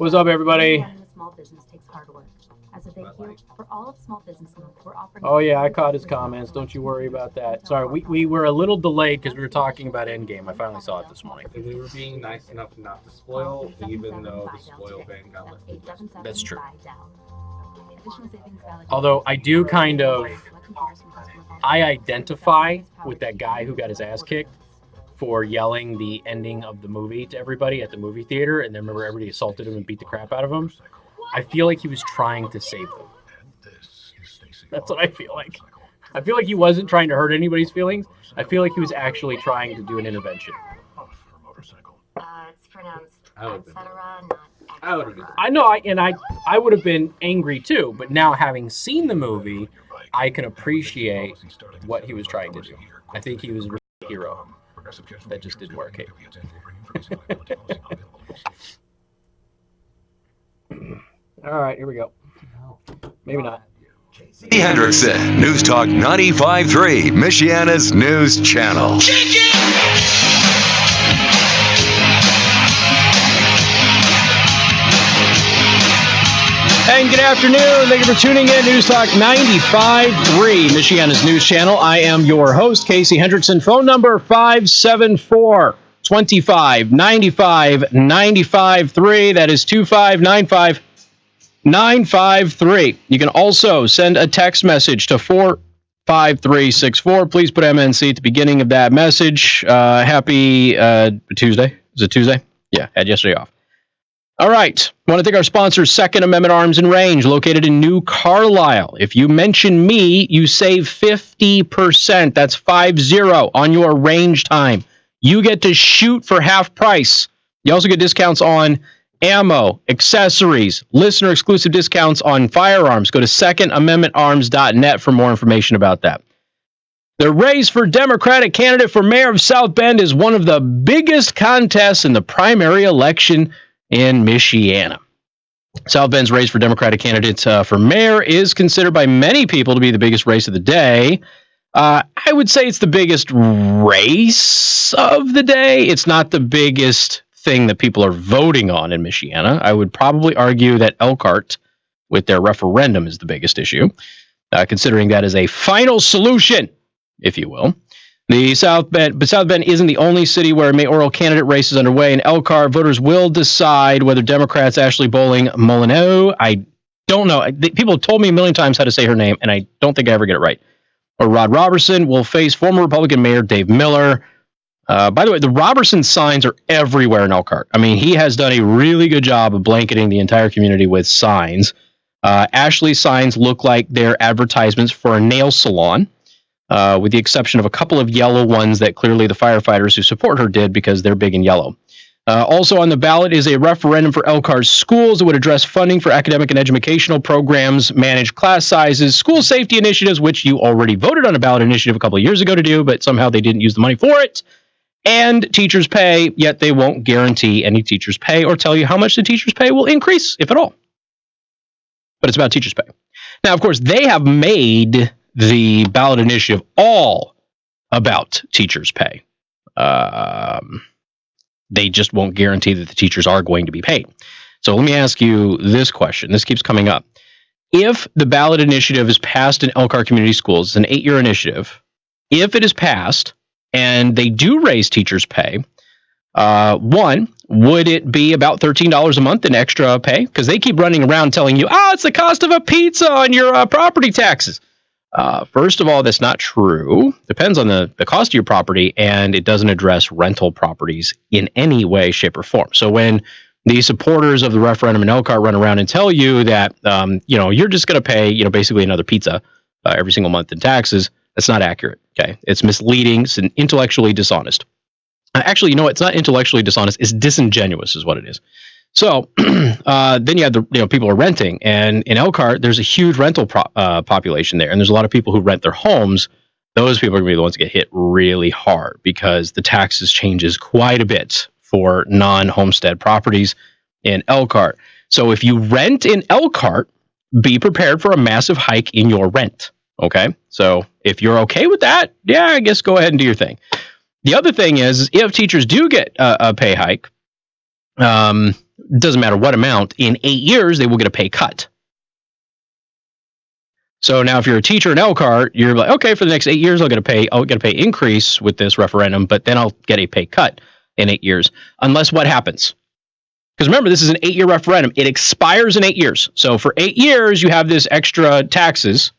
What's up, everybody? Running a small business takes hard work. As a thank you for all of Small Business Month, we're offering. Oh yeah, I caught his comments. Don't you worry about that. Sorry, we were a little delayed because we were talking about Endgame. I finally saw it this morning. They were being nice enough not to spoil, even though the spoil ban got lifted. That's true. Although I do I identify with that guy who got his ass kicked for yelling the ending of the movie to everybody at the movie theater, and then remember everybody assaulted him and beat the crap out of him. I feel like he was trying to save them. That's what I feel like. I feel like he wasn't trying to hurt anybody's feelings. I feel like he was actually trying to do an intervention. It's pronounced I would have been. I know, I would have been angry too, but now having seen the movie, I can appreciate what he was trying to do. I think he was a hero. That just didn't work. Hey. All right, here we go. Maybe not. Hendrickson, News Talk 95.3, Michiana's news channel. And good afternoon. Thank you for tuning in. News Talk 95.3, Michiana's news channel. I am your host, Casey Hendrickson. Phone number 574-25-95-95-3. That is 2595-953. You can also send a text message to 45364. Please put MNC at the beginning of that message. Happy Tuesday. Is it Tuesday? Yeah, had yesterday off. All right. I want to thank our sponsor, Second Amendment Arms and Range, located in New Carlisle. If you mention me, you save 50%. That's 50 on your range time. You get to shoot for half price. You also get discounts on ammo, accessories, listener-exclusive discounts on firearms. Go to secondamendmentarms.net for more information about that. The race for Democratic candidate for mayor of South Bend is one of the biggest contests in the primary election in Michiana. South Bend's race for Democratic candidates for mayor is considered by many people to be the biggest race of the day. I would say it's the biggest race of the day. It's not the biggest thing that people are voting on in Michiana. I would probably argue that Elkhart, with their referendum, is the biggest issue, considering that is a final solution, if you will. But South Bend isn't the only city where a mayoral candidate race is underway. In Elkhart, voters will decide whether Democrats Ashley Bowling Molyneux, I don't know. People have told me a million times how to say her name, and I don't think I ever get it right. Or Rod Robertson will face former Republican Mayor Dave Miller. By the way, the Robertson signs are everywhere in Elkhart. I mean, he has done a really good job of blanketing the entire community with signs. Ashley's signs look like they're advertisements for a nail salon. With the exception of a couple of yellow ones that clearly the firefighters who support her did because they're big and yellow. Also on the ballot is a referendum for Elkhart schools that would address funding for academic and educational programs, manage class sizes, school safety initiatives, which you already voted on a ballot initiative a couple of years ago to do, but somehow they didn't use the money for it, and teachers' pay, yet they won't guarantee any teachers' pay or tell you how much the teachers' pay will increase, if at all. But it's about teachers' pay. Now, of course, they have made the ballot initiative all about teachers' pay. They just won't guarantee that the teachers are going to be paid. So let me ask you this question. This keeps coming up. If the ballot initiative is passed in Elkhart Community Schools, it's an 8-year initiative. If it is passed and they do raise teachers' pay, one, would it be about $13 a month in extra pay? Because they keep running around telling you, it's the cost of a pizza on your property taxes. First of all, that's not true. Depends on the cost of your property, and it doesn't address rental properties in any way, shape, or form. So when the supporters of the referendum in Elkhart run around and tell you that, you're just going to pay, basically another pizza every single month in taxes, that's not accurate. Okay, it's misleading. It's intellectually dishonest. Actually, it's not intellectually dishonest. It's disingenuous, is what it is. So then you have the people are renting, and in Elkhart there's a huge rental population there, and there's a lot of people who rent their homes. Those people are going to be the ones that get hit really hard because the taxes changes quite a bit for non-homestead properties in Elkhart. So if you rent in Elkhart, be prepared for a massive hike in your rent. Okay, so if you're okay with that, yeah, I guess go ahead and do your thing. The other thing is if teachers do get a pay hike, doesn't matter what amount, in 8 years, they will get a pay cut. So now if you're a teacher in Elkhart, you're like, okay, for the next 8 years, I'll get a pay increase with this referendum, but then I'll get a pay cut in 8 years. Unless what happens? Because remember, this is an 8-year referendum. It expires in 8 years. So for 8 years, you have this extra taxes,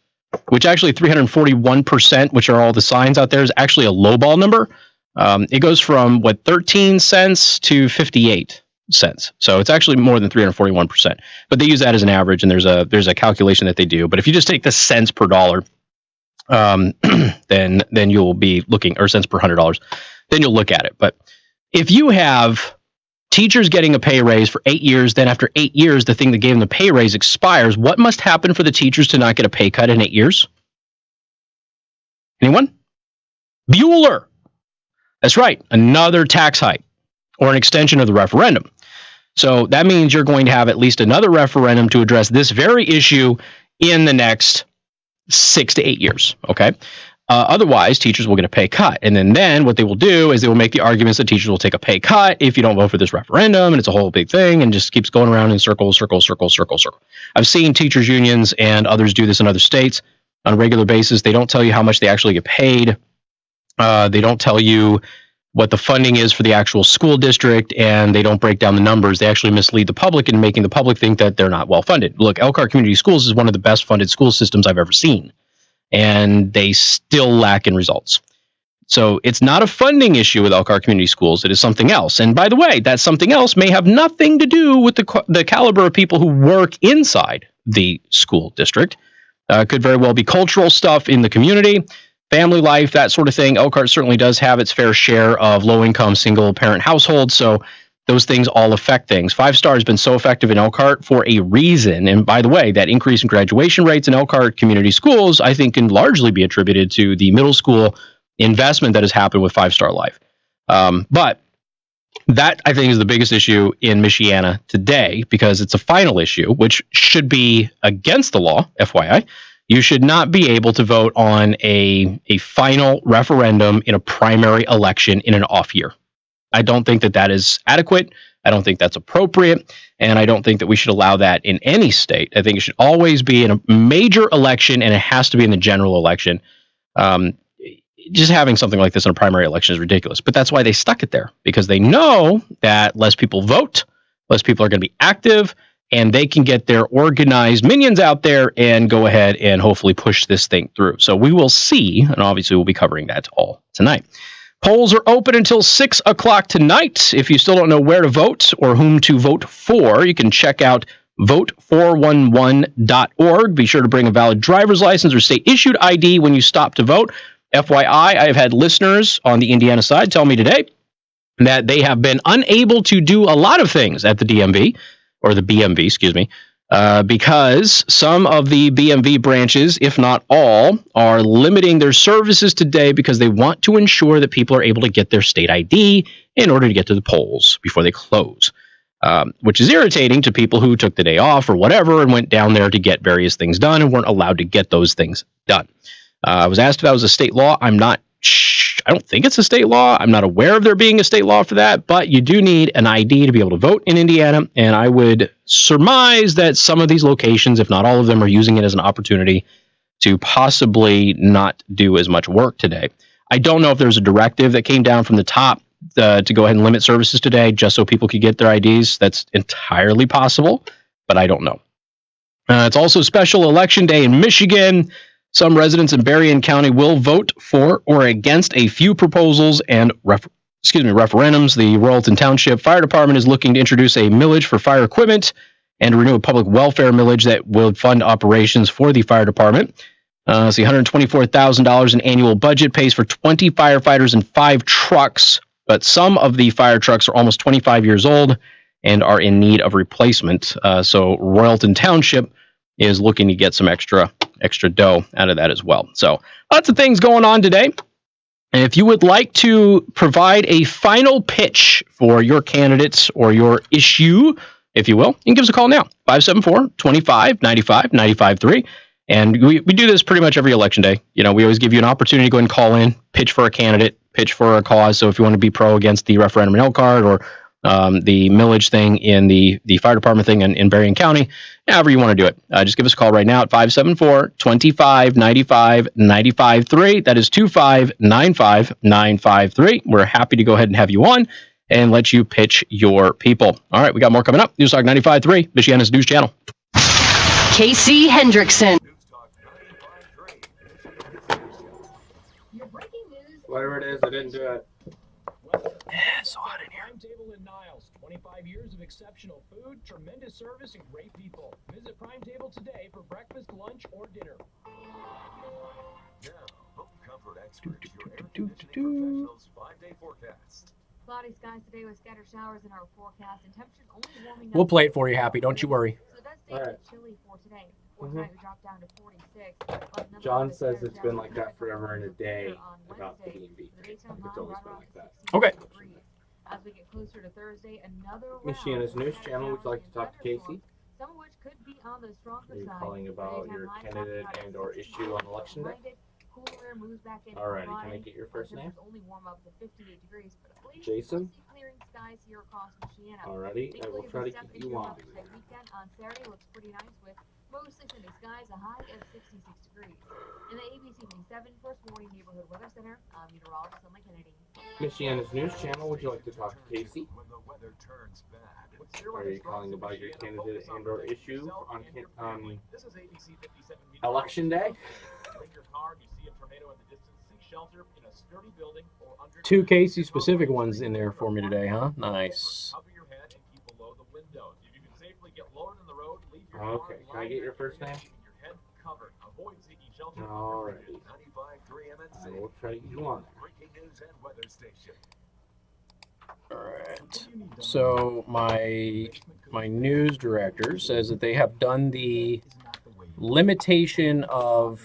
which actually 341%, which are all the signs out there, is actually a lowball number. It goes from 13 cents to 58 cents. So it's actually more than 341%. But they use that as an average, and there's a calculation that they do. But if you just take the cents per dollar, then you'll be looking, or cents per $100, then you'll look at it. But if you have teachers getting a pay raise for 8 years, then after 8 years, the thing that gave them the pay raise expires, what must happen for the teachers to not get a pay cut in 8 years? Anyone? Bueller. That's right. Another tax hike or an extension of the referendum. So that means you're going to have at least another referendum to address this very issue in the next 6 to 8 years. Okay. Otherwise, teachers will get a pay cut. And then what they will do is they will make the arguments that teachers will take a pay cut if you don't vote for this referendum. And it's a whole big thing and just keeps going around in circles. I've seen teachers unions and others do this in other states on a regular basis. They don't tell you how much they actually get paid. They don't tell you what the funding is for the actual school district, and they don't break down the numbers. They actually mislead the public in making the public think that they're not well funded. Look, Elkhart Community Schools is one of the best funded school systems I've ever seen, and they still lack in results. So it's not a funding issue with Elkhart Community Schools. It is something else. And by the way, that something else may have nothing to do with the caliber of people who work inside the school district. Could very well be cultural stuff in the community, family life, that sort of thing. Elkhart certainly does have its fair share of low-income, single-parent households, so those things all affect things. 5-Star has been so effective in Elkhart for a reason. And by the way, that increase in graduation rates in Elkhart Community Schools, I think, can largely be attributed to the middle school investment that has happened with 5-Star Life. But that, I think, is the biggest issue in Michiana today, because it's a final issue, which should be against the law, FYI. You should not be able to vote on a final referendum in a primary election in an off year. I don't think that is adequate. I don't think that's appropriate. And I don't think that we should allow that in any state. I think it should always be in a major election, and it has to be in the general election. Just having something like this in a primary election is ridiculous. But that's why they stuck it there, because they know that less people vote, less people are going to be active, and they can get their organized minions out there and go ahead and hopefully push this thing through. So we will see, and obviously we'll be covering that all tonight. Polls are open until 6 o'clock tonight. If you still don't know where to vote or whom to vote for, you can check out vote411.org. Be sure to bring a valid driver's license or state-issued ID when you stop to vote. FYI, I have had listeners on the Indiana side tell me today that they have been unable to do a lot of things at the DMV, or the BMV, excuse me, because some of the BMV branches, if not all, are limiting their services today because they want to ensure that people are able to get their state ID in order to get to the polls before they close, which is irritating to people who took the day off or whatever and went down there to get various things done and weren't allowed to get those things done. I was asked if that was a state law. I don't think it's a state law. I'm not aware of there being a state law for that, but you do need an ID to be able to vote in Indiana. And I would surmise that some of these locations, if not all of them, are using it as an opportunity to possibly not do as much work today. I don't know if there's a directive that came down from the top to go ahead and limit services today just so people could get their IDs. That's entirely possible, but I don't know. It's also special election day in Michigan. Some residents in Berrien County will vote for or against a few proposals and referendums. The Royalton Township Fire Department is looking to introduce a millage for fire equipment and renew a public welfare millage that will fund operations for the fire department. It's the $124,000 in annual budget pays for 20 firefighters and 5 trucks, but some of the fire trucks are almost 25 years old and are in need of replacement. So Royalton Township is looking to get some extra dough out of that as well. So lots of things going on today. And if you would like to provide a final pitch for your candidates or your issue, if you will, you can give us a call now, 574-25-95-95-3. And we do this pretty much every election day. You know, we always give you an opportunity to go and call in, pitch for a candidate, pitch for a cause. So if you want to be pro against the referendum in Elkhart or the millage thing in the fire department thing in Berrien County, however you want to do it. Just give us a call right now at 574-2595-953. That is 2595953. We're happy to go ahead and have you on and let you pitch your people. All right, we got more coming up. News Talk 95.3, Michiana's news channel. Casey Hendrickson. Whatever it is, I didn't do it. So hot in here. Primetable in Niles. 25 years of exceptional food, tremendous service, and great people. Visit Primetable today for breakfast, lunch, or dinner. Cloudy skies today with scattered showers in our forecast, and temperatures only warming up. We'll play it for you, Happy. Don't you worry. So it does stay Alright. chilly for today. For tonight, we drop down to 46. John says it's been like that forever and a day about the B&B. It's always been like that. Okay. As we get closer to Thursday, another Michiana's news channel, would you like to talk to Casey? Some of which could be on the stronger Are you side. calling about your candidate and or issue on election day? Cooler air moves back in Alrighty, Friday. can I get your first name? Temperatures only warm up to 58 degrees, but at least Jason? we'll see clearing skies here across Michiana. Alrighty, I will try to Step keep into you on. Mother's Day weekend on Saturday looks pretty nice with mostly sunny skies, a high of 66 degrees. In the ABC 7 First Warning Neighborhood Weather Center, I'm meteorologist Emily Kennedy. Michiana's news channel, would you like to talk to Casey? Are you calling about your candidate and or issue on election day? Two Casey specific ones in there for me today, huh? Nice. Okay, can I get your first name? Alrighty. I will try to get you on there. Alright. So my news director says that they have done the limitation of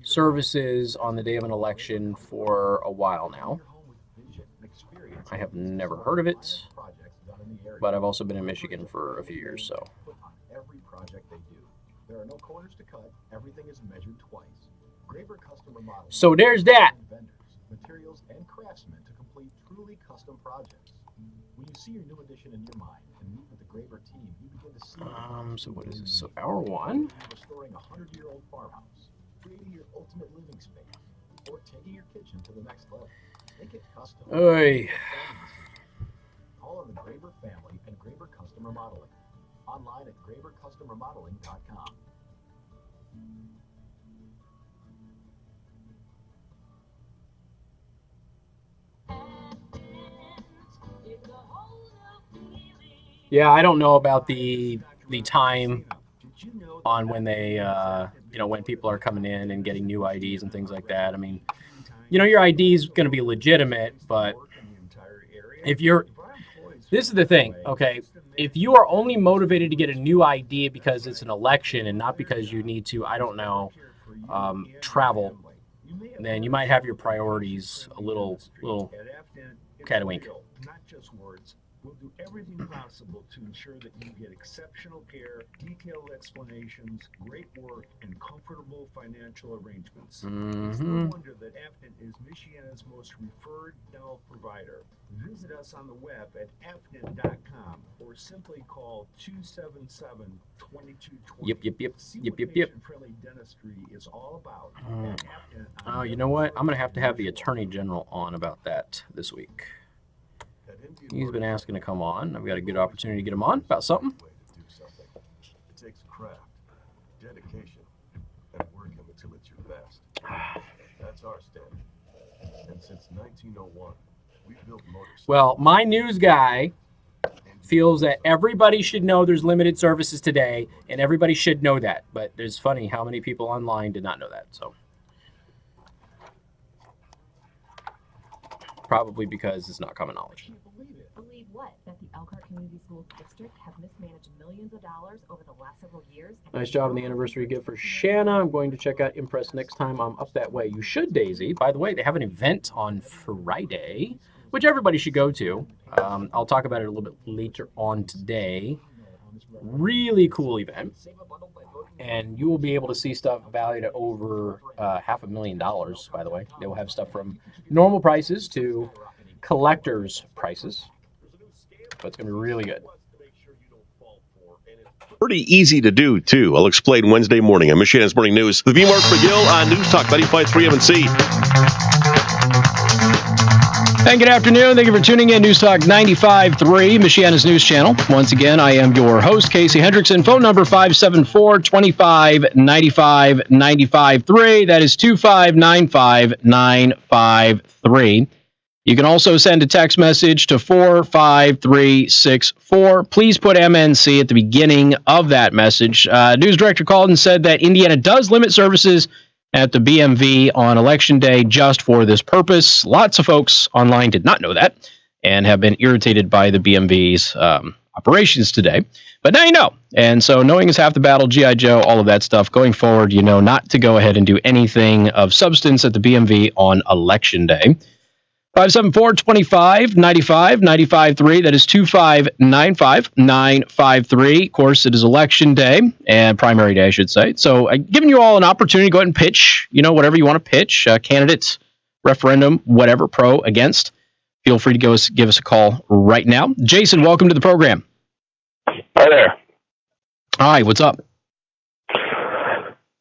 services on the day of an election for a while now. I have never heard of it, but I've also been in Michigan for a few years, so. Every project they do. There are no corners to cut. Everything is measured twice. Graber customer models. So there's that. Vendors, materials, and craftsmen to complete truly custom projects. When you see your new addition in your mind and meet with the Graber team, you begin to see. So what is this? So hour one. Restoring a 100-year-old farmhouse, creating your ultimate living space, or taking your kitchen to the next level. Make it custom. Oy. Call on the Graber family and Graber Customer Modeling. Online at grabercustomermodeling.com. Yeah, I don't know about the time on when they when people are coming in and getting new IDs and things like that. I mean, your ID is going to be legitimate, but this is the thing, okay? If you are only motivated to get a new ID because it's an election and not because you need to, I don't know, travel, then you might have your priorities a little catawink. Not just words. We'll do everything possible to ensure that you get exceptional care, detailed explanations, great work, and comfortable financial arrangements. It's no wonder that Afton is Michiana's most referred dental provider. Visit us on the web at afton.com or simply call 277-2220. Yep. See what patient-friendly dentistry is all about. at Afton on Oh, you know what? I'm going to have the Attorney General on about that this week. He's been asking to come on. I've got a good opportunity to get him on about something. It takes craft, dedication, and working until it's your best. That's our standard. And since 1901, we've built motorcycles. Well, my news guy feels that everybody should know there's limited services today, and everybody should know that. But it's funny how many people online did not know that. So probably because it's not common knowledge. Believe what? That the Elkhart Community School District have mismanaged millions of dollars over the last several years? Nice job on the anniversary gift for Shanna. I'm going to check out Impress next time I'm up that way. You should, Daisy. By the way, they have an event on Friday, which everybody should go to. I'll talk about it a little bit later on today. Really cool event. And you will be able to see stuff valued at over $500,000, by the way. They will have stuff from normal prices to collector's prices. but it's going to be really good. Pretty easy to do, too. I'll explain Wednesday morning on Michiana's Morning News. The V. Mark McGill on News Talk 95.3 MNC. And good afternoon. Thank you for tuning in. News Talk 95.3, Michiana's News Channel. Once again, I am your host, Casey Hendrickson. Phone number 574-25-95-95.3. That is 2595953. You can also send a text message to 45364. Please put MNC at the beginning of that message. News director called and said that Indiana does limit services at the BMV on Election Day just for this purpose. Lots of folks online did not know that and have been irritated by the BMV's operations today. But now you know. And so knowing is half the battle, G.I. Joe, all of that stuff. Going forward, you know not to go ahead and do anything of substance at the BMV on Election Day. 574-25-95-95.3. That is 2595953. Of course, it is Election Day and primary day, I should say. So giving you all an opportunity to go ahead and pitch, whatever you want to pitch, candidates, referendum, whatever, pro, against. Feel free to give us a call right now. Jason, welcome to the program. Hi there. Hi, what's up?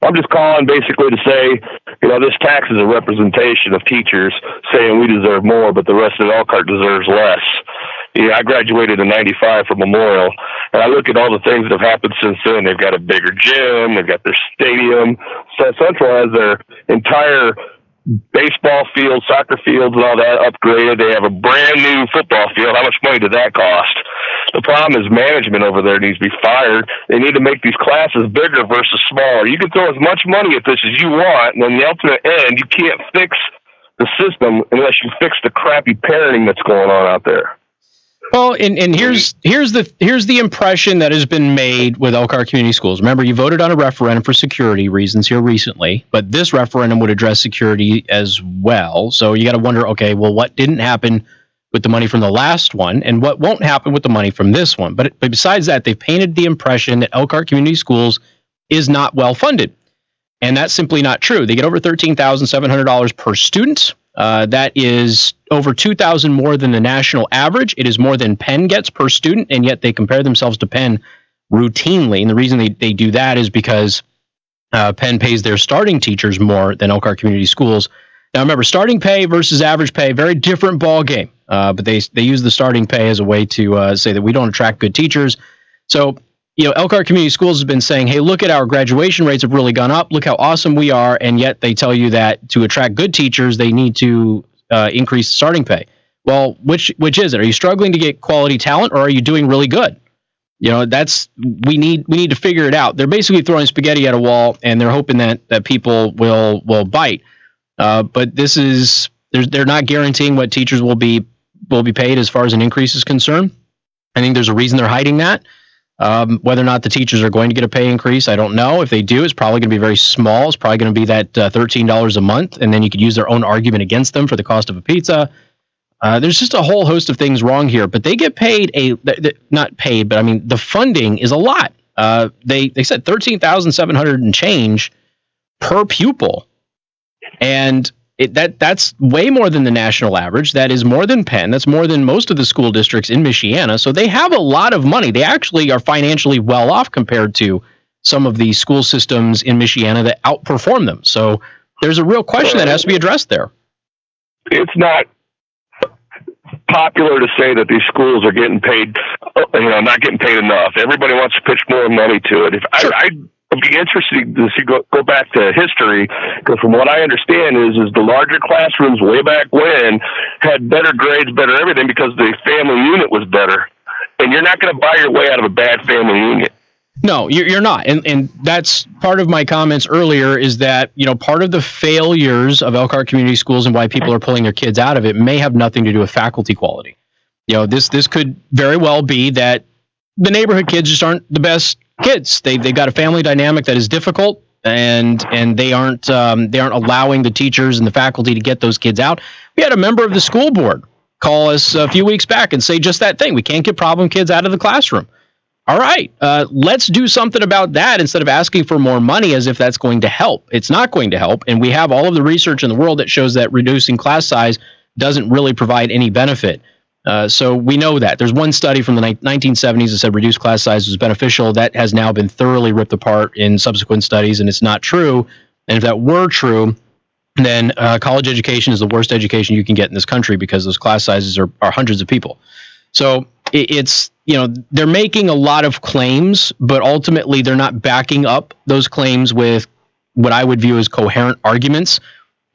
I'm just calling basically to say, this tax is a representation of teachers saying we deserve more, but the rest of Elkhart deserves less. I graduated in '95 from Memorial, and I look at all the things that have happened since then. They've got a bigger gym, they've got their stadium. South Central has their entire baseball field, soccer fields, and all that upgraded. They have a brand new football field. How much money did that cost? The problem is management over there needs to be fired. They need to make these classes bigger versus smaller. You can throw as much money at this as you want, and in the ultimate end, you can't fix the system unless you fix the crappy parenting that's going on out there. Well, and here's the impression that has been made with Elkhart Community Schools. Remember, you voted on a referendum for security reasons here recently, but this referendum would address security as well. So you got to wonder, okay, well, what didn't happen with the money from the last one, and what won't happen with the money from this one? But besides that, they've painted the impression that Elkhart Community Schools is not well funded, and that's simply not true. They get over $13,700 per student. That is over $2,000 more than the national average. It is more than Penn gets per student, and yet they compare themselves to Penn routinely. And the reason they do that is because Penn pays their starting teachers more than Elkhart Community Schools. Now, remember, starting pay versus average pay, very different ball game. But they use the starting pay as a way to say that we don't attract good teachers. So, Elkhart Community Schools has been saying, hey, look at our graduation rates have really gone up. Look how awesome we are. And yet they tell you that to attract good teachers, they need to increase starting pay. Well, which is it? Are you struggling to get quality talent, or are you doing really good? We need to figure it out. They're basically throwing spaghetti at a wall, and they're hoping that people will bite. But they're not guaranteeing what teachers will be paid as far as an increase is concerned. I think there's a reason they're hiding that. Whether or not the teachers are going to get a pay increase, I don't know. If they do, it's probably going to be very small. It's probably going to be that $13 a month, and then you could use their own argument against them for the cost of a pizza. There's just a whole host of things wrong here, but they get paid not paid, but I mean, the funding is a lot. They said $13,700 and change per pupil. And that's way more than the national average. That is more than Penn. That's more than most of the school districts in Michiana. So they have a lot of money. They actually are financially well off compared to some of the school systems in Michiana that outperform them. So there's a real question that has to be addressed there. It's not popular to say that these schools are getting paid, not getting paid enough. Everybody wants to pitch more money to it. Sure. It'd be interesting to see go back to history, because from what I understand is the larger classrooms way back when had better grades, better everything, because the family unit was better. And you're not going to buy your way out of a bad family unit. No, you're not. And that's part of my comments earlier is that, part of the failures of Elkhart Community Schools and why people are pulling their kids out of it may have nothing to do with faculty quality. This could very well be that the neighborhood kids just aren't the best kids. They've got a family dynamic that is difficult, and they aren't allowing the teachers and the faculty to get those kids out. We had a member of the school board call us a few weeks back and say just that thing. We can't get problem kids out of the classroom. All right, let's do something about that instead of asking for more money as if that's going to help. It's not going to help, and we have all of the research in the world that shows that reducing class size doesn't really provide any benefit. So we know that. There's one study from the 1970s that said reduced class size was beneficial. That has now been thoroughly ripped apart in subsequent studies, and it's not true. And if that were true, then college education is the worst education you can get in this country because those class sizes are hundreds of people. So it's, they're making a lot of claims, but ultimately they're not backing up those claims with what I would view as coherent arguments.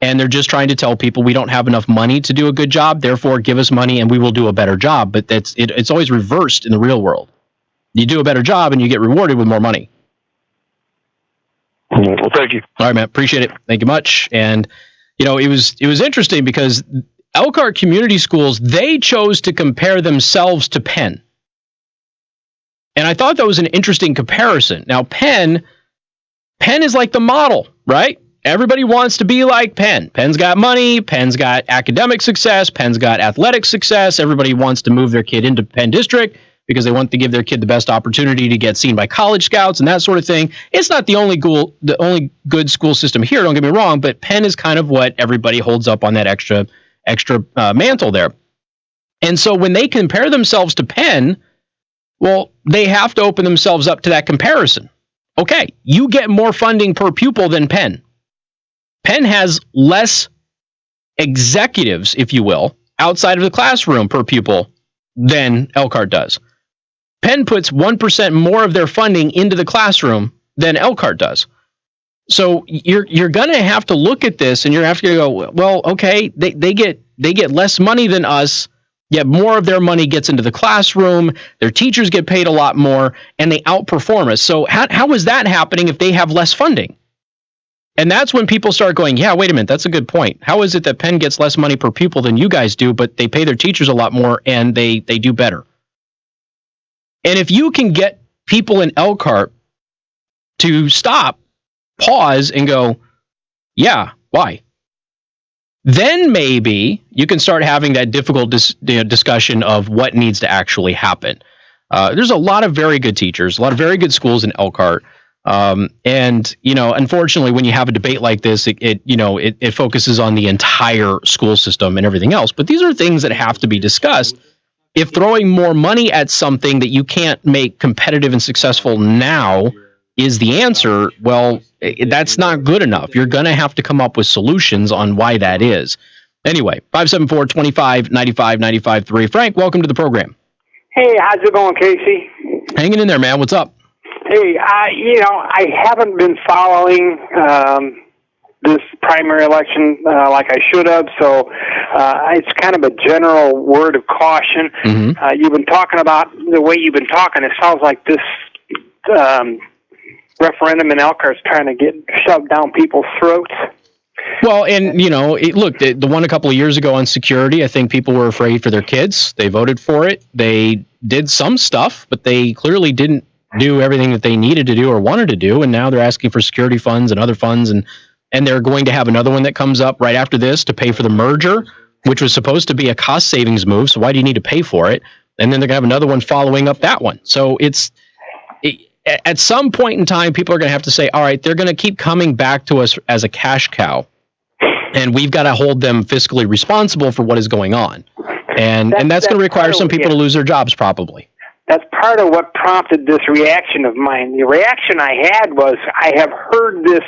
And they're just trying to tell people we don't have enough money to do a good job, therefore give us money and we will do a better job. But it's always reversed in the real world. You do a better job and you get rewarded with more money. Well, thank you. All right, man. Appreciate it. Thank you much. And, it was interesting because Elkhart Community Schools, they chose to compare themselves to Penn. And I thought that was an interesting comparison. Now, Penn is like the model, right? Everybody wants to be like Penn. Penn's got money. Penn's got academic success. Penn's got athletic success. Everybody wants to move their kid into Penn District because they want to give their kid the best opportunity to get seen by college scouts and that sort of thing. It's not the only good school system here, don't get me wrong, but Penn is kind of what everybody holds up on that extra mantle there. And so when they compare themselves to Penn, well, they have to open themselves up to that comparison. Okay, you get more funding per pupil than Penn. Penn has less executives, if you will, outside of the classroom per pupil than Elkhart does. Penn puts 1% more of their funding into the classroom than Elkhart does. So you're going to have to look at this and you're going to have to go, well, okay, they get less money than us, yet more of their money gets into the classroom, their teachers get paid a lot more, and they outperform us. So how is that happening if they have less funding? And that's when people start going, yeah, wait a minute, that's a good point. How is it that Penn gets less money per pupil than you guys do, but they pay their teachers a lot more and they do better? And if you can get people in Elkhart to stop, pause, and go, yeah, why? Then maybe you can start having that difficult discussion of what needs to actually happen. There's a lot of very good teachers, a lot of very good schools in Elkhart. And unfortunately, when you have a debate like this, it focuses on the entire school system and everything else. But these are things that have to be discussed. If throwing more money at something that you can't make competitive and successful now is the answer, well, that's not good enough. You're going to have to come up with solutions on why that is. Anyway, 574-25-95-95-3. Frank, welcome to the program. Hey, how's it going, Casey? Hanging in there, man. What's up? Hey, I haven't been following this primary election like I should have, so it's kind of a general word of caution. Mm-hmm. You've been talking about the way you've been talking. It sounds like this referendum in Elkhart is trying to get shoved down people's throats. Well, and, look, the one a couple of years ago on security, I think people were afraid for their kids. They voted for it. They did some stuff, but they clearly didn't do everything that they needed to do or wanted to do, and now they're asking for security funds and other funds, and they're going to have another one that comes up right after this to pay for the merger, which was supposed to be a cost savings move, so why do you need to pay for it? And then they're going to have another one following up that one. So at some point in time, people are going to have to say, all right, they're going to keep coming back to us as a cash cow, and we've got to hold them fiscally responsible for what is going on. And that's going to require some people to lose their jobs probably. That's part of what prompted this reaction of mine. The reaction I had was, I have heard this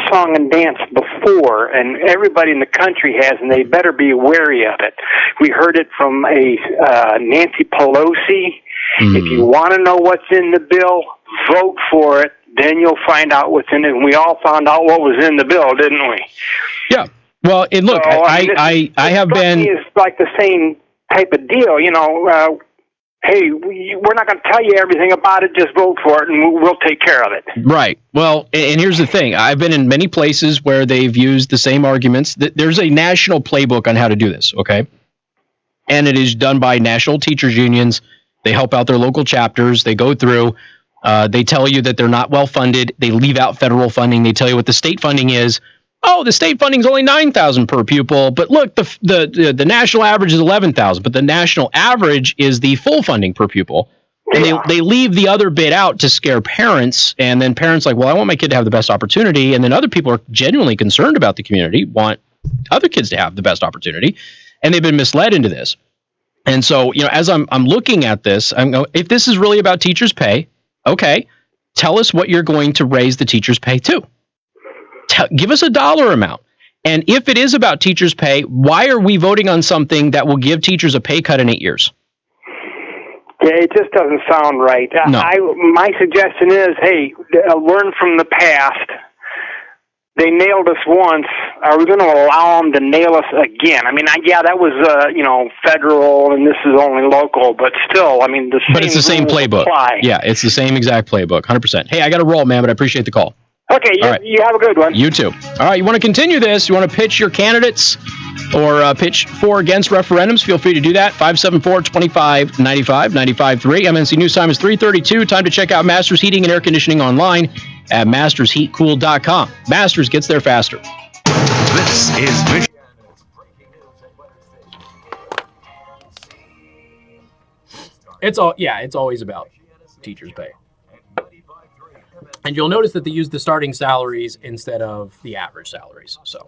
song and dance before, and everybody in the country has, and they better be wary of it. We heard it from a Nancy Pelosi. If you want to know what's in the bill, vote for it. Then you'll find out what's in it. And we all found out what was in the bill, didn't we? Yeah. Well, look, so, I have been. It's like the same type of deal, hey, we're not going to tell you everything about it. Just vote for it, and we'll take care of it. Right. Well, and here's the thing. I've been in many places where they've used the same arguments. There's a national playbook on how to do this, okay? And it is done by national teachers unions. They help out their local chapters. They go through. They tell you that they're not well funded. They leave out federal funding. They tell you what the state funding is. Oh, the state funding is only $9,000 per pupil, but look, the national average is $11,000, but the national average is the full funding per pupil. And they leave the other bit out to scare parents, and then parents like, well, I want my kid to have the best opportunity, and then other people are genuinely concerned about the community, want other kids to have the best opportunity, and they've been misled into this. And so, as I'm looking at this, I'm going, if this is really about teachers' pay, okay, tell us what you're going to raise the teachers' pay to. Give us a dollar amount. And if it is about teachers' pay, why are we voting on something that will give teachers a pay cut in 8 years? Yeah, it just doesn't sound right. No. My suggestion is, hey, learn from the past. They nailed us once. Are we going to allow them to nail us again? I mean, that was, federal, and this is only local, but still, I mean, But it's the same playbook. Apply. Yeah, it's the same exact playbook, 100%. Hey, I got to roll, man, but I appreciate the call. Okay, you have a good one. You too. All right, you want to continue this? You want to pitch your candidates or pitch for or against referendums? Feel free to do that. 574-2595, 95.3. MNC News time is 3:32. Time to check out Masters Heating and Air Conditioning online at mastersheatcool.com. Masters gets there faster. This is It's always about teachers' pay. And you'll notice that they use the starting salaries instead of the average salaries. So.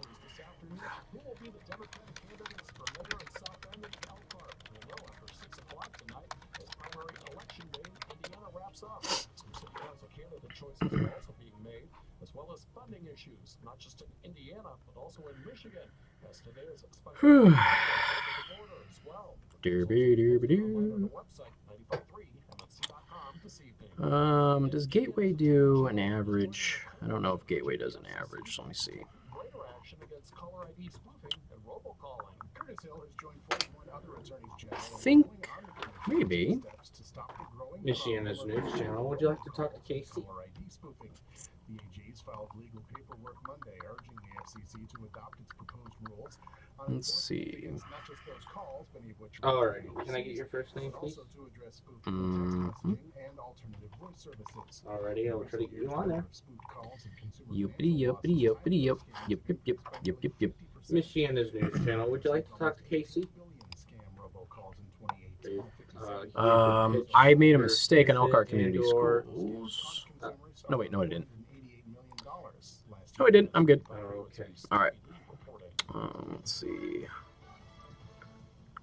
As well as funding issues, not just in Indiana, but also in Michigan. As today is a special as well. Does Gateway do an average? I don't know if Gateway does an average. Let me see. Greater action against caller ID spoofing and robocalling. Curtis Hill has joined 41 other attorneys general. I think maybe. Michiana's News Channel. Would you like to talk to Casey? The AGs filed legal paperwork Monday urging the FCC to adopt its proposed rules. Let's see. Not just those calls, many of which Alrighty. Can I get your first name, please? Also to address spoofing and alternative voice services. Alrighty, I will try to get you on there. Yep. Michiana's News Channel. Would you like to talk to Casey? I made a mistake on Elkhart Community Schools. No, wait, no, I didn't. No, I didn't. I'm good. Okay. All right. Let's see.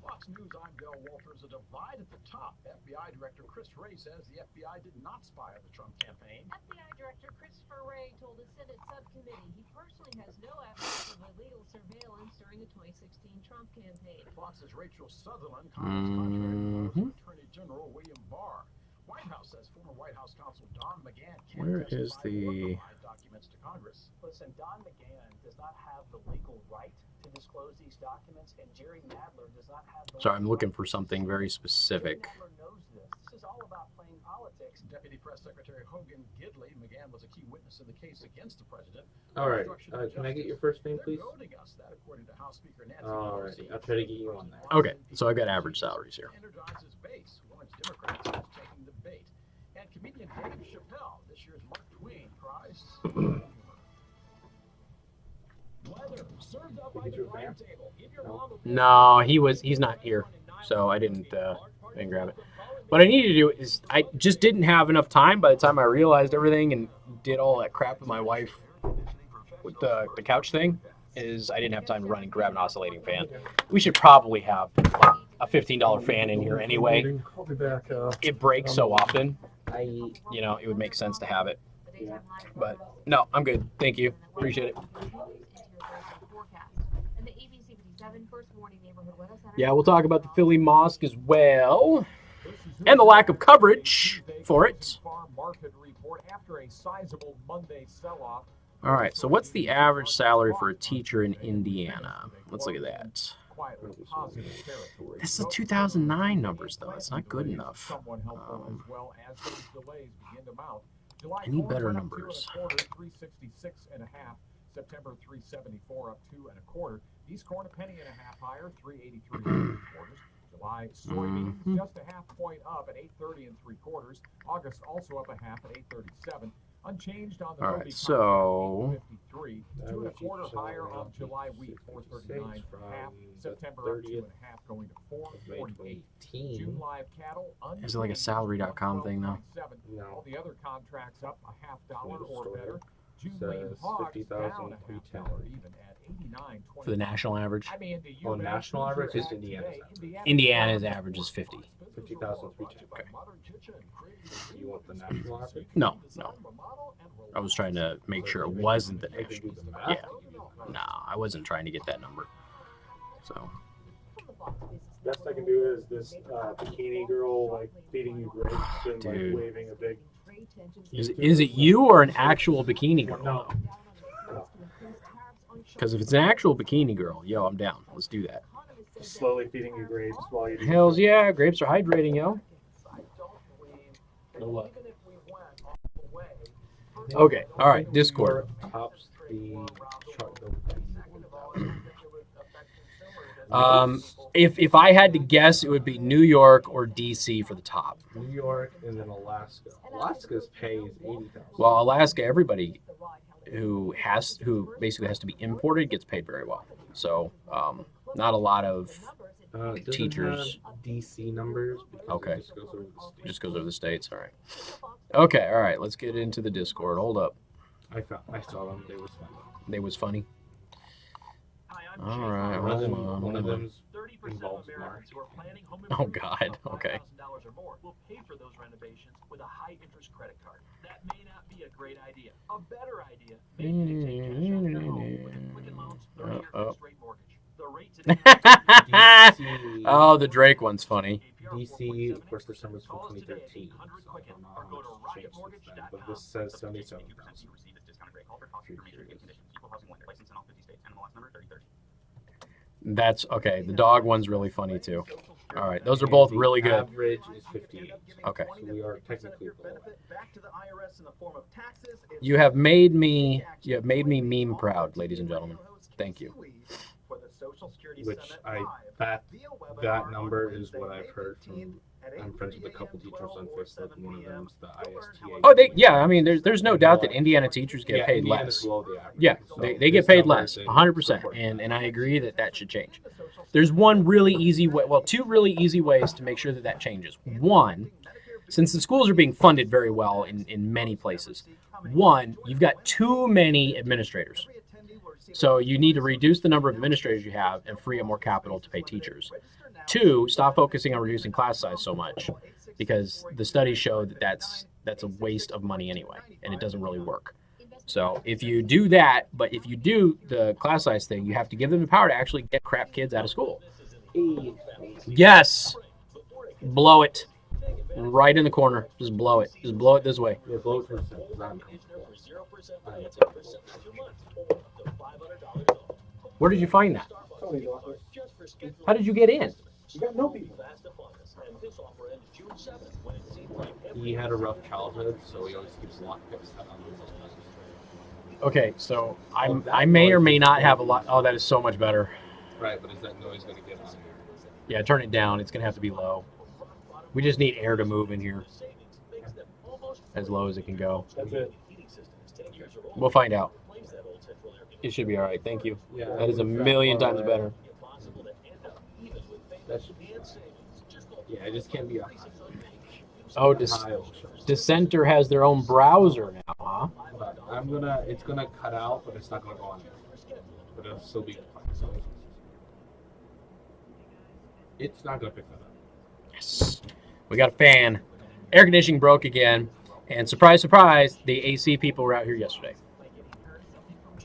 Fox News, I'm Dale Walters. A divide at the top. FBI Director Chris Wray says the FBI did not spy on the Trump campaign. FBI Director Christopher Wray told a Senate subcommittee he personally has no evidence of illegal surveillance during the 2016 Trump campaign. Fox's Rachel Sutherland comments contrary to Attorney General William Barr. White House says former White House counsel Don McGahn can't Where is the documents to Congress. Listen, Don McGahn does not have the legal right to disclose these documents, and Jerry Nadler does not have the Sorry, I'm looking for something very specific. Jerry Nadler knows this. This is all about playing politics. Deputy Press Secretary Hogan Gidley. McGahn was a key witness in the case against the president. Alright. Can I get your first name, please? According to House Speaker Nancy Alrighty. I'll try to get you on that. Okay, so I've got average salaries here. Energizes base. Lawrence Democrats is taking the bait. And comedian Dave Chappelle, this year's Mark Twain Prize. Weather served up by the crime table. No, he's not here, so I didn't grab it. What I needed to do is I just didn't have enough time by the time I realized everything and did all that crap with my wife with the couch thing. Is I didn't have time to run and grab an oscillating fan. We should probably have a $15 fan in here anyway. I'll be back. It breaks so often. It would make sense to have it. But no, I'm good. Thank you. Appreciate it. Yeah, we'll talk about the Philly Mosque as well, and the lack of coverage for it. All right, so what's the average salary for a teacher in Indiana? Let's look at that. This is 2009 numbers, though. That's not good enough. I need better numbers. September 374 up 2 1/4. East corn a penny and a half higher, 383 3/4. July soybeans just a half point up at 830 3/4. August also up a half at 837. Unchanged on the all right, so 53. 2 1/4 higher on July wheat, 439 half. September up 2 1/2 going to 448. June live cattle. Is it like a salary.com thing though? No. All the other contracts up a $0.50 or better. Says 50,310. For the national average. Oh, national average is Indiana's average. Indiana's average is 50. 50,310. Okay. You want the national average? No. I was trying to make sure it wasn't the national. Yeah. No, I wasn't trying to get that number. So. Best I can do is this bikini girl like feeding you grapes and Dude. like waving a big. Is it you or an actual bikini girl? No. Because if it's an actual bikini girl, yo, I'm down. Let's do that. Slowly feeding you grapes while you. Hells yeah, grapes are hydrating, yo. No luck. Okay, all right, Discord. Tops the chart. If I had to guess, it would be New York or DC for the top. New York and then Alaska. Alaska's pay is 80,000. Well, Alaska, everybody who basically has to be imported gets paid very well. So, not a lot of teachers. DC numbers. Okay. It just goes over the states. Just goes over the states. All right. Okay. All right. Let's get into the Discord. Hold up. I saw them. They was funny. They was funny. All right. One of them's involves Mark. Oh God. Okay. Will pay for those renovations with a high interest credit card. That may not be a great idea. A better idea, maybe to take cash out of your home with a Quicken Loans 30-year fixed rate mortgage. The rate today. Oh, the Drake one's funny. DC, of course, this number's from 2013. But this says 77,000. That's okay. The dog one's really funny too. All right, those are both really good. Average is 58. Okay. So we are technically below. You have made me meme proud, ladies and gentlemen. Thank you. Which that number is what I've heard from. I'm friends with a couple teachers on Facebook. One of them's the ISTA. Oh, I mean, there's no doubt that Indiana teachers get paid less. Yeah, they get paid less, 100%, and I agree that should change. There's one really easy way, well, two really easy ways to make sure that changes. One, since the schools are being funded very well in many places, one, you've got too many administrators. So you need to reduce the number of administrators you have and free up more capital to pay teachers. Two, stop focusing on reducing class size so much, because the studies show that that's a waste of money anyway, and it doesn't really work. So if you do that, but if you do the class size thing, you have to give them the power to actually get crap kids out of school. Yes. Blow it. Right in the corner. Just blow it. Just blow it this way. Yeah, blow it for Where did you find that? How did you get in? You got no people. He had a rough childhood, so he always keeps lockpicks set on him. Okay, so I may or may not have a lot. Oh, that is so much better. Right, but is that noise going to get on here? Yeah, turn it down. It's going to have to be low. We just need air to move in here. As low as it can go. That's it. We'll find out. It should be all right. Thank you. Yeah, that is a million times better. That should be fine. Yeah, it just can't be a Oh, Dissenter has their own browser now, huh? It's gonna cut out, but it's not gonna go on there. But it'll still be fine. It's not gonna pick that up. Yes. We got a fan. Air conditioning broke again. And surprise, surprise, the AC people were out here yesterday.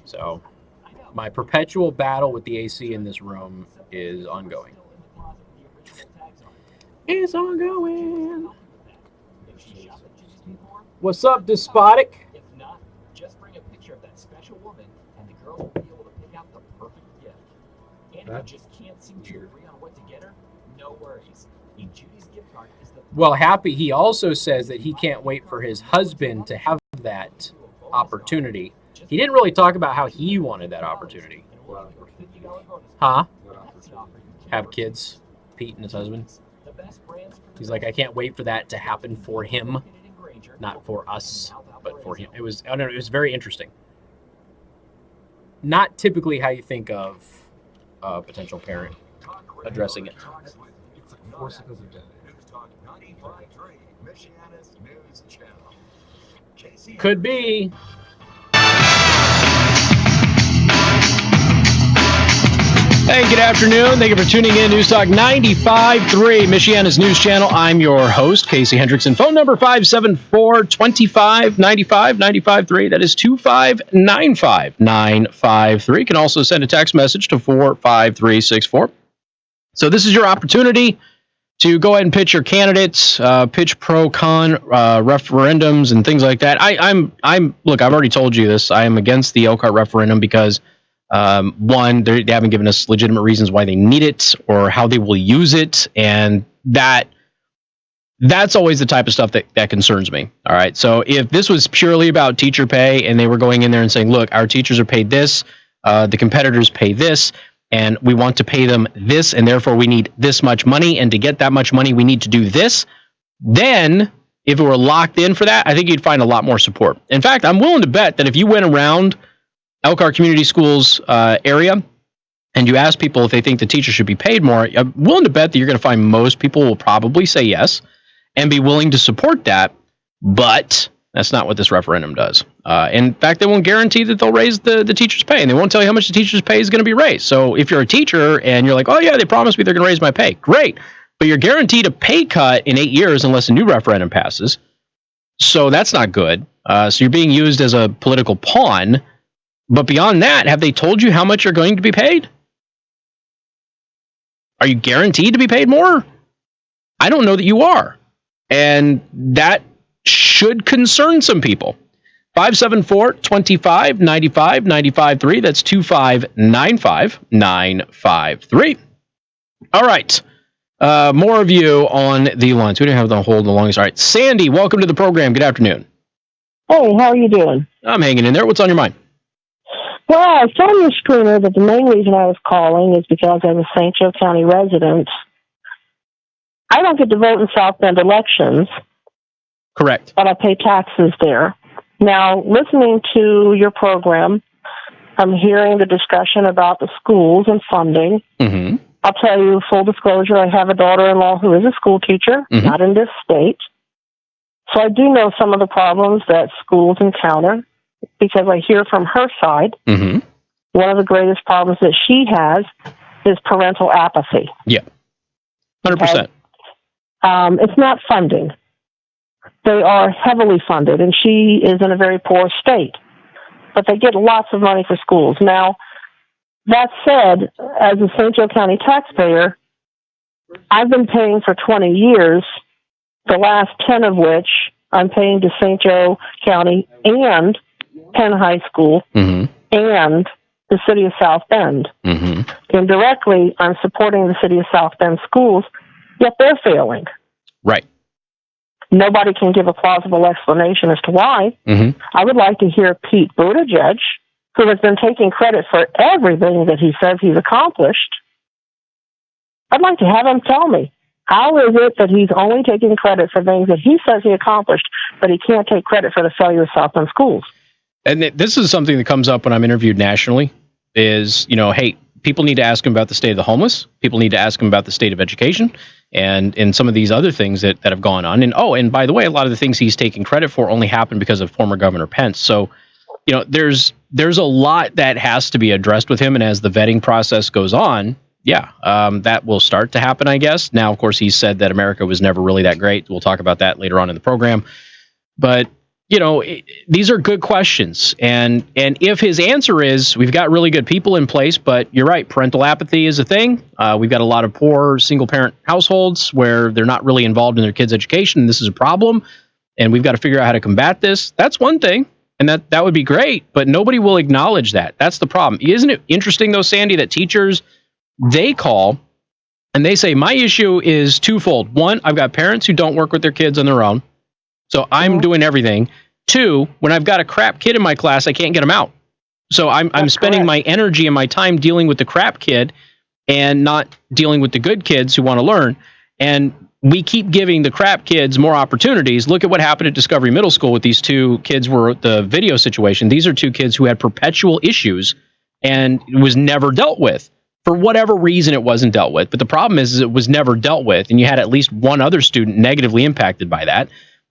So my perpetual battle with the AC in this room is ongoing. It's ongoing. What's up, Despotic? If not, just bring a picture of that special woman, and the girls will be able to pick out the perfect gift. And if you just can't seem to agree on what to get her, no worries. A Judy's gift card is the Well, Happy, he also says that he can't wait for his husband to have that opportunity. He didn't really talk about how he wanted that opportunity. Huh? Have kids, Pete and his husband. He's like, I can't wait for that to happen for him, not for us, but for him. It was, I don't know, it was very interesting. Not typically how you think of a potential parent addressing it. It's like 4 seconds of dead. Could be. Hey, good afternoon. Thank you for tuning in. News Talk 95.3, Michiana's news channel. I'm your host, Casey Hendrickson. Phone number 574-2595-95.3. That is 2595953. You can also send a text message to 45364. So this is your opportunity to go ahead and pitch your candidates, pitch pro-con referendums and things like that. Look, I've already told you this. I am against the Elkhart referendum because one, they haven't given us legitimate reasons why they need it or how they will use it, and that's always the type of stuff that concerns me. All right, so if this was purely about teacher pay and they were going in there and saying, look, our teachers are paid this, the competitors pay this, and we want to pay them this, and therefore we need this much money, and to get that much money we need to do this, then if it were locked in for that, I think you'd find a lot more support. In fact, I'm willing to bet that if you went around Elkhart Community Schools area and you ask people if they think the teachers should be paid more, I'm willing to bet that you're going to find most people will probably say yes and be willing to support that, but that's not what this referendum does. In fact, they won't guarantee that they'll raise the teachers' pay, and they won't tell you how much the teachers' pay is going to be raised. So if you're a teacher and you're like, oh yeah, they promised me they're going to raise my pay, great, but you're guaranteed a pay cut in 8 years unless a new referendum passes. So that's not good. So you're being used as a political pawn. But beyond that, have they told you how much you're going to be paid? Are you guaranteed to be paid more? I don't know that you are. And that should concern some people. 574-2595-95.3. That's 2595953. All right. More of you on the lines. We didn't have the hold the longest. All right. Sandy, welcome to the program. Good afternoon. Hey, how are you doing? I'm hanging in there. What's on your mind? Well, I saw on your screener that the main reason I was calling is because I'm a St. Joe County resident. I don't get to vote in South Bend elections. Correct. But I pay taxes there. Now, listening to your program, I'm hearing the discussion about the schools and funding. Mm-hmm. I'll tell you, full disclosure, I have a daughter-in-law who is a school teacher, not in this state. So I do know some of the problems that schools encounter, because I hear from her side, one of the greatest problems that she has is parental apathy. Yeah, 100%. Okay? It's not funding. They are heavily funded, and she is in a very poor state. But they get lots of money for schools. Now, that said, as a St. Joe County taxpayer, I've been paying for 20 years, the last 10 of which I'm paying to St. Joe County and Penn High School and the city of South Bend. Indirectly, I'm supporting the city of South Bend schools, yet they're failing. Right. Nobody can give a plausible explanation as to why. I would like to hear Pete Buttigieg, who has been taking credit for everything that he says he's accomplished. I'd like to have him tell me, how is it that he's only taking credit for things that he says he accomplished, but he can't take credit for the failure of South Bend schools? And this is something that comes up when I'm interviewed nationally is, hey, people need to ask him about the state of the homeless. People need to ask him about the state of education and some of these other things that have gone on. And by the way, a lot of the things he's taking credit for only happened because of former Governor Pence. So, there's a lot that has to be addressed with him. And as the vetting process goes on, that will start to happen, I guess. Now, of course, he said that America was never really that great. We'll talk about that later on in the program. But these are good questions. And if his answer is, we've got really good people in place, but you're right, parental apathy is a thing. We've got a lot of poor single-parent households where they're not really involved in their kids' education, and this is a problem, and we've got to figure out how to combat this. That's one thing, and that would be great, but nobody will acknowledge that. That's the problem. Isn't it interesting, though, Sandy, that teachers, they call, and they say, my issue is twofold. One, I've got parents who don't work with their kids on their own. So I'm doing everything. Two, when I've got a crap kid in my class, I can't get them out. So I'm spending my energy and my time dealing with the crap kid and not dealing with the good kids who want to learn. And we keep giving the crap kids more opportunities. Look at what happened at Discovery Middle School with these two kids were the video situation. These are two kids who had perpetual issues and it was never dealt with. For whatever reason, it wasn't dealt with. But the problem is it was never dealt with. And you had at least one other student negatively impacted by that.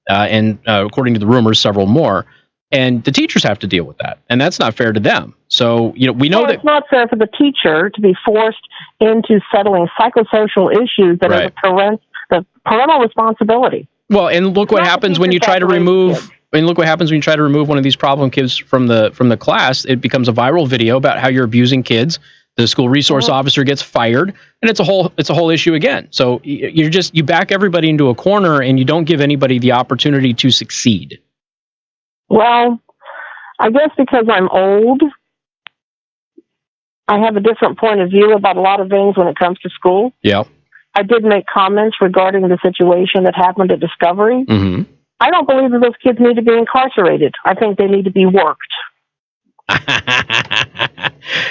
And according to the rumors, several more. and the teachers have to deal with that, and that's not fair to them. So, we know that it's not fair for the teacher to be forced into settling psychosocial issues that are the parental responsibility. Well, and look what happens when you try to remove. And look what happens when you try to remove one of these problem kids from the class. It becomes a viral video about how you're abusing kids. The school resource officer gets fired, and it's a whole issue again. So you back everybody into a corner, and you don't give anybody the opportunity to succeed. Well, I guess because I'm old, I have a different point of view about a lot of things when it comes to school. Yeah. I did make comments regarding the situation that happened at Discovery. Mm-hmm. I don't believe that those kids need to be incarcerated. I think they need to be worked.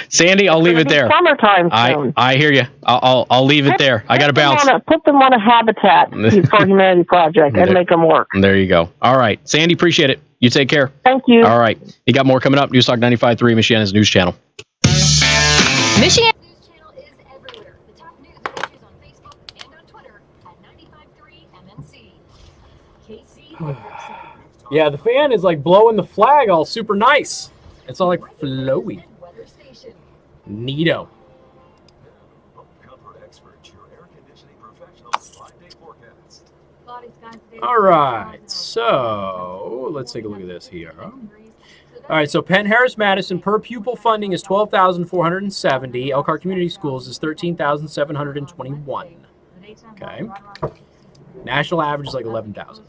Sandy, I'll leave it there. Summertime soon. I hear you. I'll leave it there. I got to bounce. Put them on a Habitat for Humanity project and make them work. There you go. All right. Sandy, appreciate it. You take care. Thank you. All right. You got more coming up. News Talk 95.3, Michiana's news channel. Michigan News channel is everywhere. The top news pages on Facebook and on Twitter at 95.3 MNC. Casey Hendrickson. Yeah, the fan is like blowing the flag all super nice. It's all like flowy. Neato. All right, so let's take a look at this here. All right, so Penn Harris Madison per pupil funding is $12,470. Elkhart Community Schools is $13,721. Okay. National average is like 11,000.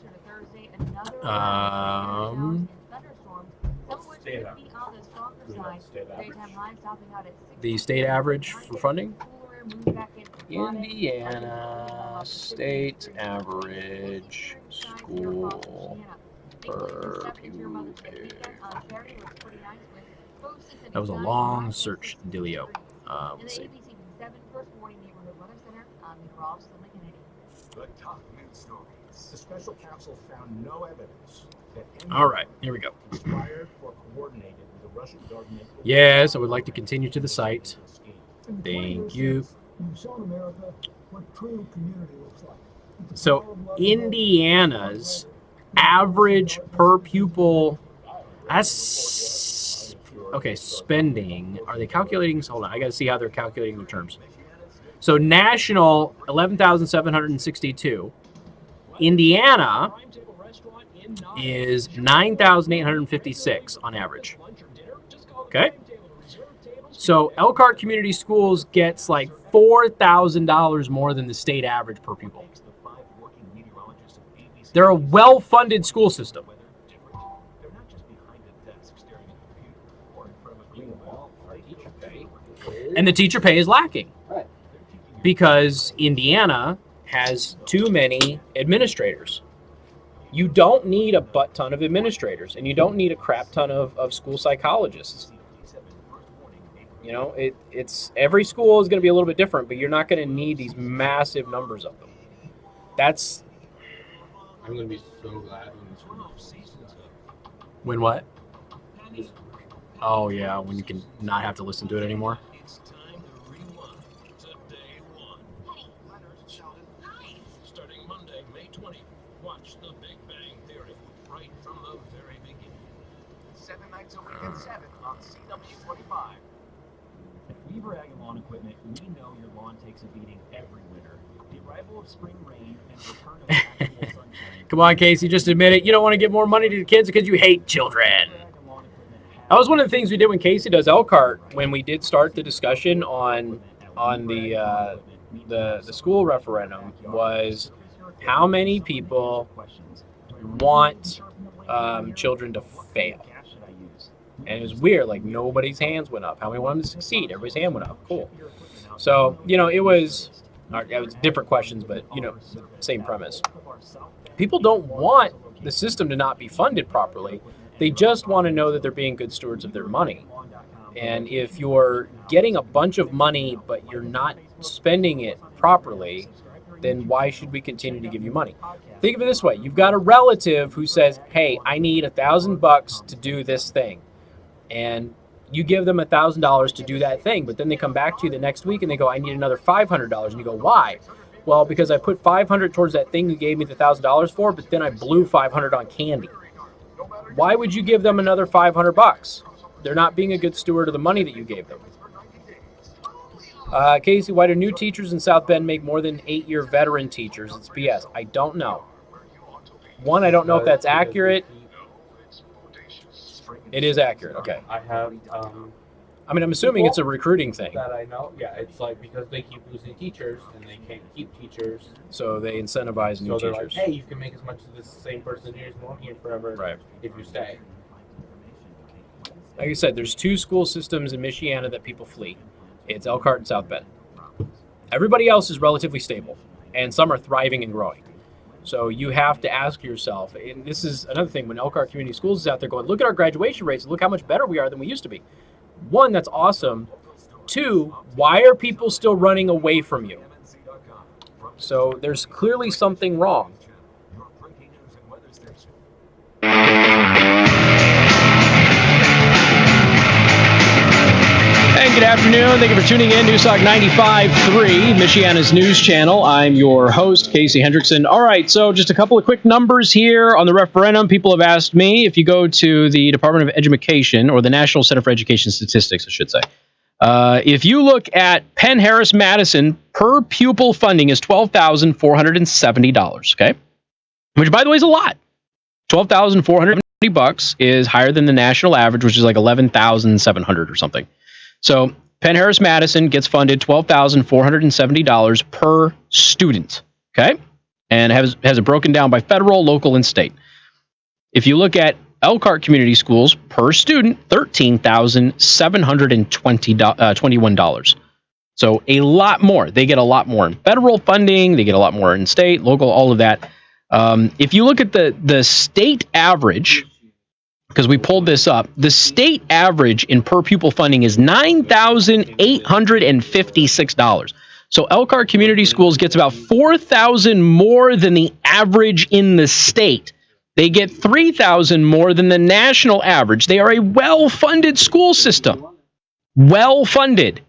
The state average for funding? Indiana state average school per pupil. That was a long search, Delio. Let's see. The special counsel found no evidence that all right, here we go. conspired or coordinated with the Russian government. Yes, I would like to continue to the site. Thank you. You've shown America what true community looks like. So Indiana's average per pupil, that's okay. Spending. Are they calculating? Hold on, I got to see how they're calculating their terms. So national 11,762. Indiana is 9,856 on average. Okay. So Elkhart Community Schools gets like $4,000 more than the state average per pupil. They're a well-funded school system. And the teacher pay is lacking because Indiana has too many administrators. You don't need a butt ton of administrators, and you don't need a crap ton of school psychologists. You know, it's every school is going to be a little bit different, but you're not going to need these massive numbers of them. That's. I'm going to be so glad when this one season's up. When what? Oh yeah, when you can not have to listen to it anymore. It's time to rewind to day one. Starting Monday, May 20th, watch The Big Bang Theory right from the very beginning. 7 nights a week at 7 on CW25. At Weaver Ag and Lawn Equipment, we know your lawn takes a beating every winter. The arrival of spring rain and the return of actual sunshine. Come on, Casey, just admit it. You don't want to give more money to the kids because you hate children. That was one of the things we did when Casey does Elkhart, when we did start the discussion on the school referendum, was how many people want children to fail. And it was weird, like nobody's hands went up. How many want them to succeed? Everybody's hand went up. Cool. So, it was different questions, but, same premise. People don't want the system to not be funded properly. They just want to know that they're being good stewards of their money. And if you're getting a bunch of money, but you're not spending it properly, then why should we continue to give you money? Think of it this way. You've got a relative who says, hey, I need $1,000 to do this thing. And you give them $1,000 to do that thing, but then they come back to you the next week and they go, I need another $500. And you go, why? Well, because I put $500 towards that thing you gave me the $1,000 for, but then I blew $500 on candy. Why would you give them another $500? They're not being a good steward of the money that you gave them. Casey, why do new teachers in South Bend make more than 8-year veteran teachers? It's BS. I don't know. One, I don't know if that's accurate. It is accurate. Okay. I have. I mean, I'm assuming it's a recruiting thing. That I know. Yeah, it's like because they keep losing teachers and they can't keep teachers. So they incentivize new so they're teachers. like, hey, you can make as much as this same person who's working here forever if you stay. Like I said, there's 2 school systems in Michiana that people flee. It's Elkhart and South Bend. Everybody else is relatively stable, and some are thriving and growing. So you have to ask yourself, and this is another thing, when Elkhart Community Schools is out there going, look at our graduation rates, look how much better we are than we used to be. 1, that's awesome. 2, why are people still running away from you? So there's clearly something wrong. And good afternoon. Thank you for tuning in. Newstalk 95.3, Michiana's news channel. I'm your host, Casey Hendrickson. All right, so just a couple of quick numbers here on the referendum. People have asked me, if you go to the Department of Education, or the National Center for Education Statistics, I should say, if you look at Penn Harris Madison, per pupil funding is $12,470, okay? Which, by the way, is a lot. $12,470 is higher than the national average, which is like $11,700 or something. So Penn Harris Madison gets funded $12,470 per student, okay? And has it broken down by federal, local, and state. If you look at Elkhart Community Schools, per student, $13,721. So a lot more. They get a lot more in federal funding. They get a lot more in state, local, all of that. If you look at the state average, because we pulled this up, the state average in per pupil funding is $9,856. So Elkhart Community Schools gets about $4,000 more than the average in the state. They get $3,000 more than the national average. They are a well-funded school system. Well-funded.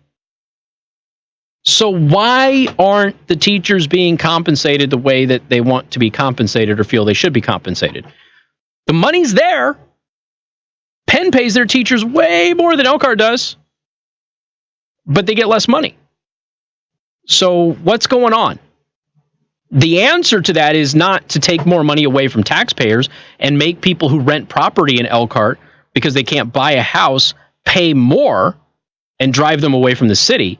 So why aren't the teachers being compensated the way that they want to be compensated or feel they should be compensated? The money's there. Penn pays their teachers way more than Elkhart does, but they get less money. So what's going on? The answer to that is not to take more money away from taxpayers and make people who rent property in Elkhart because they can't buy a house pay more and drive them away from the city.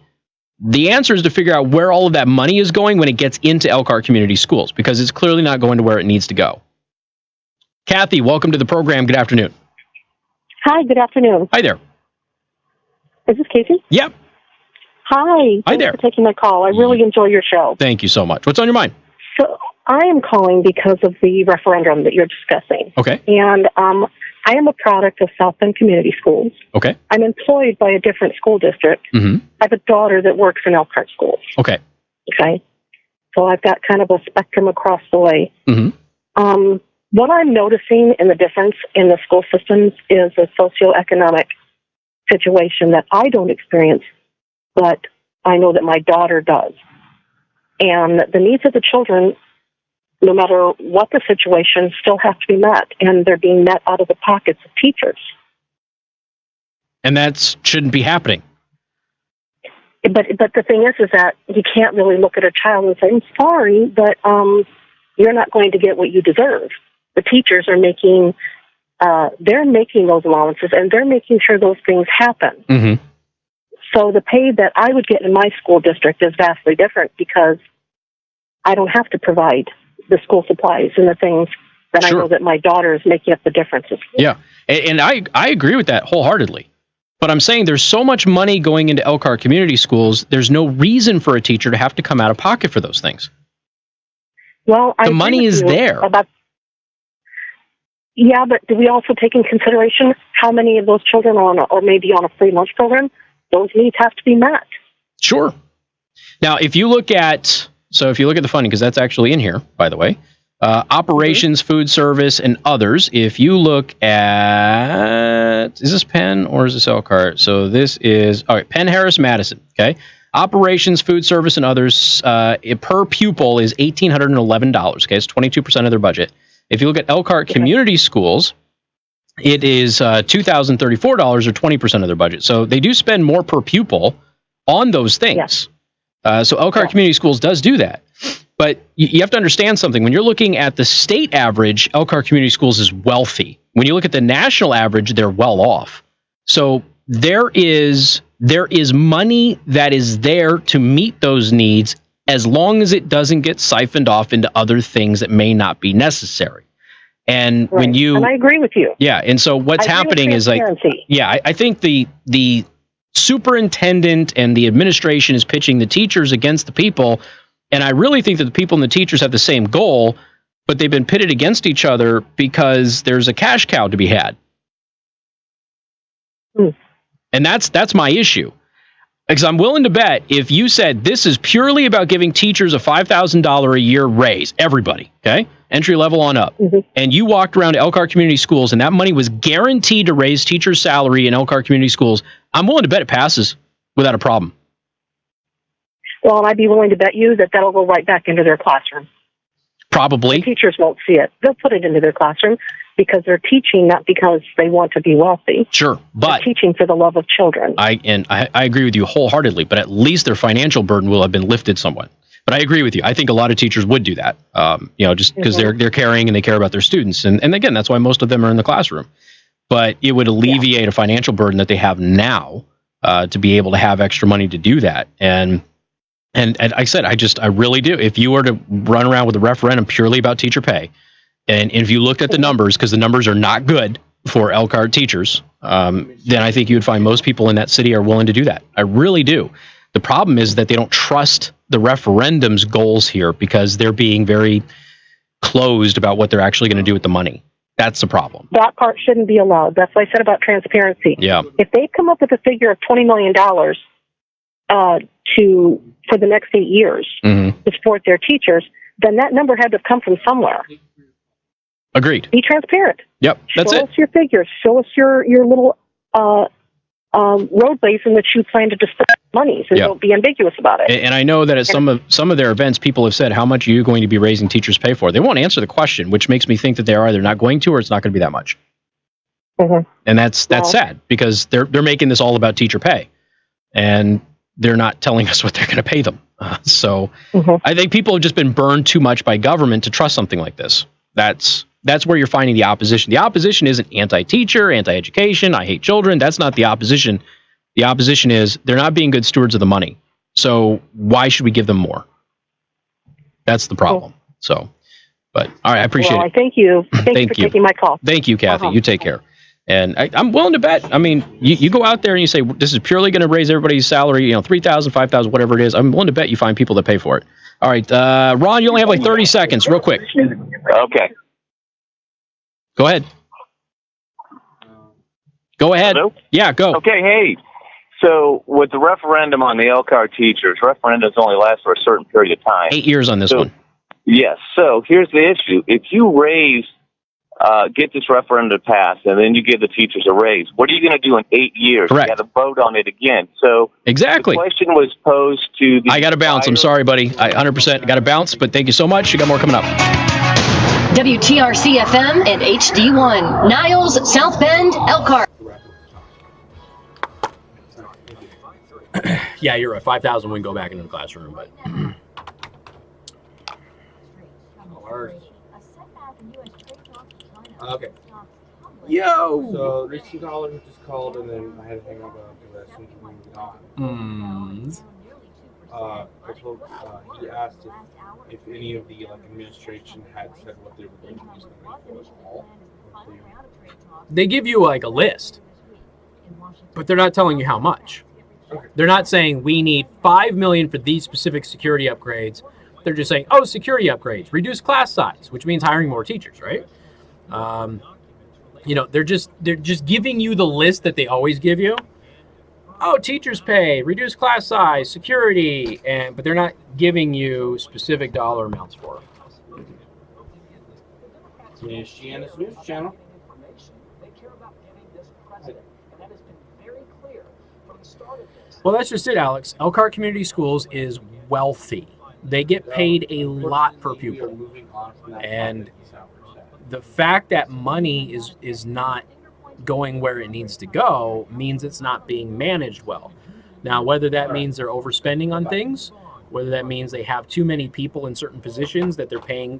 The answer is to figure out where all of that money is going when it gets into Elkhart Community Schools, because it's clearly not going to where it needs to go. Kathy, welcome to the program. Good afternoon. Hi, good afternoon. Hi there. Is this Casey? Yep. Hi. Hi there. Thanks for taking my call. I really enjoy your show. Thank you so much. What's on your mind? So I am calling because of the referendum that you're discussing. Okay. And I am a product of South Bend Community Schools. Okay. I'm employed by a different school district. Mm-hmm. I have a daughter that works in Elkhart schools. Okay. Okay. So I've got kind of a spectrum across the way. Mm-hmm. What I'm noticing in the difference in the school systems is a socioeconomic situation that I don't experience, but I know that my daughter does. And the needs of the children, no matter what the situation, still have to be met, and they're being met out of the pockets of teachers. And that shouldn't be happening. But the thing is that you can't really look at a child and say, I'm sorry, but you're not going to get what you deserve. The teachers are making, they're making those allowances, and they're making sure those things happen. Mm-hmm. So the pay that I would get in my school district is vastly different because I don't have to provide the school supplies and the things that I know that my daughter is making up the differences. Yeah, and I agree with that wholeheartedly. But I'm saying there's so much money going into Elkhart Community Schools, there's no reason for a teacher to have to come out of pocket for those things. Well, the money is there. Yeah, but do we also take in consideration how many of those children are on or maybe on a free lunch program? Those needs have to be met. Sure. Now, if you look at the funding, because that's actually in here, by the way, operations, food service, and others, if you look at, is this Penn or is this Elkhart? So this is, all right, Penn Harris Madison, okay? Operations, food service, and others, per pupil is $1,811, okay? It's 22% of their budget. If you look at Elkhart Community Schools, it is $2,034 or 20% of their budget. So they do spend more per pupil on those things. So Elkhart Community Schools does do that. But you have to understand something. When you're looking at the state average, Elkhart Community Schools is wealthy. When you look at the national average, they're well off. So there is money that is there to meet those needs as long as it doesn't get siphoned off into other things that may not be necessary. And when you, and I agree with you. Yeah, and so what's happening is like, I think the superintendent and the administration is pitching the teachers against the people, and I really think that the people and the teachers have the same goal, but they've been pitted against each other because there's a cash cow to be had. And that's my issue. Because I'm willing to bet if you said this is purely about giving teachers a $5,000 a year raise, everybody, okay, entry level on up, and you walked around to Elkhart Community Schools and that money was guaranteed to raise teachers' salary in Elkhart Community Schools, I'm willing to bet it passes without a problem. Well, and I'd be willing to bet you that that'll go right back into their classroom. Probably. The teachers won't see it. They'll put it into their classroom because they're teaching not because they want to be wealthy. Sure, but they're teaching for the love of children. I agree with you wholeheartedly, but at least their financial burden will have been lifted somewhat. But I agree with you. I think a lot of teachers would do that, just because they're caring and they care about their students. And again, that's why most of them are in the classroom. But it would alleviate a financial burden that they have now to be able to have extra money to do that. And I said, I really do. If you were to run around with a referendum purely about teacher pay, and if you looked at the numbers, because the numbers are not good for Elkhart teachers, then I think you would find most people in that city are willing to do that. I really do. The problem is that they don't trust the referendum's goals here because they're being very closed about what they're actually going to do with the money. That's the problem. That part shouldn't be allowed. That's what I said about transparency. Yeah. If they come up with a figure of $20 million for the next 8 years to support their teachers, then that number had to come from somewhere. Agreed. Be transparent. Yep, that's Show us your figures. Show us your little roadways in which you plan to disperse money, so don't be ambiguous about it. And I know that at some of their events, people have said, how much are you going to be raising teachers' pay for? They won't answer the question, which makes me think that they're either not going to or it's not going to be that much. And that's sad because they're making this all about teacher pay. And they're not telling us what they're going to pay them. So I think people have just been burned too much by government to trust something like this. That's where you're finding the opposition. The opposition isn't anti-teacher, anti-education, I hate children. That's not the opposition. The opposition is they're not being good stewards of the money. So why should we give them more? That's the problem. So, but all right, I appreciate it. I thank you. Thank you for taking my call. Thank you, Kathy. You take care. And I'm willing to bet. I mean, you go out there and you say, this is purely going to raise everybody's salary, $3,000, $5,000, whatever it is. I'm willing to bet you find people that pay for it. All right, Ron, you only have like 30 seconds, real quick. Okay. Go ahead. Go ahead. Hello? Yeah, go. Okay, hey. So with the referendum on the Elkhart teachers, referendums only last for a certain period of time. 8 years on this one. Yes. So here's the issue. If you get this referendum passed, and then you give the teachers a raise, what are you going to do in 8 years? Correct. You got to vote on it again. So exactly. The question was posed to the... I got to bounce. I'm sorry, buddy. I 100% got to bounce, but thank you so much. You got more coming up. WTRC FM and HD1. Niles, South Bend, Elkhart. Yeah, you're right. 5,000 wouldn't go back into the classroom, but... Okay. Yo! So there's $2 which is called, and then I had to hang up because I assumed we moved on. I told he asked if any of the administration had said what they were going to use the money for at all. They give you like a list, but they're not telling you how much. Okay. They're not saying we need $5 million for these specific security upgrades. They're just saying, oh, security upgrades, reduce class size, which means hiring more teachers, right? They're just giving you the list that they always give you. Oh, teachers pay, reduce class size, security, but they're not giving you specific dollar amounts for it. Michiana's News Channel. Well, that's just it, Alex. Elkhart Community Schools is wealthy. They get paid a lot per pupil. And the fact that money is not going where it needs to go means it's not being managed well. Now, whether that means they're overspending on things, whether that means they have too many people in certain positions that they're paying,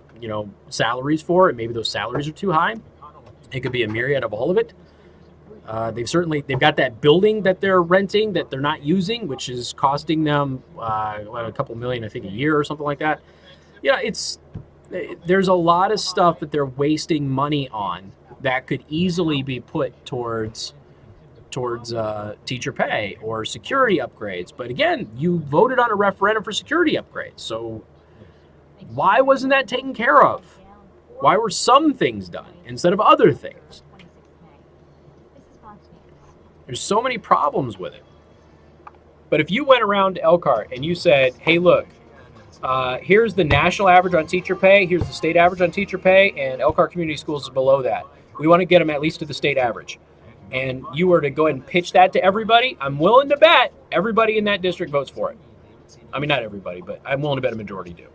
salaries for, and maybe those salaries are too high. It could be a myriad of all of it. They've got that building that they're renting that they're not using, which is costing them a couple million, I think, a year or something like that. There's a lot of stuff that they're wasting money on that could easily be put towards teacher pay or security upgrades. But again, you voted on a referendum for security upgrades. So why wasn't that taken care of? Why were some things done instead of other things? There's so many problems with it. But if you went around to Elkhart and you said, hey, look, here's the national average on teacher pay, here's the state average on teacher pay, and Elkhart Community Schools is below that. We want to get them at least to the state average. And you were to go ahead and pitch that to everybody, I'm willing to bet everybody in that district votes for it. I mean, not everybody, but I'm willing to bet a majority do.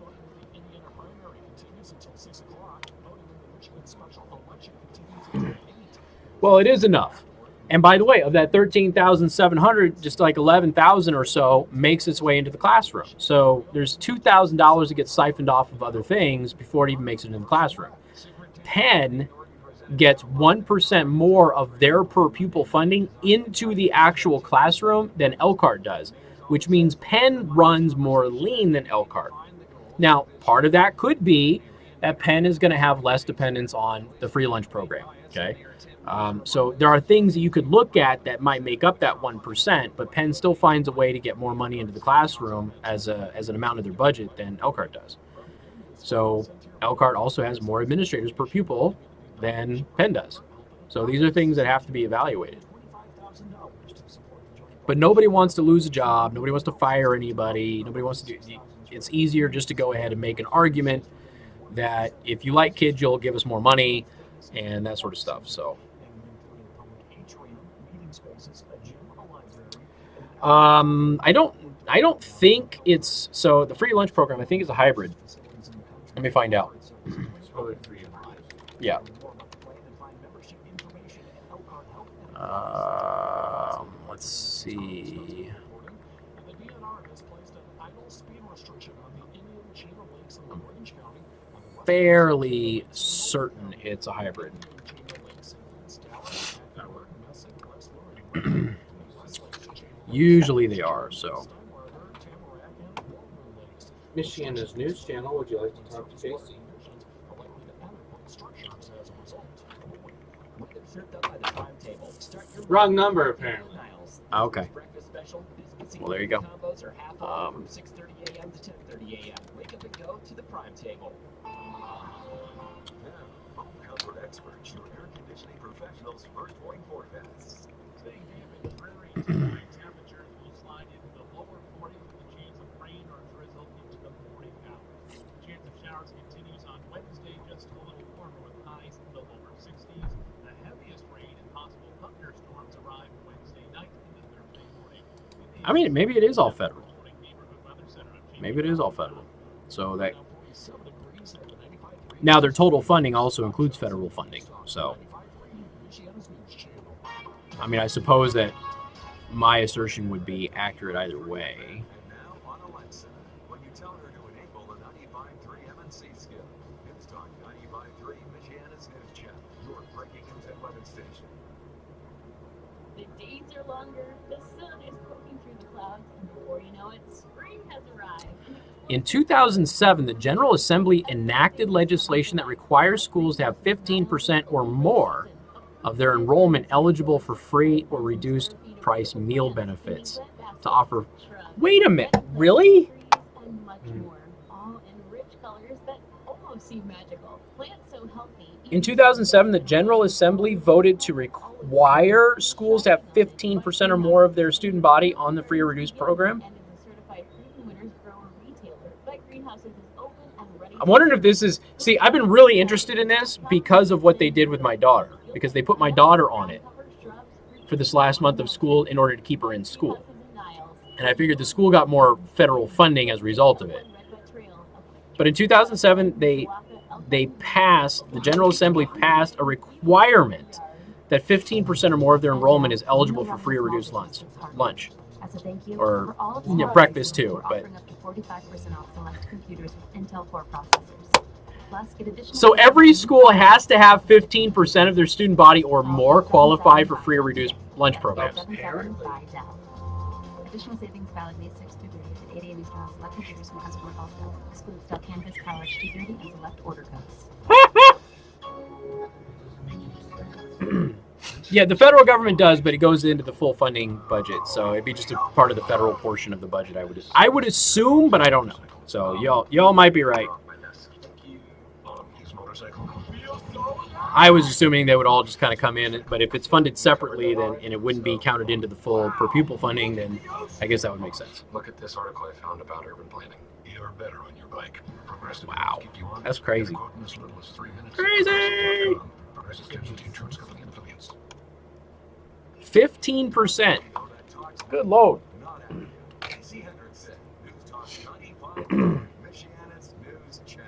Well, it is enough. And by the way, of that 13,700, just like 11,000 or so makes its way into the classroom. So there's $2,000 that gets siphoned off of other things before it even makes it into the classroom. Penn gets 1% more of their per pupil funding into the actual classroom than Elkhart does, which means Penn runs more lean than Elkhart. Now, part of that could be that Penn is going to have less dependence on the free lunch program, okay? So there are things that you could look at that might make up that 1%, but Penn still finds a way to get more money into the classroom as an amount of their budget than Elkhart does. So Elkhart also has more administrators per pupil than Penn does. So these are things that have to be evaluated. But nobody wants to lose a job. Nobody wants to fire anybody. Nobody wants to do. It's easier just to go ahead and make an argument that if you like kids, you'll give us more money and that sort of stuff. So I don't think it's so the free lunch program. I think is a hybrid. Let me find out. Yeah. Let's see. I'm fairly certain it's a hybrid. Usually they are, so. Michiana's news channel, would you like to talk to Casey? Wrong number, apparently. Okay. Well, there you go. 6:30 a.m. to 10:30 a.m. Wake up and go to the prime table. Comfort experts, your air conditioning professionals' first warning forecasts. Today, damp and dreary tonight. Temperatures will slide into the lower 40s with a chance of rain or drizzle into the morning hours. Chance of showers continues on Wednesday, just a little warmer with highs in the lower 60s. The heaviest rain and possible thunderstorms arrive Wednesday night into Thursday morning. I mean, maybe it is all federal. Maybe it is all federal. So that now their total funding also includes federal funding. So, I mean, I suppose that my assertion would be accurate either way. When you tell her to enable the 95.3 MNC skill, it's Talk 95.3 Michiana's news channel, your breaking news at 11 station. The days are longer, the sun is poking through the clouds, and before you know it, spring has arrived. In 2007, the General Assembly enacted legislation that requires schools to have 15% or more of their enrollment eligible for free or reduced price meal benefits to offer. Wait a minute, really? And much more, all in rich colors that almost seem magical. Plants so healthy. In 2007, the General Assembly voted to require schools to have 15% or more of their student body on the free or reduced program. I'm wondering if this is, see, I've been really interested in this because of what they did with my daughter, because they put my daughter on it for this last month of school in order to keep her in school. And I figured the school got more federal funding as a result of it. But in 2007, the General Assembly passed a requirement that 15% or more of their enrollment is eligible for free or reduced lunch. As a thank you, Or for all of yeah, the breakfast too, we're but offering up to 45% off select computers with Intel Core processors. Plus, get additional so every school has to have 15% of their student body or more qualify for free or reduced lunch programs. Additional savings valid May 6th through 30th at 8 a.m. Eastern on select computers from customer call staff. Excludes Dell Canvas, College 230, and select order codes. Yeah, the federal government does, but it goes into the full funding budget, so it'd be just a part of the federal portion of the budget. I would assume, but I don't know. So y'all might be right. I was assuming they would all just kind of come in, but if it's funded separately, then and it wouldn't be counted into the full per pupil funding, then I guess that would make sense. Look at this article I found about urban planning. You're better on your bike. Progressive Wow, keep you on that's crazy. in as little as 3 minutes. Crazy. Progressive Casualty Insurance Company and affiliates. 15%. Good load. Casey Hendrickson, News Talk 95, Michiana's News Channel.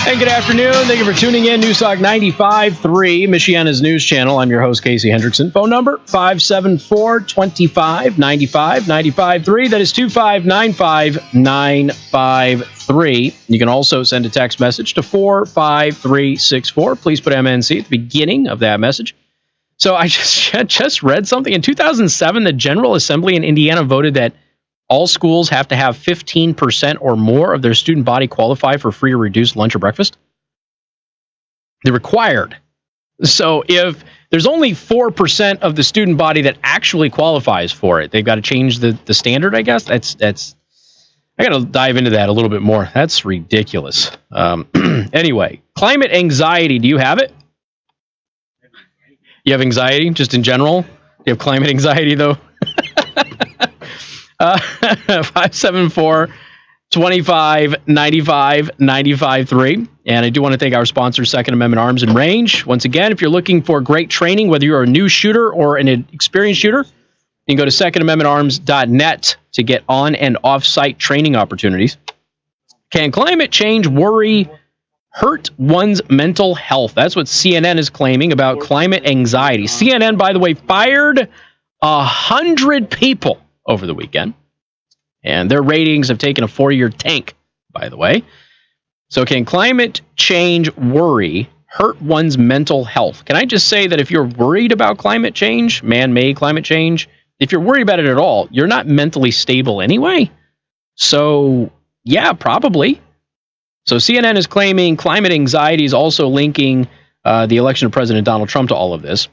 And good afternoon. Thank you for tuning in. News Talk 95.3, Michiana's news channel. I'm your host, Casey Hendrickson. Phone number, 574-25-95-95.3. That is 2595-953. You can also send a text message to 45364. Please put MNC at the beginning of that message. So I just read something. In 2007, the General Assembly in Indiana voted that all schools have to have 15% or more of their student body qualify for free or reduced lunch or breakfast. They're required. So if there's only 4% of the student body that actually qualifies for it, they've got to change the standard, I guess. That's I got to dive into that a little bit more. That's ridiculous. Anyway, climate anxiety. Do you have it? You have anxiety just in general? You have climate anxiety, though? 574-25-95-95.3. And I do want to thank our sponsor, Second Amendment Arms and Range. Once again, if you're looking for great training, whether you're a new shooter or an experienced shooter, you can go to secondamendmentarms.net to get on and off-site training opportunities. Can climate change hurt one's mental health? That's what CNN is claiming about climate anxiety. CNN, by the way, fired 100 people over the weekend, and their ratings have taken a 4-year tank, by the way. So can climate change hurt one's mental health? Can I just say that if you're worried about climate change, man-made climate change, if you're worried about it at all, you're not mentally stable anyway. So yeah, probably. So CNN is claiming climate anxiety is also linking the election of President Donald Trump to all of this,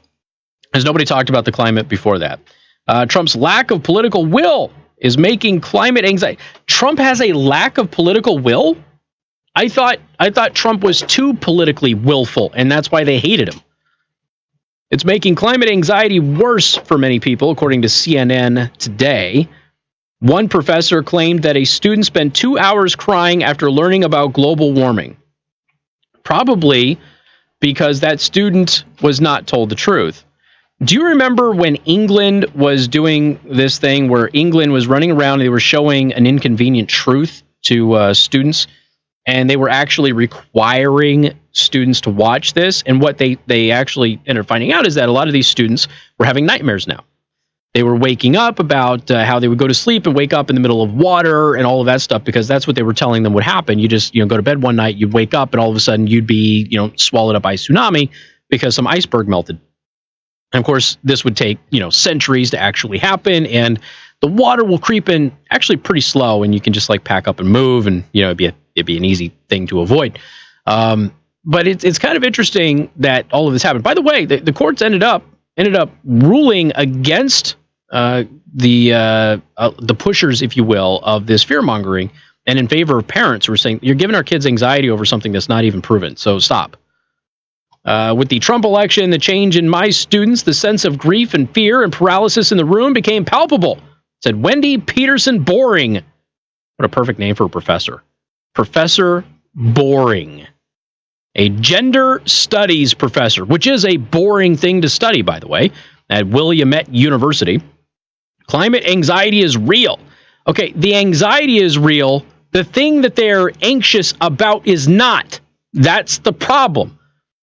as nobody talked about the climate before that. Trump's lack of political will is making climate anxiety. Trump has a lack of political will? I thought Trump was too politically willful, and that's why they hated him. It's making climate anxiety worse for many people, according to CNN today. One professor claimed that a student spent 2 hours crying after learning about global warming. Probably because that student was not told the truth. Do you remember when England was doing this thing where England was running around and they were showing an inconvenient truth to students, and they were actually requiring students to watch this? And what they actually ended up finding out is that a lot of these students were having nightmares now. They were waking up about how they would go to sleep and wake up in the middle of water and all of that stuff, because that's what they were telling them would happen. You just go to bed one night, you'd wake up, and all of a sudden you'd be swallowed up by a tsunami because some iceberg melted. And of course, this would take, centuries to actually happen, and the water will creep in actually pretty slow, and you can just pack up and move, and it'd be an easy thing to avoid. But it's kind of interesting that all of this happened. By the way, the courts ended up ruling against the pushers, if you will, of this fear mongering, and in favor of parents who are saying you're giving our kids anxiety over something that's not even proven. So stop. With the Trump election, the change in my students, the sense of grief and fear and paralysis in the room became palpable, said Wendy Peterson Boring. What a perfect name for a professor. Professor Boring. A gender studies professor, which is a boring thing to study, by the way, at Willamette University. Climate anxiety is real. Okay, the anxiety is real, The thing that they're anxious about is not. That's the problem.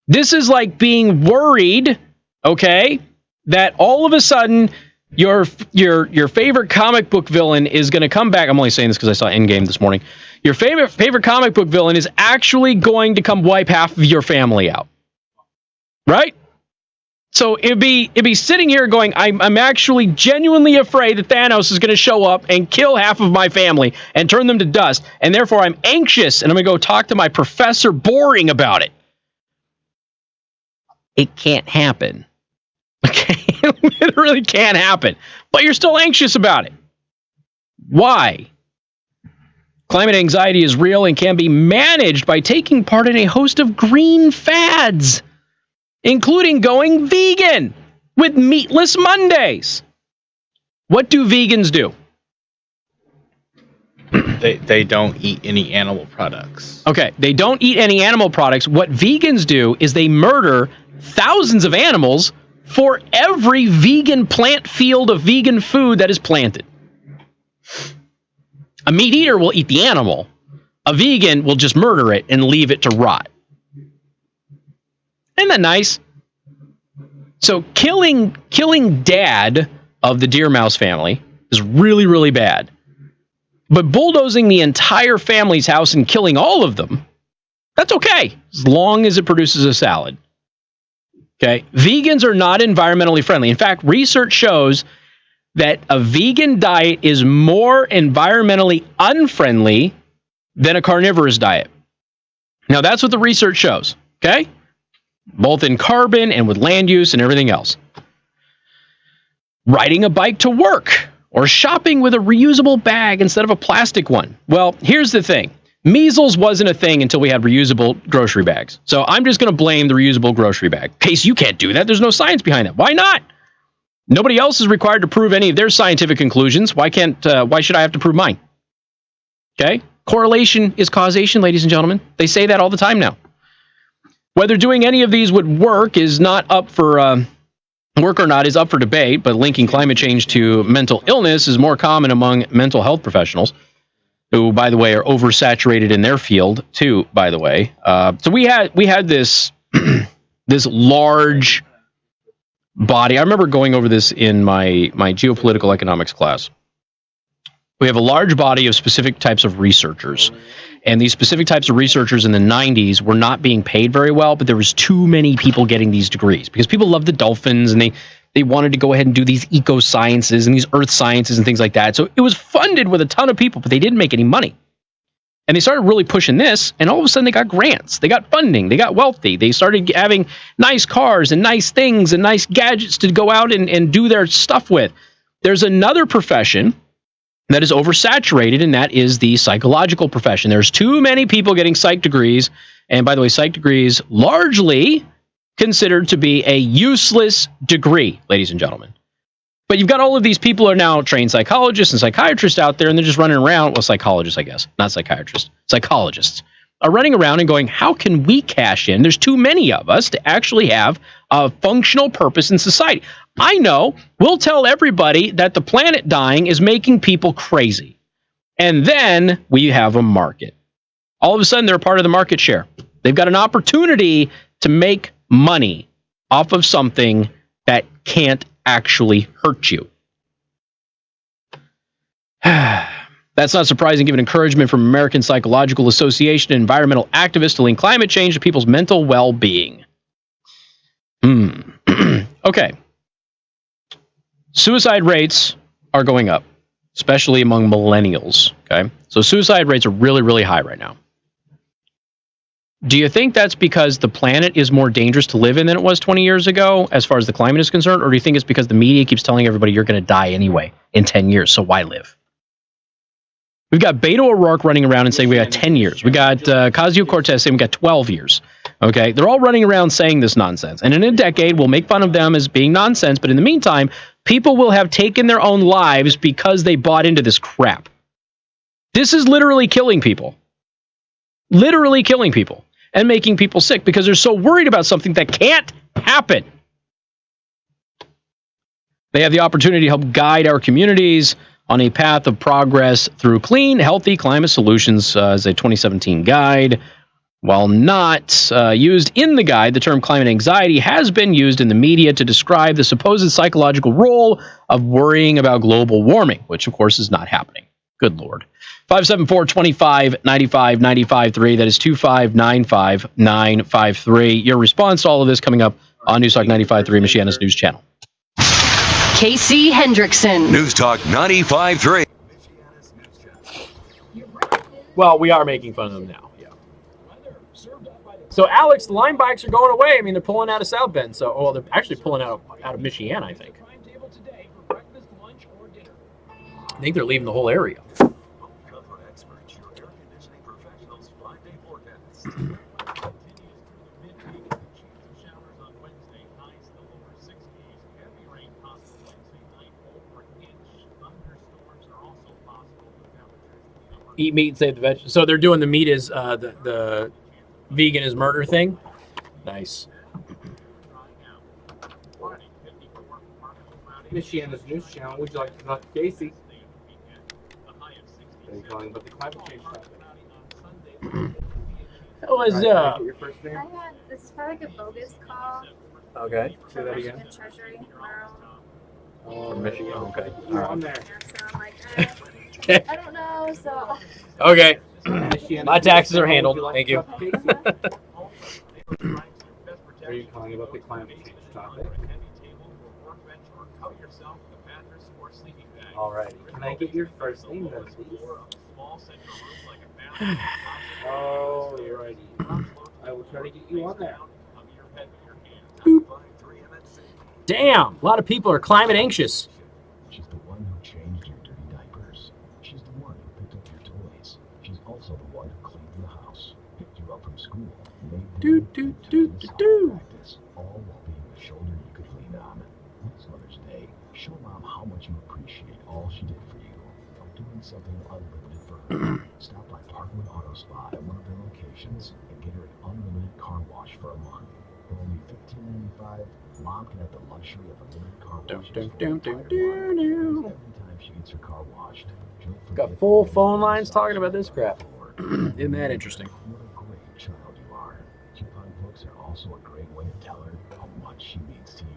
This is like being worried, okay, that all of a sudden your favorite comic book villain is going to come back. I'm only saying this because I saw Endgame this morning. Your favorite comic book villain is actually going to come wipe half of your family out. Right? So it'd be sitting here going, I'm actually genuinely afraid that Thanos is going to show up and kill half of my family and turn them to dust, and therefore I'm anxious, and I'm going to go talk to my Professor Boring about it. It can't happen. Okay? It really can't happen. But you're still anxious about it. Why? Climate anxiety is real and can be managed by taking part in a host of green fads, including going vegan with Meatless Mondays. What do vegans do? They don't eat any animal products. Okay, they don't eat any animal products. What vegans do is they murder thousands of animals for every vegan plant field of vegan food that is planted. A meat eater will eat the animal. A vegan will just murder it and leave it to rot. Isn't that nice? So killing dad of the deer mouse family is really, really bad. But bulldozing the entire family's house and killing all of them, that's okay, as long as it produces a salad. Okay? Vegans are not environmentally friendly. In fact, research shows that a vegan diet is more environmentally unfriendly than a carnivorous diet. Now, that's what the research shows. Okay? Both in carbon and with land use and everything else. Riding a bike to work or shopping with a reusable bag instead of a plastic one. Well, here's the thing. Measles wasn't a thing until we had reusable grocery bags. So I'm just going to blame the reusable grocery bag. Case, you can't do that. There's no science behind that. Why not? Nobody else is required to prove any of their scientific conclusions. Why should I have to prove mine? Okay? Correlation is causation, ladies and gentlemen. They say that all the time now. Whether doing any of these would work is not up for work or not is up for debate, but linking climate change to mental illness is more common among mental health professionals, who, by the way, are oversaturated in their field too. By the way, so we had this this large body. I remember going over this in my geopolitical economics class. We have a large body of specific types of researchers. And these specific types of researchers in the 90s were not being paid very well, but there was too many people getting these degrees because people love the dolphins and they wanted to go ahead and do these eco sciences and these earth sciences and things like that. So it was funded with a ton of people, but they didn't make any money. And they started really pushing this, and all of a sudden they got grants, they got funding, they got wealthy, they started having nice cars and nice things and nice gadgets to go out and do their stuff with. There's another profession that is oversaturated, and that is the psychological profession. There's too many people getting psych degrees, and by the way, psych degrees largely considered to be a useless degree, ladies and gentlemen. But you've got all of these people who are now trained psychologists and psychiatrists out there, and they're just running around, well, psychologists, I guess, not psychiatrists, psychologists, are running around and going, how can we cash in? There's too many of us to actually have a functional purpose in society. I know we'll tell everybody that the planet dying is making people crazy. And then we have a market. All of a sudden, they're a part of the market share. They've got an opportunity to make money off of something that can't actually hurt you. That's not surprising given encouragement from American Psychological Association and environmental activists to link climate change to people's mental well-being. Okay. Suicide rates are going up, especially among millennials. Okay. So suicide rates are really, really high right now. Do you think that's because the planet is more dangerous to live in than it was 20 years ago, as far as the climate is concerned? Or do you think it's because the media keeps telling everybody you're going to die anyway in 10 years, so why live? We've got Beto O'Rourke running around and saying we got 10 years. We got Ocasio-Cortez saying we got 12 years. Okay, they're all running around saying this nonsense. And in a decade, we'll make fun of them as being nonsense. But in the meantime, people will have taken their own lives because they bought into this crap. This is literally killing people. Literally killing people. And making people sick because they're so worried about something that can't happen. They have the opportunity to help guide our communities on a path of progress through clean, healthy climate solutions as a 2017 guide. While not used in the guide, the term climate anxiety has been used in the media to describe the supposed psychological role of worrying about global warming, which, of course, is not happening. Good Lord. 574-25-95-95-3. That is 2595953. Your response to all of this coming up on News Talk 95.3, Michiana's news channel. Casey Hendrickson. News Talk 95.3. Well, we are making fun of them now. Yeah. So, Alex, the line bikes are going away. I mean, they're pulling out of South Bend. So, well, they're actually pulling out of Michiana, I think. I think they're leaving the whole area. Eat meat and save the vegetables. So they're doing the meat is the vegan is murder thing. Nice. Michiana's news channel. Would you like to talk to Casey? Are you calling about the climate change topic? What was your first name? This is probably like a bogus call. Okay. Say that again. Michigan Treasury tomorrow. From Michigan. Okay. You're on there. So I'm like, Okay. I don't know. So. Okay. My taxes are handled. Thank you. Are you calling about the climate change topic? Alrighty. Can I get your first name then, please? Alrighty. I will try to get you on there. Boop. Damn, a lot of people are climate anxious. She's the one who changed your dirty diapers. She's the one who picked up your toys. She's also the one who cleaned the house, picked you up from school, made do practice, all while being the shoulder you could lean on. This Mother's Day, show Mom how much you appreciate all she did for you. By doing something unlimited for her. Stop by Parkwood Auto Spa at one of their locations and get her an unlimited car wash for a month. For only $15.95, Mom can have the luxury of a limited car wash. Every time she gets her car washed, Got full phone lines talking about this crap. Isn't that interesting? what a great child you are. Coupon books are also a great way to tell her how much she means to you.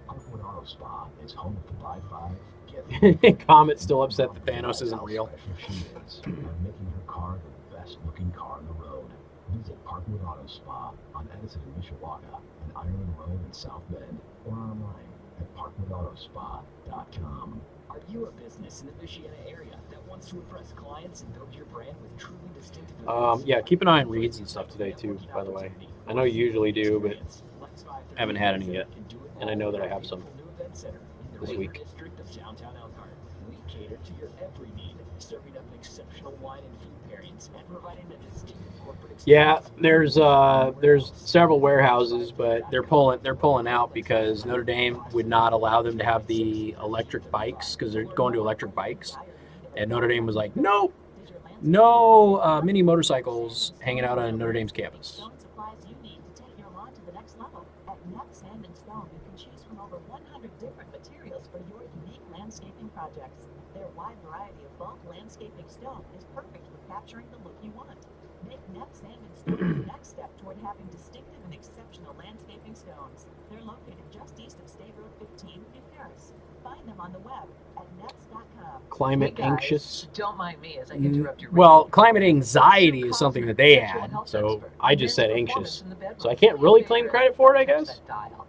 Parkwood Auto Spa is home of the buy 5, get 3. Comet's still upset that Thanos isn't real. She is by making her car the best looking car on the road. Visit Parkwood Auto Spa on Edison and Mishawaka and Ireland Road in South Bend or online at parkwoodautoSpa.com. Are you a business in the Michiana area that wants to impress clients and build your brand with truly distinctive Yeah, keep an eye on reads and stuff today too, by the way. I know you usually do, but I haven't had any yet. And I know that I have some this week. district of downtown Elkhart? We cater to your every need, serving up exceptional wine and food pairings and providing a distinct corporate experience. Yeah, there's several warehouses, but they're pulling out because Notre Dame would not allow them to have the electric bikes because they're going to electric bikes, and Notre Dame was like, nope, no mini motorcycles hanging out on Notre Dame's campus. Supplies you need to take your lawn to the next level. At Neck Sand and Stone, you can choose from over 100 different materials for your unique landscaping projects. Their wide variety of bulk landscaping stone is perfect for capturing the look you want. Make Neck Sand and Stone the next step toward having distinctive and exceptional landscaping stones. They're located just east of State Road 15 in Paris. Find them on the web at nets.com. Climate anxious. Don't mind me as I interrupt your Well, climate anxiety is something that they had, so I just said anxious. So I can't really claim credit for it, I guess.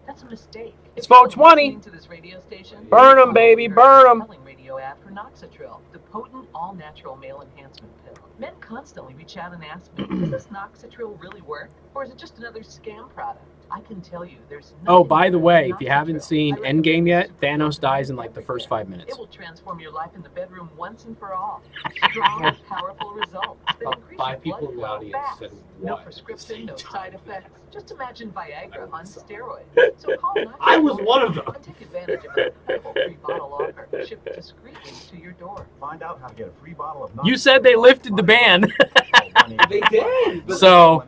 That's a mistake. It's 420. To this radio station, Burn 'em, baby, burn 'em. Radio ad for Noxatril, the potent all-natural male enhancement pill. Men constantly reach out and ask me, does this Noxatril really work, or is it just another scam product? I can tell you, there's Oh, by the way, if you haven't seen Endgame yet, Thanos dies in like the first 5 minutes. It will transform your life in the bedroom once and for all. Strong, powerful results that increase your people blood in the flow audience fast. said No what? prescription, no side effects. Just imagine Viagra on steroids. So call I was one of them. and take advantage of an incredible free bottle offer shipped discreetly to your door. Find out how to get a free bottle of You said they lifted the ban. They did. So,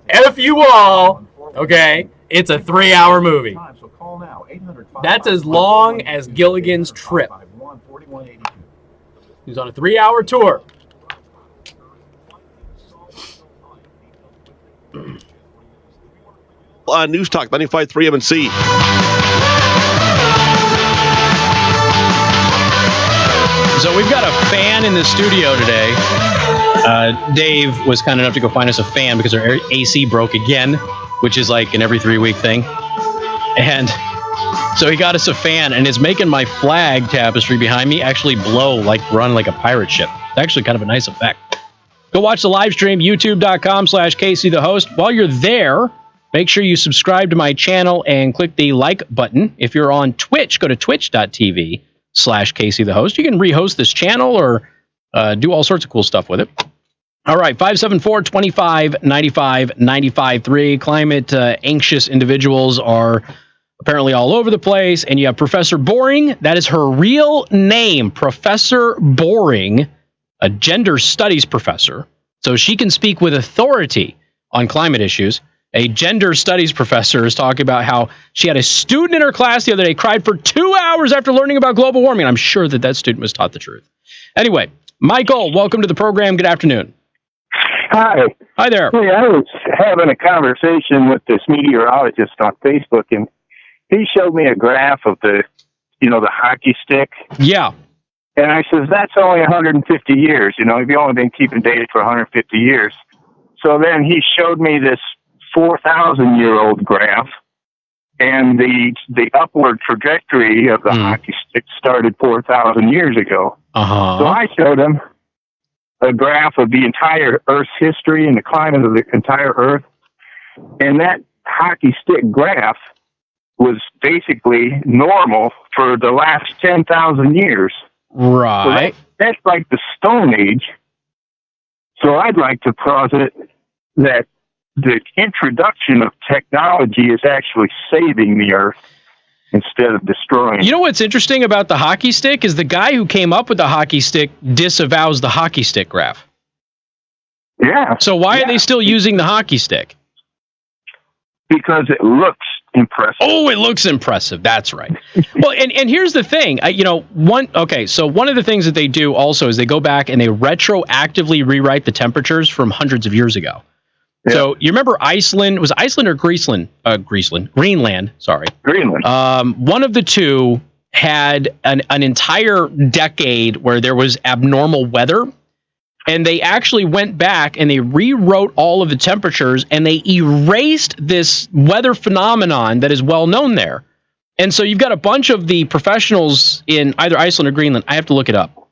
F you all, okay? It's a 3-hour movie. So call now, 800 That's as long as Gilligan's Trip. He's on a 3-hour tour. On News Talk 95.3 MNC. So we've got a fan in the studio today. Dave was kind enough to go find us a fan because our AC broke again, which is like an every 3-week thing. And so he got us a fan, and it's making my flag tapestry behind me actually run like a pirate ship. It's actually kind of a nice effect. Go watch the live stream, youtube.com/Casey the host. While you're there, make sure you subscribe to my channel and click the like button. If you're on Twitch, go to twitch.tv/Casey the host. You can rehost this channel or do all sorts of cool stuff with it. All right, 574-25-95-95-3. Climate anxious individuals are apparently all over the place. And you have Professor Boring. That is her real name, Professor Boring, a gender studies professor. So she can speak with authority on climate issues. A gender studies professor is talking about how she had a student in her class the other day cried for 2 hours after learning about global warming. I'm sure that student was taught the truth. Anyway, Michael, welcome to the program. Good afternoon. Hi. Hi there. Hey, I was having a conversation with this meteorologist on Facebook, and he showed me a graph of the hockey stick. Yeah. And I says, that's only 150 years. You've only been keeping data for 150 years. So then he showed me this 4,000-year-old graph, and the upward trajectory of the hockey stick started 4,000 years ago. Uh-huh. So I showed him a graph of the entire Earth's history and the climate of the entire Earth, and that hockey stick graph was basically normal for the last 10,000 years. Right. So that's like the Stone Age. So I'd like to posit that the introduction of technology is actually saving the Earth instead of destroying it. You know what's interesting about the hockey stick is the guy who came up with the hockey stick disavows the hockey stick graph. Yeah. So why are they still using the hockey stick? Because it looks impressive. Oh, it looks impressive. That's right. Well, and here's the thing. One of the things that they do also is they go back and they retroactively rewrite the temperatures from hundreds of years ago. Yeah. So you remember Iceland? Was Iceland or Greenland? Greenland. Sorry. Greenland. One of the two had an entire decade where there was abnormal weather. And they actually went back and they rewrote all of the temperatures and they erased this weather phenomenon that is well known there. And so you've got a bunch of the professionals in either Iceland or Greenland, I have to look it up,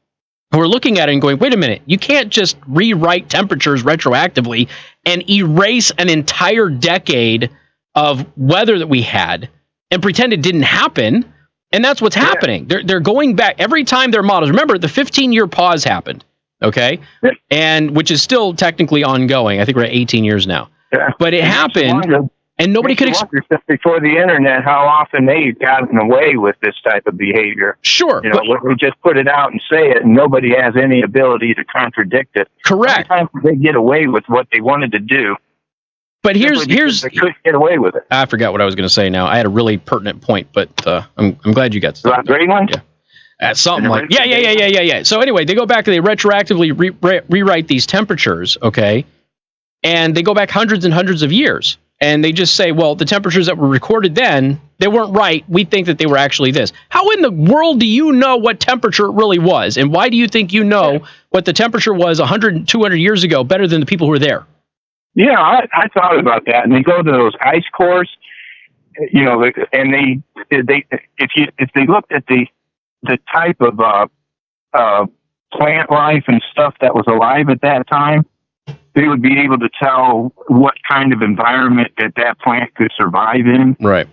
who are looking at it and going, wait a minute, you can't just rewrite temperatures retroactively and erase an entire decade of weather that we had and pretend it didn't happen. And that's what's happening. They're going back every time their models. Remember, the 15-year pause happened. Okay. And which is still technically ongoing. I think we're at 18 years now. Yeah. But it happened and nobody could explain before the internet how often they've gotten away with this type of behavior. Sure. We just put it out and say it and nobody has any ability to contradict it. Correct. Sometimes they get away with what they wanted to do. But here's they couldn't get away with it. I forgot what I was going to say now. I had a really pertinent point, but I'm glad you got about Greenland? Yeah. Something like yeah. So anyway, they go back and they retroactively rewrite these temperatures, okay? And they go back hundreds and hundreds of years. And they just say, well, the temperatures that were recorded then, they weren't right. We think that they were actually this. How in the world do you know what temperature it really was? And why do you think you know what the temperature was 100, 200 years ago better than the people who were there? Yeah, I thought about that. And they go to those ice cores, and they if they looked at the type of plant life and stuff that was alive at that time, they would be able to tell what kind of environment that plant could survive in. Right.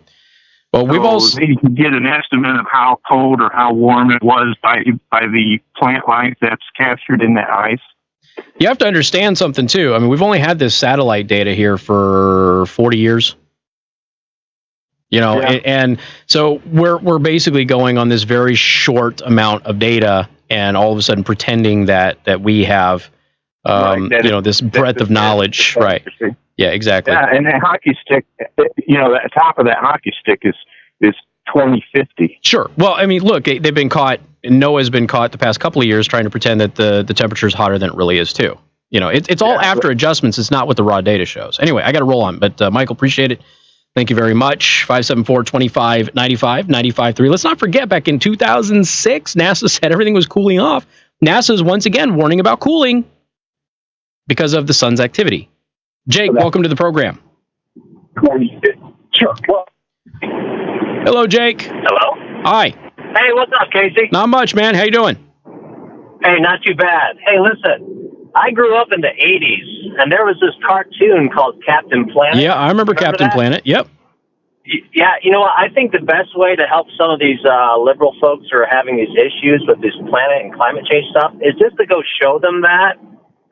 Well, we've also they could get an estimate of how cold or how warm it was by the plant life that's captured in that ice. You have to understand something too. I mean, we've only had this satellite data here for 40 years. And so we're basically going on this very short amount of data, and all of a sudden pretending that we have, this breadth of knowledge, right? Yeah, exactly. Yeah, and that hockey stick, the top of that hockey stick is 2050. Sure. Well, I mean, look, they've been caught NOAA's been caught the past couple of years trying to pretend that the temperature is hotter than it really is too. It's all after adjustments. It's not what the raw data shows. Anyway, I got to roll on, but Michael, appreciate it. Thank you very much. 574-2595, 95.3. Let's not forget, back in 2006, NASA said everything was cooling off. NASA is once again warning about cooling because of the sun's activity. Jake, welcome to the program. Sure. Well, hello, Jake. hello. Hi. Hey, what's up, Casey? Not much, man. How you doing? Hey, not too bad. Hey, listen, I grew up in the 80s, and there was this cartoon called Captain Planet. Yeah, I remember Captain Planet. Yep. Yeah, you know what? I think the best way to help some of these liberal folks who are having these issues with this planet and climate change stuff is just to go show them that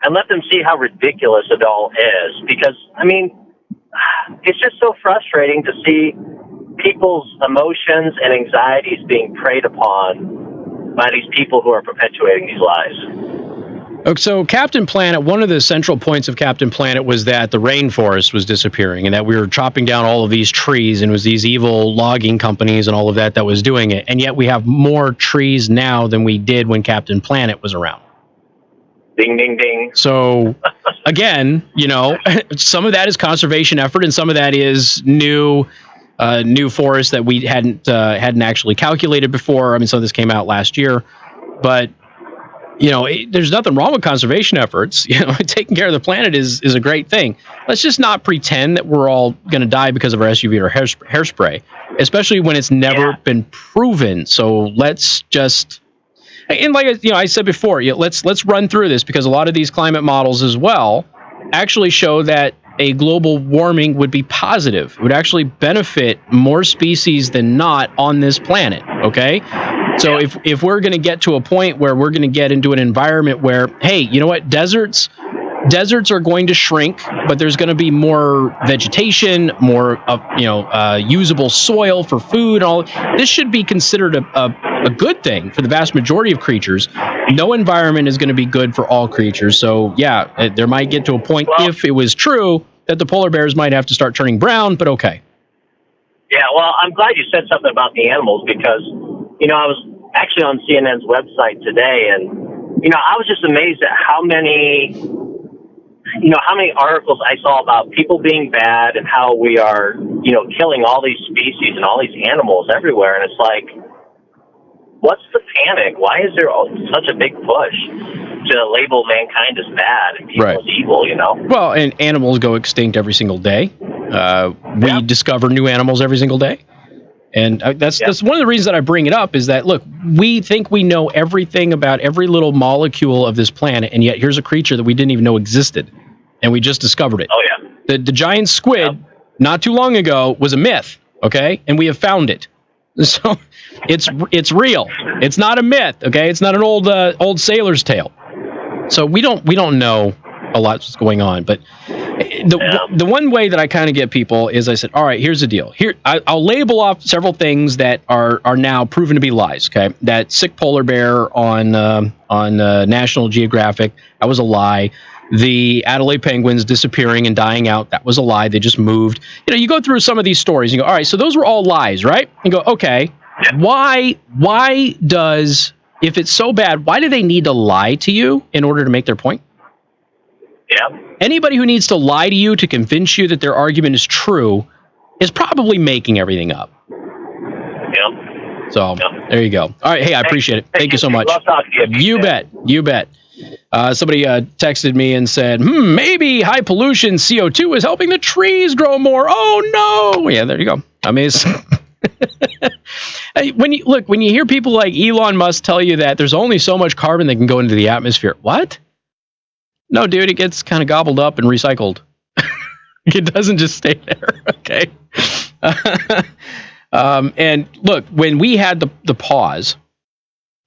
and let them see how ridiculous it all is. Because, I mean, it's just so frustrating to see people's emotions and anxieties being preyed upon by these people who are perpetuating these lies. So Captain Planet, one of the central points of Captain Planet was that the rainforest was disappearing and that we were chopping down all of these trees, and it was these evil logging companies and all of that was doing it. And yet we have more trees now than we did when Captain Planet was around. Ding, ding, ding. So, again, some of that is conservation effort, and some of that is new forest that we hadn't actually calculated before. I mean, some of this came out last year, but there's nothing wrong with conservation efforts. Taking care of the planet is a great thing. Let's just not pretend that we're all going to die because of our SUV or hairspray, especially when it's never been proven. So let's just. And like I said before, let's run through this, because a lot of these climate models as well actually show that a global warming would be positive. It would actually benefit more species than not on this planet. Okay, so if we're going to get to a point where we're going to get into an environment where, hey, you know what, deserts are going to shrink, but there's going to be more vegetation, more usable soil for food. All this should be considered a good thing for the vast majority of creatures. No environment is going to be good for all creatures. So yeah, there might get to a point, if it was true, that the polar bears might have to start turning brown. But okay. Yeah, well, I'm glad you said something about the animals, because I was actually on CNN's website today, and I was just amazed at how many articles I saw about people being bad and how we are, killing all these species and all these animals everywhere. And it's like, what's the panic? Why is there such a big push to label mankind as bad and people as evil, Well, and animals go extinct every single day. We discover new animals every single day. And that's one of the reasons that I bring it up, is that, look, we think we know everything about every little molecule of this planet, and yet here's a creature that we didn't even know existed, and we just discovered it. Oh, yeah. The giant squid, not too long ago, was a myth, okay? And we have found it. So it's real. It's not a myth, okay? It's not an old sailor's tale. So we don't know a lot what's going on, but the one way that I kind of get people is, I said, all right, here's the deal. Here, I'll label off several things that are now proven to be lies. Okay, that sick polar bear on National Geographic, that was a lie. The Adelaide penguins disappearing and dying out, that was a lie. They just moved. You go through some of these stories and you go, all right, so those were all lies, right? You go, okay, why does, if it's so bad, why do they need to lie to you in order to make their point? Yeah. Anybody who needs to lie to you to convince you that their argument is true is probably making everything up. Yeah. So there you go. All right. Hey, I appreciate it. Thank you so much. Love talking to you. You bet. Somebody texted me and said, maybe high pollution CO2 is helping the trees grow more. Oh no. Yeah, there you go. I mean, when you hear people like Elon Musk tell you that there's only so much carbon that can go into the atmosphere. What? No, dude, it gets kind of gobbled up and recycled. It doesn't just stay there, okay? And look, when we had the pause,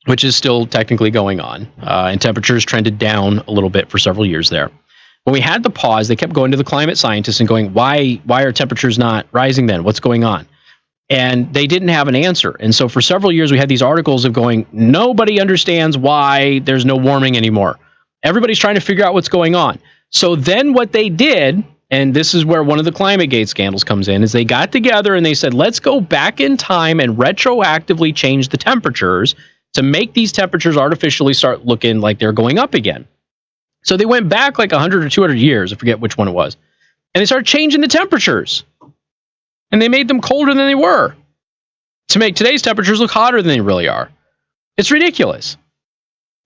which is still technically going on, and temperatures trended down a little bit for several years there. When we had the pause, they kept going to the climate scientists and going, why are temperatures not rising then? What's going on? And they didn't have an answer. And so for several years, we had these articles of going, nobody understands why there's no warming anymore. Everybody's trying to figure out what's going on. So then what they did, and this is where one of the ClimateGate scandals comes in, is they got together and they said, let's go back in time and retroactively change the temperatures to make these temperatures artificially start looking like they're going up again. So they went back like 100 or 200 years, I forget which one it was, and they started changing the temperatures. And they made them colder than they were to make today's temperatures look hotter than they really are. It's ridiculous.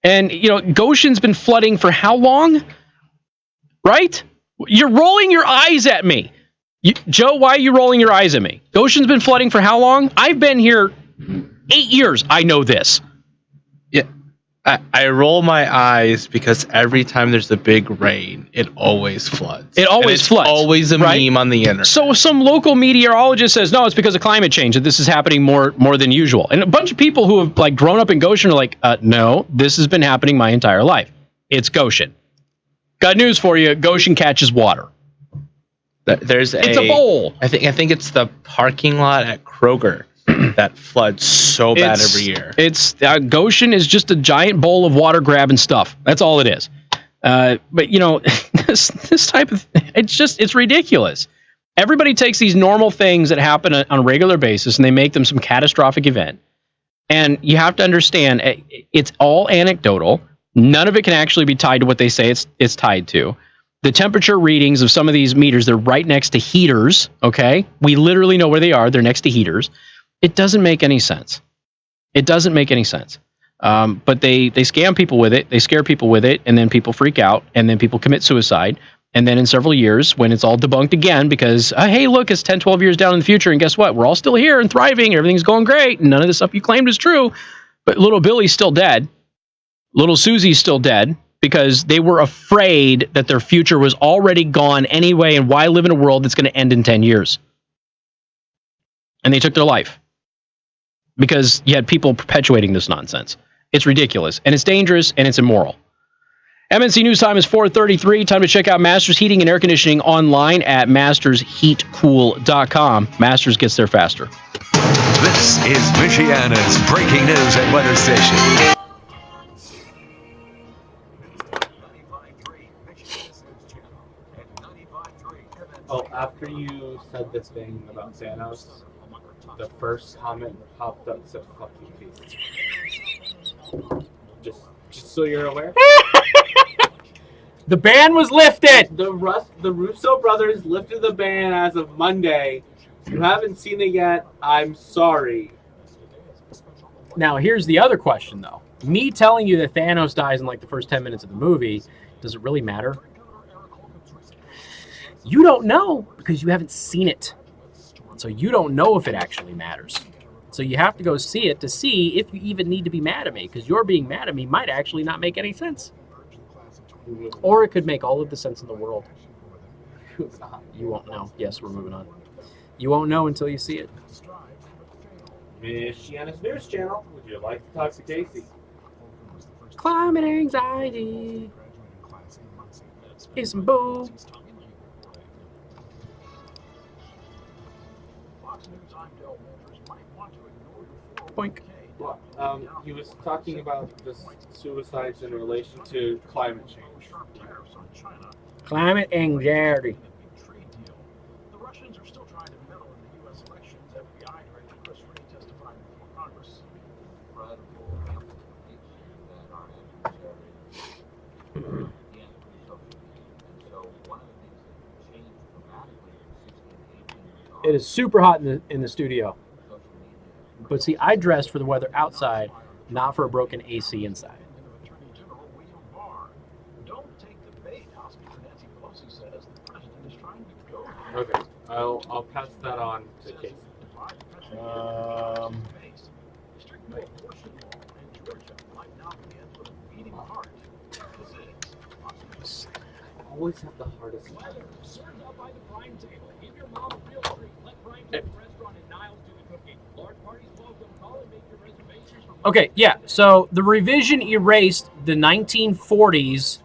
And, Goshen's been flooding for how long? Right? You're rolling your eyes at me. Joe, why are you rolling your eyes at me? Goshen's been flooding for how long? I've been here 8 years. I know this. Yeah, I roll my eyes because every time there's a big rain, it always floods. It always floods. Always a meme on the internet. So some local meteorologist says, no, it's because of climate change that this is happening more than usual. And a bunch of people who have grown up in Goshen are like, no, this has been happening my entire life. It's Goshen. Got news for you. Goshen catches water. It's a bowl. I think it's the parking lot at Kroger that floods so bad every year. It's Goshen is just a giant bowl of water grabbing stuff. That's all it is. But this type of it's ridiculous. Everybody takes these normal things that happen on a regular basis and they make them some catastrophic event. And you have to understand, it's all anecdotal. None of it can actually be tied to what they say it's tied to. The temperature readings of some of these meters, they're right next to heaters, okay? We literally know where they are. They're next to heaters. It doesn't make any sense. It doesn't make any sense. But they scam people with it. They scare people with it, and then people freak out, and then people commit suicide. And then in several years, when it's all debunked again, because, hey, look, it's 10, 12 years down in the future, and guess what? We're all still here and thriving. Everything's going great, and none of the stuff you claimed is true. But little Billy's still dead. Little Susie's still dead. Because they were afraid that their future was already gone anyway, and why live in a world that's going to end in 10 years? And they took their life. Because you had people perpetuating this nonsense. It's ridiculous, and it's dangerous, and it's immoral. MNC News Time is 4:33. Time to check out Masters Heating and Air Conditioning online at mastersheatcool.com. Masters gets there faster. This is Michiana's breaking news and weather station. Oh, after you said this thing about Thanos, the first comment that popped up said "fucking face." Just so you're aware. The ban was lifted. The Russo brothers lifted the ban as of Monday. If you haven't seen it yet, I'm sorry. Now, here's the other question, though. Me telling you that Thanos dies in like the first 10 minutes of the movie, does it really matter? You don't know because you haven't seen it. So you don't know if it actually matters. So you have to go see it to see if you even need to be mad at me, because your being mad at me might actually not make any sense. Or it could make all of the sense in the world. You won't know. Yes, we're moving on. You won't know until you see it. Michiana's News Channel, would you like to talk to Casey? Climate anxiety is some bull. Boink. He was talking about the suicides in relation to climate change. Climate anxiety. The Russians are still trying to meddle in the U.S. elections. FBI Director Chris Wray testified before Congress. It is super hot in the studio. But see, I dressed for the weather outside, not for a broken AC inside. Okay, I'll pass that on to Casey. Always have the hardest time. Okay, yeah, so the revision erased the 1940s.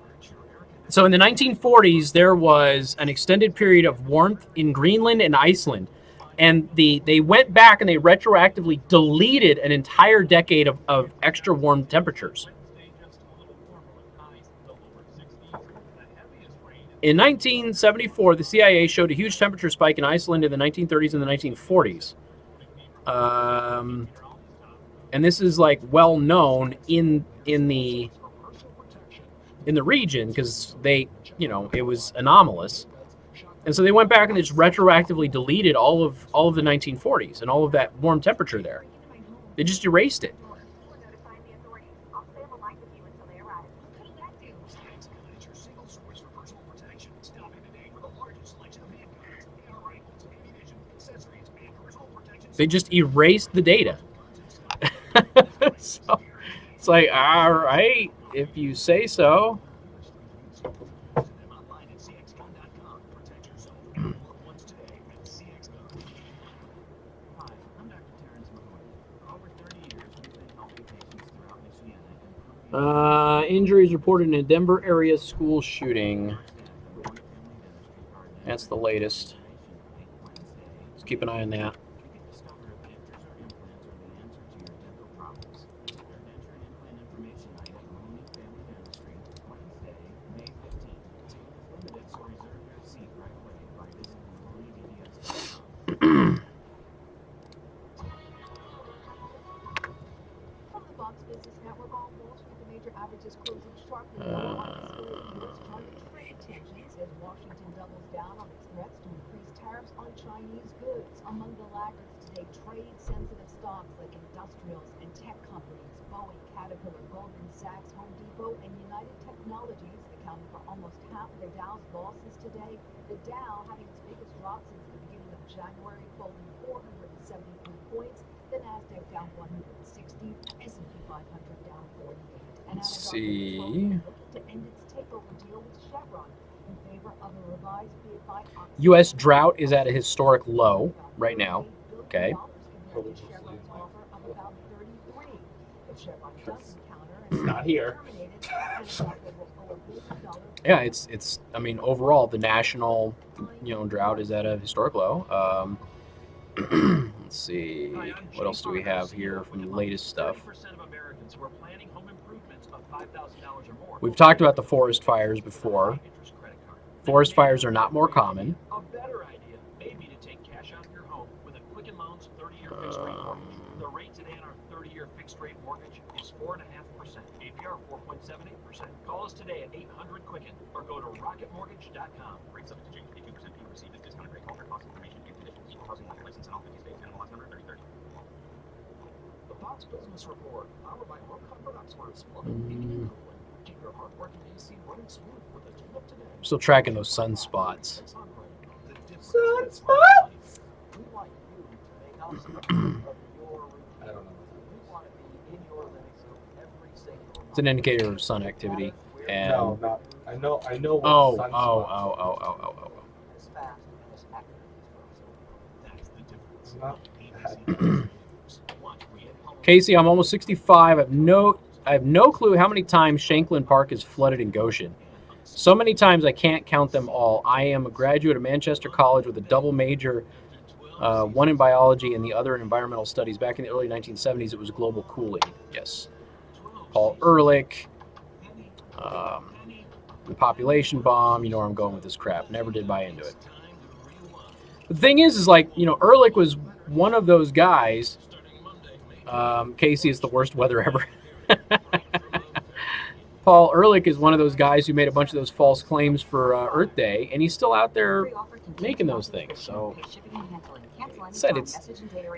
So in the 1940s, there was an extended period of warmth in Greenland and Iceland. And they went back and they retroactively deleted an entire decade of extra warm temperatures. In 1974, the CIA showed a huge temperature spike in Iceland in the 1930s and the 1940s. and this is like well known in the region because they, you know, it was anomalous, and so they went back and they just retroactively deleted all of the 1940s and all of that warm temperature there. They just erased it. They just erased the data. So it's like, all right, if you say so. Injuries reported in a Denver area school shooting. That's the latest. Let's keep an eye on that. Chinese goods. Among the laggards today, trade-sensitive stocks like industrials and tech companies, Boeing, Caterpillar, Goldman Sachs, Home Depot, and United Technologies accounting for almost half of the Dow's losses today. The Dow having its biggest drop since the beginning of January, folding 473 points. The Nasdaq down 160, S&P 500 down 48. And let's see. To end its takeover deal with Chevron in favor of a revised bid by U.S. drought is at a historic low right now. Okay. It's not here. Yeah, it's. I mean, overall, the national, you know, drought is at a historic low. Let's see, what else do we have here from the latest stuff? We've talked about the forest fires before. Forest fires are not more common. A better idea may be to take cash out of your home with a Quicken Loans 30-year fixed rate mortgage. The rate today on our 30-year fixed rate mortgage is 4.5%. APR 4.78%. Call us today at 800-QUICKEN or go to rocketmortgage.com. Rate subject to change. 52% fee received as discounted rate. Call for cost information and conditions. Equal housing market license in all 50 states. NMLS number 3030. The Fox Business Report, powered by Home Comfort Experts. Plumbing, heating, and cooling. Keep your hard-working AC running smooth with a tune up today. Still tracking those sunspots. Sunspots? We want you to make us a part of your routine. I don't know. We want to be in your living room every single night. It's an indicator of sun activity. And No, not. I know. What oh. sunspots are. As fast and as accurate as possible. That's the difference. It's not. Casey, I'm almost 65. I have no clue how many times Shanklin Park is flooded in Goshen. So many times I can't count them all. I am a graduate of Manchester College with a double major, one in biology and the other in environmental studies. Back in the early 1970s, it was global cooling. Yes. Paul Ehrlich, the population bomb. You know where I'm going with this crap. Never did buy into it. The thing is like, you know, Ehrlich was one of those guys. Casey, it's the worst weather ever. Paul Ehrlich is one of those guys who made a bunch of those false claims for Earth Day, and he's still out there making those things. So, said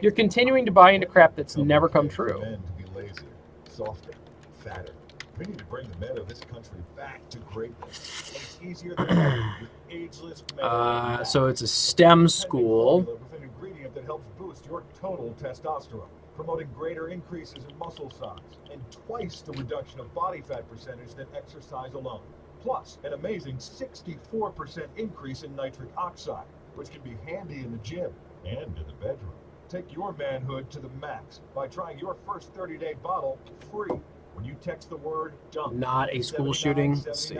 you're continuing to buy into crap that's never come true. Men to be lazier, softer, fatter. We need to bring the men of this country back to greatness. And it's easier than ever with ageless men. So it's a STEM school. With an ingredient that helps boost your total testosterone, promoting greater increases in muscle size and twice the reduction of body fat percentage than exercise alone. Plus, an amazing 64% increase in nitric oxide, which can be handy in the gym and in the bedroom. Take your manhood to the max by trying your first 30-day bottle free when you text the word DUNK. Not a school shooting. Let's see.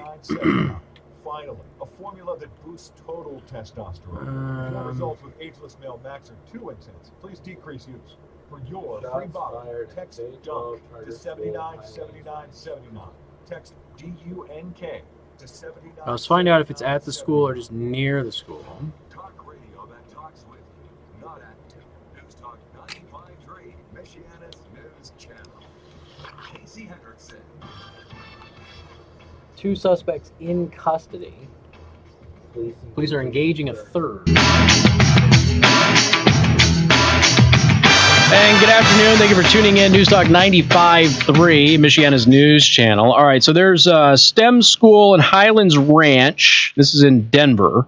Finally, a formula that boosts total testosterone. If your results with ageless male max are too intense, please decrease use. For your free bottle, text DUNK to 797979. Text DUNK to 79. Let's find out if it's at the school or just near the school. Talk radio that talks with you, not at you. News Talk 95.3. Michiana's news channel. Casey Hendrickson. 2 suspects in custody. Police are engaging a third. And good afternoon. Thank you for tuning in. News Talk 95.3, Michiana's news channel. All right, so there's a STEM school in Highlands Ranch. This is in Denver.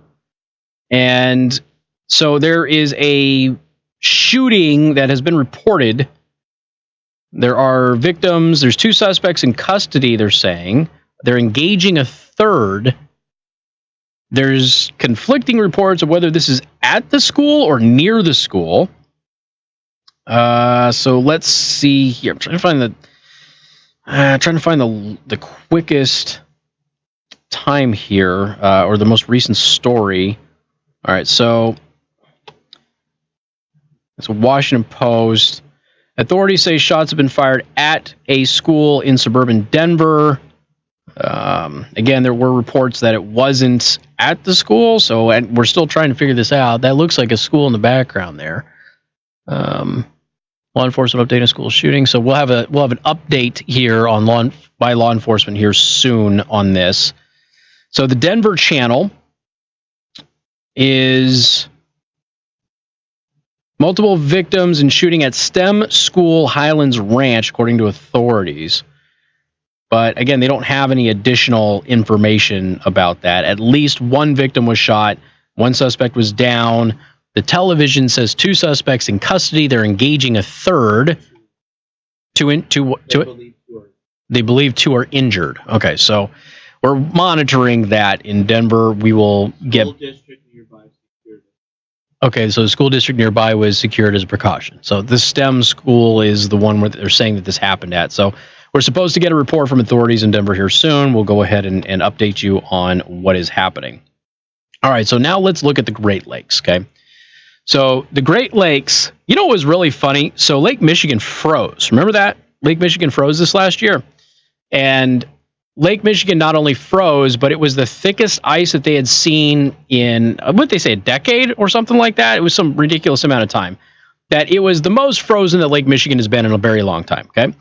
And so there is a shooting that has been reported. There are victims. There's 2 suspects in custody, they're saying. They're engaging a third. There's conflicting reports of whether this is at the school or near the school. So let's see here. I'm trying to find the quickest time here, or the most recent story. All right, so it's a Washington Post. Authorities say shots have been fired at a school in suburban Denver. Again, there were reports that it wasn't at the school, so we're still trying to figure this out. That looks like a school in the background there. Law enforcement updating school shooting. So we'll have an update here on law enforcement here soon on this. So the Denver channel is multiple victims in shooting at STEM school Highlands Ranch, according to authorities. But again, they don't have any additional information about that. At least 1 victim was shot. 1 suspect was down. The television says 2 suspects in custody. They're engaging a third. They believe 2 are injured. Okay, so we're monitoring that in Denver. We will get. Okay, so the school district nearby was secured as a precaution. So the STEM school is the one where they're saying that this happened at. So we're supposed to get a report from authorities in Denver here soon. We'll go ahead and update you on what is happening. All right, so now let's look at the Great Lakes, okay? So the Great Lakes, you know what was really funny? So Lake Michigan froze. Remember that? Lake Michigan froze this last year. And Lake Michigan not only froze, but it was the thickest ice that they had seen in, what they say, a decade or something like that. It was some ridiculous amount of time. That it was the most frozen that Lake Michigan has been in a very long time, okay?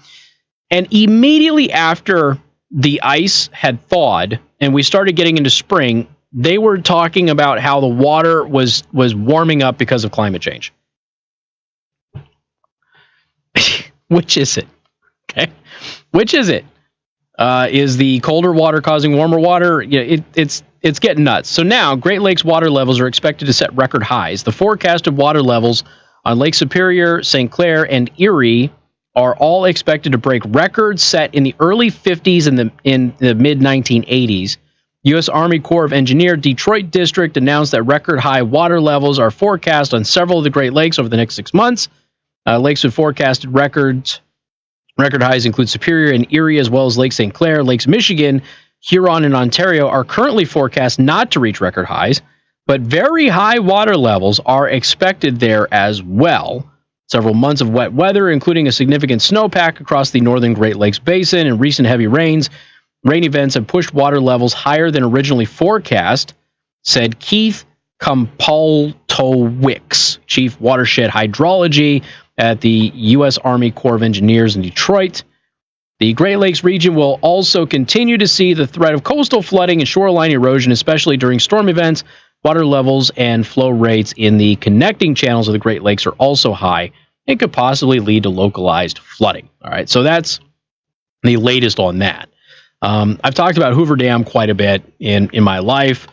And immediately after the ice had thawed and we started getting into spring, they were talking about how the water was warming up because of climate change. Which is it? Okay. Which is it? Is the colder water causing warmer water? Yeah, it's getting nuts. So now Great Lakes water levels are expected to set record highs. The forecasted water levels on Lake Superior, St. Clair, and Erie are all expected to break records set in the early 50s and in the mid 1980s. U.S. Army Corps of Engineers Detroit District announced that record high water levels are forecast on several of the Great Lakes over the next 6 months. Lakes with forecasted record highs include Superior and Erie, as well as Lake St. Clair. Lakes Michigan, Huron, and Ontario are currently forecast not to reach record highs, but very high water levels are expected there as well. Several months of wet weather, including a significant snowpack across the northern Great Lakes Basin and recent heavy rain events have pushed water levels higher than originally forecast, said Keith Kompoltowicz, Chief Watershed Hydrology at the U.S. Army Corps of Engineers in Detroit. The Great Lakes region will also continue to see the threat of coastal flooding and shoreline erosion, especially during storm events. Water levels and flow rates in the connecting channels of the Great Lakes are also high and could possibly lead to localized flooding. All right, so that's the latest on that. I've talked about Hoover Dam quite a bit in my life.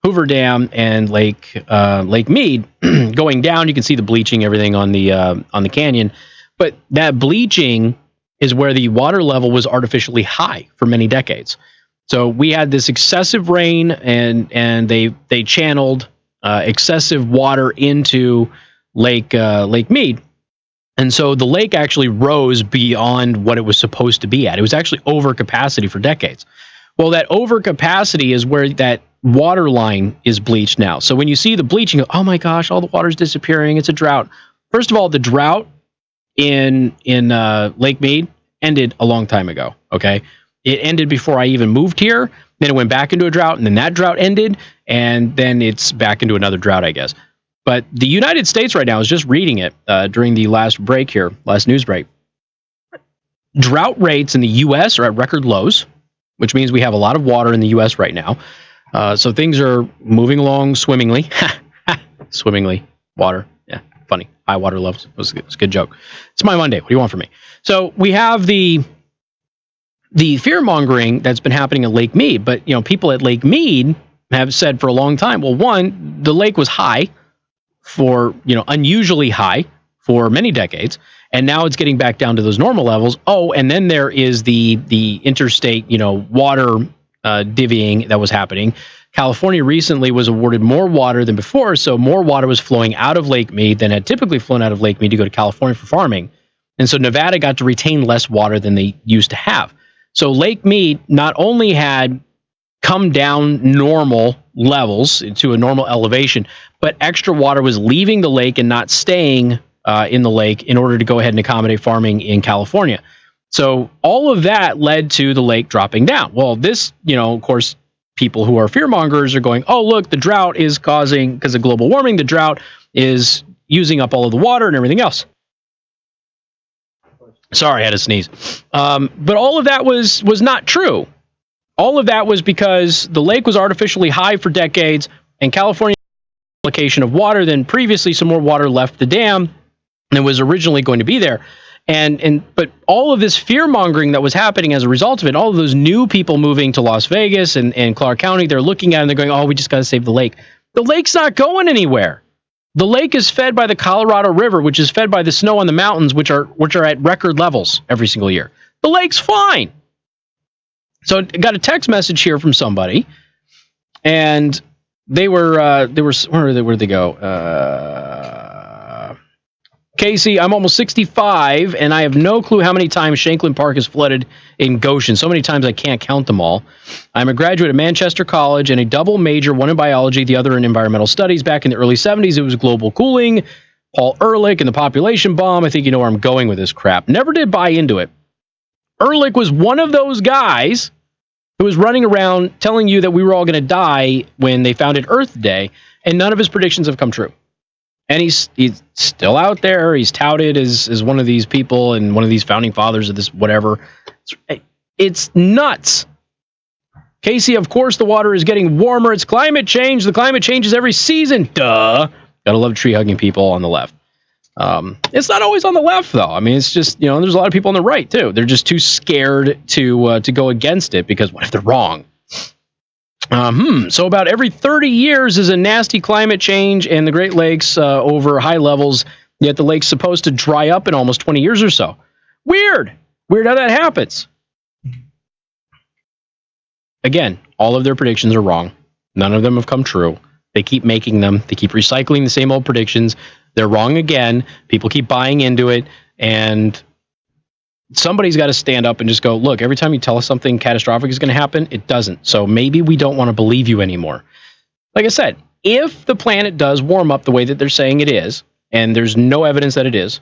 Hoover Dam and Lake Mead going down. You can see the bleaching, everything on the canyon, but that bleaching is where the water level was artificially high for many decades. So we had this excessive rain, and they channeled excessive water into Lake Mead, and so the lake actually rose beyond what it was supposed to be at. It was actually over capacity for decades. Well, that overcapacity is where that water line is bleached now. So when you see the bleaching, oh my gosh, all the water's disappearing. It's a drought. First of all, the drought in Lake Mead ended a long time ago. Okay, it ended before I even moved here. Then it went back into a drought, and then that drought ended, and then it's back into another drought, I guess. But the United States right now, I was just reading it during the last news break. Drought rates in the U.S. are at record lows, which means we have a lot of water in the U.S. right now. So things are moving along swimmingly. Swimmingly. Water. Yeah, funny. High water levels. It was a good joke. It's my Monday. What do you want from me? So we have the fear-mongering that's been happening at Lake Mead. But, people at Lake Mead have said for a long time, well, one, the lake was high for, unusually high for many decades. And now it's getting back down to those normal levels. Oh, and then there is the interstate, water divvying that was happening. California recently was awarded more water than before, so more water was flowing out of Lake Mead than had typically flown out of Lake Mead to go to California for farming. And so Nevada got to retain less water than they used to have. So Lake Mead not only had come down normal levels to a normal elevation, but extra water was leaving the lake and not staying in the lake in order to go ahead and accommodate farming in California. So all of that led to the lake dropping down. Well, this, of course, people who are fearmongers are going, oh, look, the drought is causing, because of global warming, the drought is using up all of the water and everything else. Sorry, I had to sneeze. But all of that was not true. All of that was because the lake was artificially high for decades, and California allocation of water, then previously some more water left the dam than was originally going to be there. But all of this fear-mongering that was happening as a result of it, all of those new people moving to Las Vegas and Clark County, they're looking at it and they're going, oh, we just got to save the lake. The lake's not going anywhere. The lake is fed by the Colorado River, which is fed by the snow on the mountains, which are at record levels every single year. The lake's fine. So I got a text message here from somebody, and they were where'd they go? Casey, I'm almost 65, and I have no clue how many times Shanklin Park is flooded in Goshen. So many times I can't count them all. I'm a graduate of Manchester College and a double major, one in biology, the other in environmental studies. Back in the early 70s, it was global cooling, Paul Ehrlich, and the population bomb. I think you know where I'm going with this crap. Never did buy into it. Ehrlich was one of those guys who was running around telling you that we were all going to die when they founded Earth Day, and none of his predictions have come true. And he's still out there. He's touted as one of these people and one of these founding fathers of this whatever. It's nuts. Casey, of course, the water is getting warmer. It's climate change. The climate changes every season. Duh. Gotta love tree-hugging people on the left. It's not always on the left, though. I mean, it's just, there's a lot of people on the right, too. They're just too scared to go against it because what if they're wrong? So about every 30 years is a nasty climate change and the Great Lakes over high levels, yet the lake's supposed to dry up in almost 20 years or so. Weird how that happens. Again, all of their predictions are wrong. None of them have come true. They keep making them. They keep recycling the same old predictions. They're wrong again. People keep buying into it, and somebody's got to stand up and just go, look, every time you tell us something catastrophic is going to happen, it doesn't. So maybe we don't want to believe you anymore. Like I said, if the planet does warm up the way that they're saying it is, and there's no evidence that it is,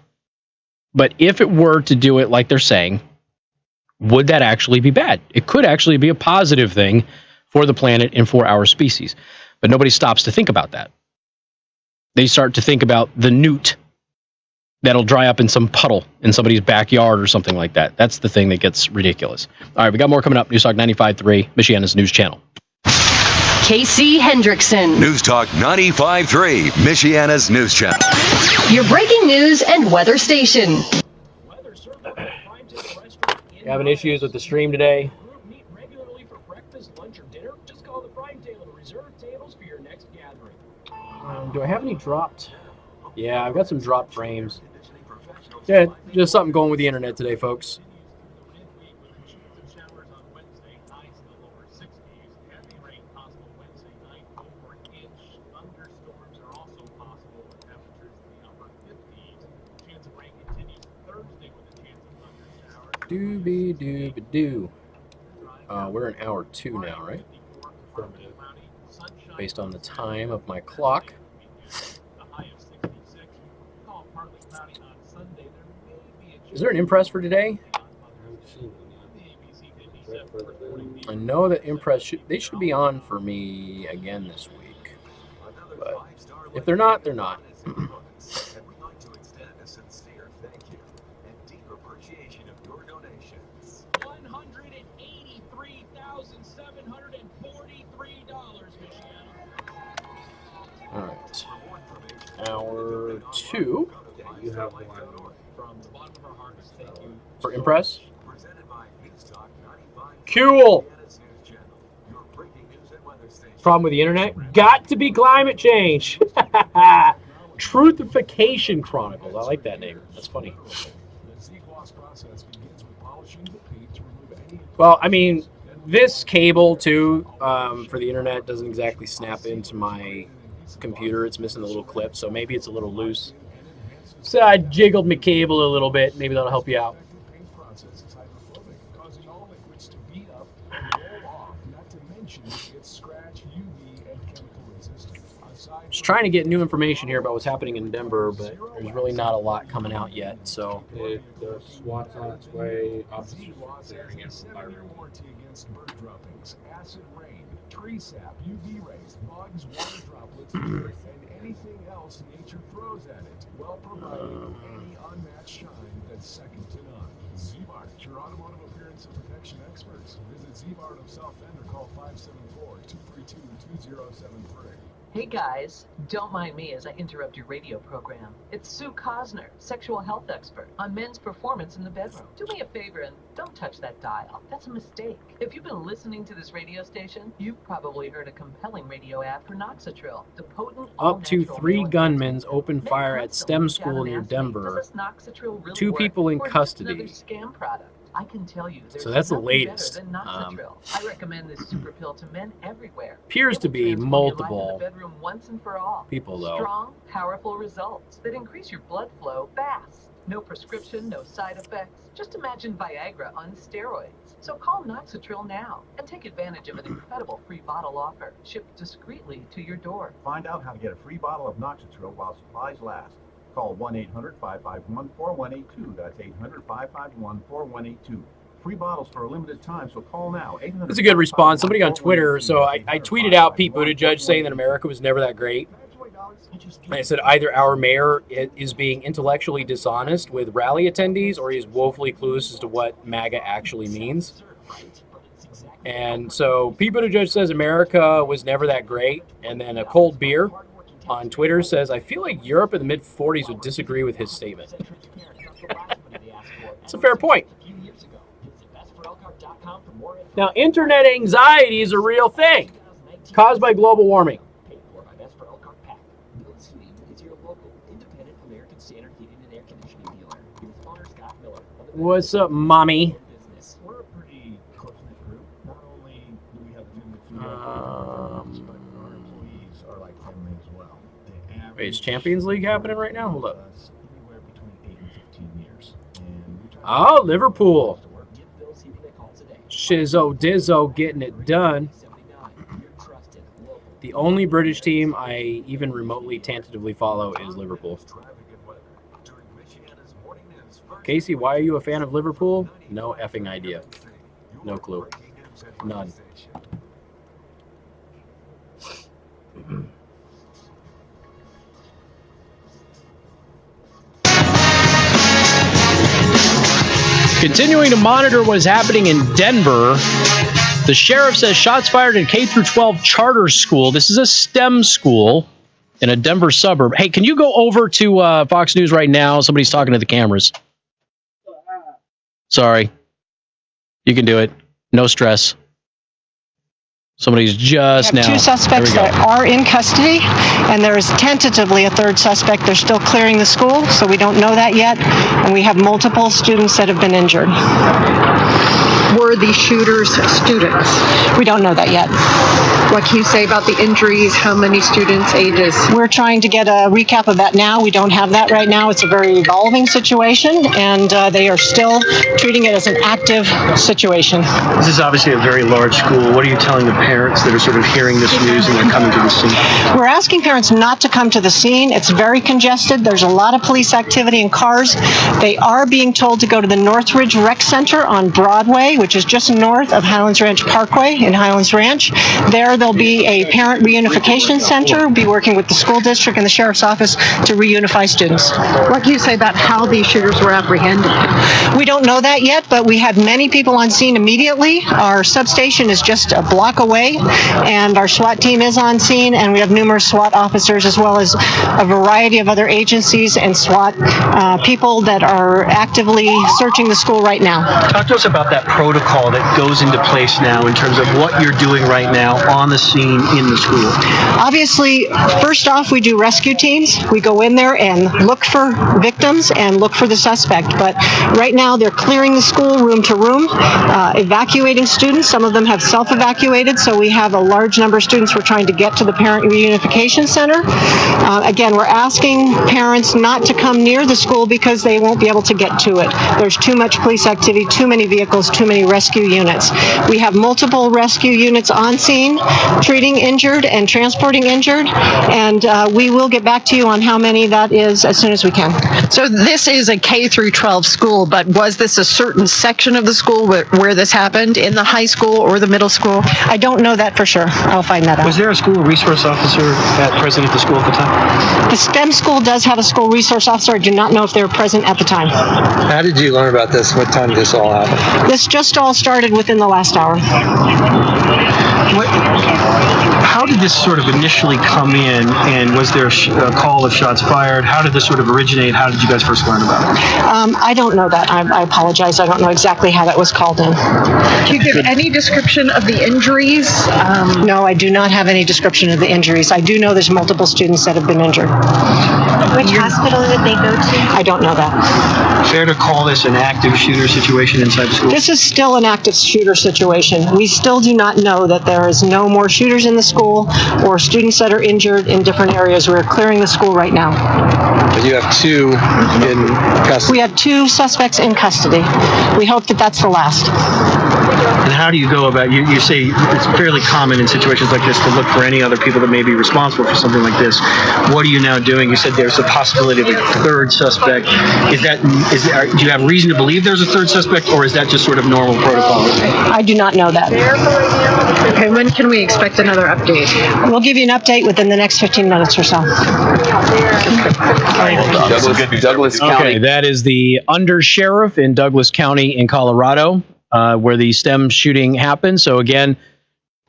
but if it were to do it like they're saying, would that actually be bad? It could actually be a positive thing for the planet and for our species. But nobody stops to think about that. They start to think about the newt that'll dry up in some puddle in somebody's backyard or something like that. That's the thing that gets ridiculous. All right, we got more coming up. News Talk 95.3, Michiana's news channel. Casey Hendrickson. News Talk 95.3, Michiana's news channel. Your breaking news and weather station. You having issues with the stream today? Meet regularly for breakfast, lunch, or dinner. Just call the Prime Table to reserve tables for your next gathering. Do I have any dropped? Yeah, I've got some dropped frames. Yeah, just something going with the internet today, folks. Dooby-dooby-doo. We're in hour 2 now, right? Based on the time of my clock. Is there an Impress for today? I know that Impress should be on for me again this week. But If they're not, they're not. And we'd like to extend a sincere thank you and deep appreciation of your donations. $183,743, Michiana. All right. Hour 2. Yeah, you have one. From the bottom of our hearts, thank you. For Impress. Presented by Newstalk 95. Cool. News Channel, your breaking news and weather station. Problem with the internet? Got to be climate change. Truthification Chronicles. I like that name. That's funny. Well, I mean, this cable, too, for the internet doesn't exactly snap into my computer. It's missing the little clip, so maybe it's a little loose. So I jiggled my cable a little bit. Maybe that'll help you out. Just trying to get new information here about what's happening in Denver, but there's really not a lot coming out yet. So The SWAT's on its way up to clearing it. Warranty against bird droppings, acid rain, tree sap, UV rays, bugs, water droplets, and anything else nature throws at it. Well provided with any unmatched shine that's second to none. Z-Bart, your automotive appearance and protection experts. Visit Z-Bart of South Bend or call 574-232-2073. Hey guys, don't mind me as I interrupt your radio program. It's Sue Cosner, sexual health expert on men's performance in the bedroom. Do me a favor and don't touch that dial. That's a mistake. If you've been listening to this radio station, you've probably heard a compelling radio ad for Noxitril, the potent up to 3 gunmen open fire at STEM school near Denver. 2 people in custody. Another scam product. I can tell you there's So that's the nothing latest. better than Noxitril. I recommend this super pill to men everywhere. Appears to be It will transform your life in multiple the bedroom once and for all. people, though. Strong, powerful results that increase your blood flow fast. No prescription, no side effects. Just imagine Viagra on steroids. So call Noxitril now and take advantage of an incredible free bottle offer shipped discreetly to your door. Find out how to get a free bottle of Noxitril while supplies last. Call 1-800-551-4182. That's 800-551-4182. Free bottles for a limited time, so call now. That's a good response. Somebody on Twitter, so I tweeted out Pete Buttigieg saying that America was never that great. I said either our mayor is being intellectually dishonest with rally attendees or he's woefully clueless as to what MAGA actually means. And so Pete Buttigieg says America was never that great. And then a cold beer on Twitter says, I feel like Europe in the mid-40s would disagree with his statement. It's a fair point. Now, internet anxiety is a real thing caused by global warming. What's up, mommy? We're a pretty close-knit group. Not only do we have a gym with but our employees are like family as well. Wait, is Champions League happening right now? Hold up. Anywhere between 8 and 15 years. And we try Oh, Liverpool. Shizzo Dizzo getting it done. The only British team I even remotely tentatively follow is Liverpool. Casey, why are you a fan of Liverpool? No effing idea. No clue. None. Continuing to monitor what is happening in Denver, the sheriff says shots fired in K-12 charter school. This is a STEM school in a Denver suburb. Hey, can you go over to Fox News right now? Somebody's talking to the cameras. Sorry. You can do it. No stress. Somebody's just now. 2 suspects that are in custody, and there is tentatively a 3rd suspect. They're still clearing the school, so we don't know that yet. And we have multiple students that have been injured. Were the shooters students? We don't know that yet. What can you say about the injuries? How many students, ages? We're trying to get a recap of that now. We don't have that right now. It's a very evolving situation, and they are still treating it as an active situation. This is obviously a very large school. What are you telling the parents that are sort of hearing this news and they're coming to the scene? We're asking parents not to come to the scene. It's very congested. There's a lot of police activity and cars. They are being told to go to the Northridge Rec Center on Broadway, which is just north of Highlands Ranch Parkway in Highlands Ranch. There'll be a parent reunification center. We'll be working with the school district and the sheriff's office to reunify students. What can you say about how these shooters were apprehended? We don't know that yet, but we had many people on scene immediately. Our substation is just a block away, and our SWAT team is on scene, and we have numerous SWAT officers as well as a variety of other agencies and SWAT people that are actively searching the school right now. Talk to us about that protocol that goes into place now in terms of what you're doing right now on the scene in the school. Obviously, first off, we do rescue teams. We go in there and look for victims and look for the suspect. But right now, they're clearing the school room to room, evacuating students. Some of them have self-evacuated, so we have a large number of students we're trying to get to the Parent Reunification Center. Again, we're asking parents not to come near the school because they won't be able to get to it. There's too much police activity, too many vehicles, too many rescue units. We have multiple rescue units on scene, treating injured and transporting injured, and we will get back to you on how many that is as soon as we can. So this is a K through 12 school, but was this a certain section of the school where this happened, in the high school or the middle school? I don't know that for sure. I'll find that out. Was there a school resource officer present at the school at the time? The STEM school does have a school resource officer. I do not know if they were present at the time. How did you learn about this? What time did this all happen? This just all started within the last hour. How did this sort of initially come in, and was there a call of shots fired? How did this sort of originate? How did you guys first learn about it? I don't know that. I apologize. I don't know exactly how that was called in. Do you give any description of the injuries? No, I do not have any description of the injuries. I do know there's multiple students that have been injured. Which hospital did they go to? I don't know that. Fair to call this an active shooter situation inside the school? This is still an active shooter situation. We still do not know that there is no more shooters in the school or students that are injured in different areas. We're clearing the school right now. But you have two in custody. We have two suspects in custody. We hope that that's the last. And how do you go about, you say it's fairly common in situations like this to look for any other people that may be responsible for something like this. What are you now doing? You said there's a possibility of a third suspect. Do you have reason to believe there's a third suspect, or is that just sort of normal protocol? I do not know that. Okay, when can we expect another update? We'll give you an update within the next 15 minutes or so. Douglas County. Okay, that is the undersheriff in Douglas County in Colorado, where the STEM shooting happened. So again,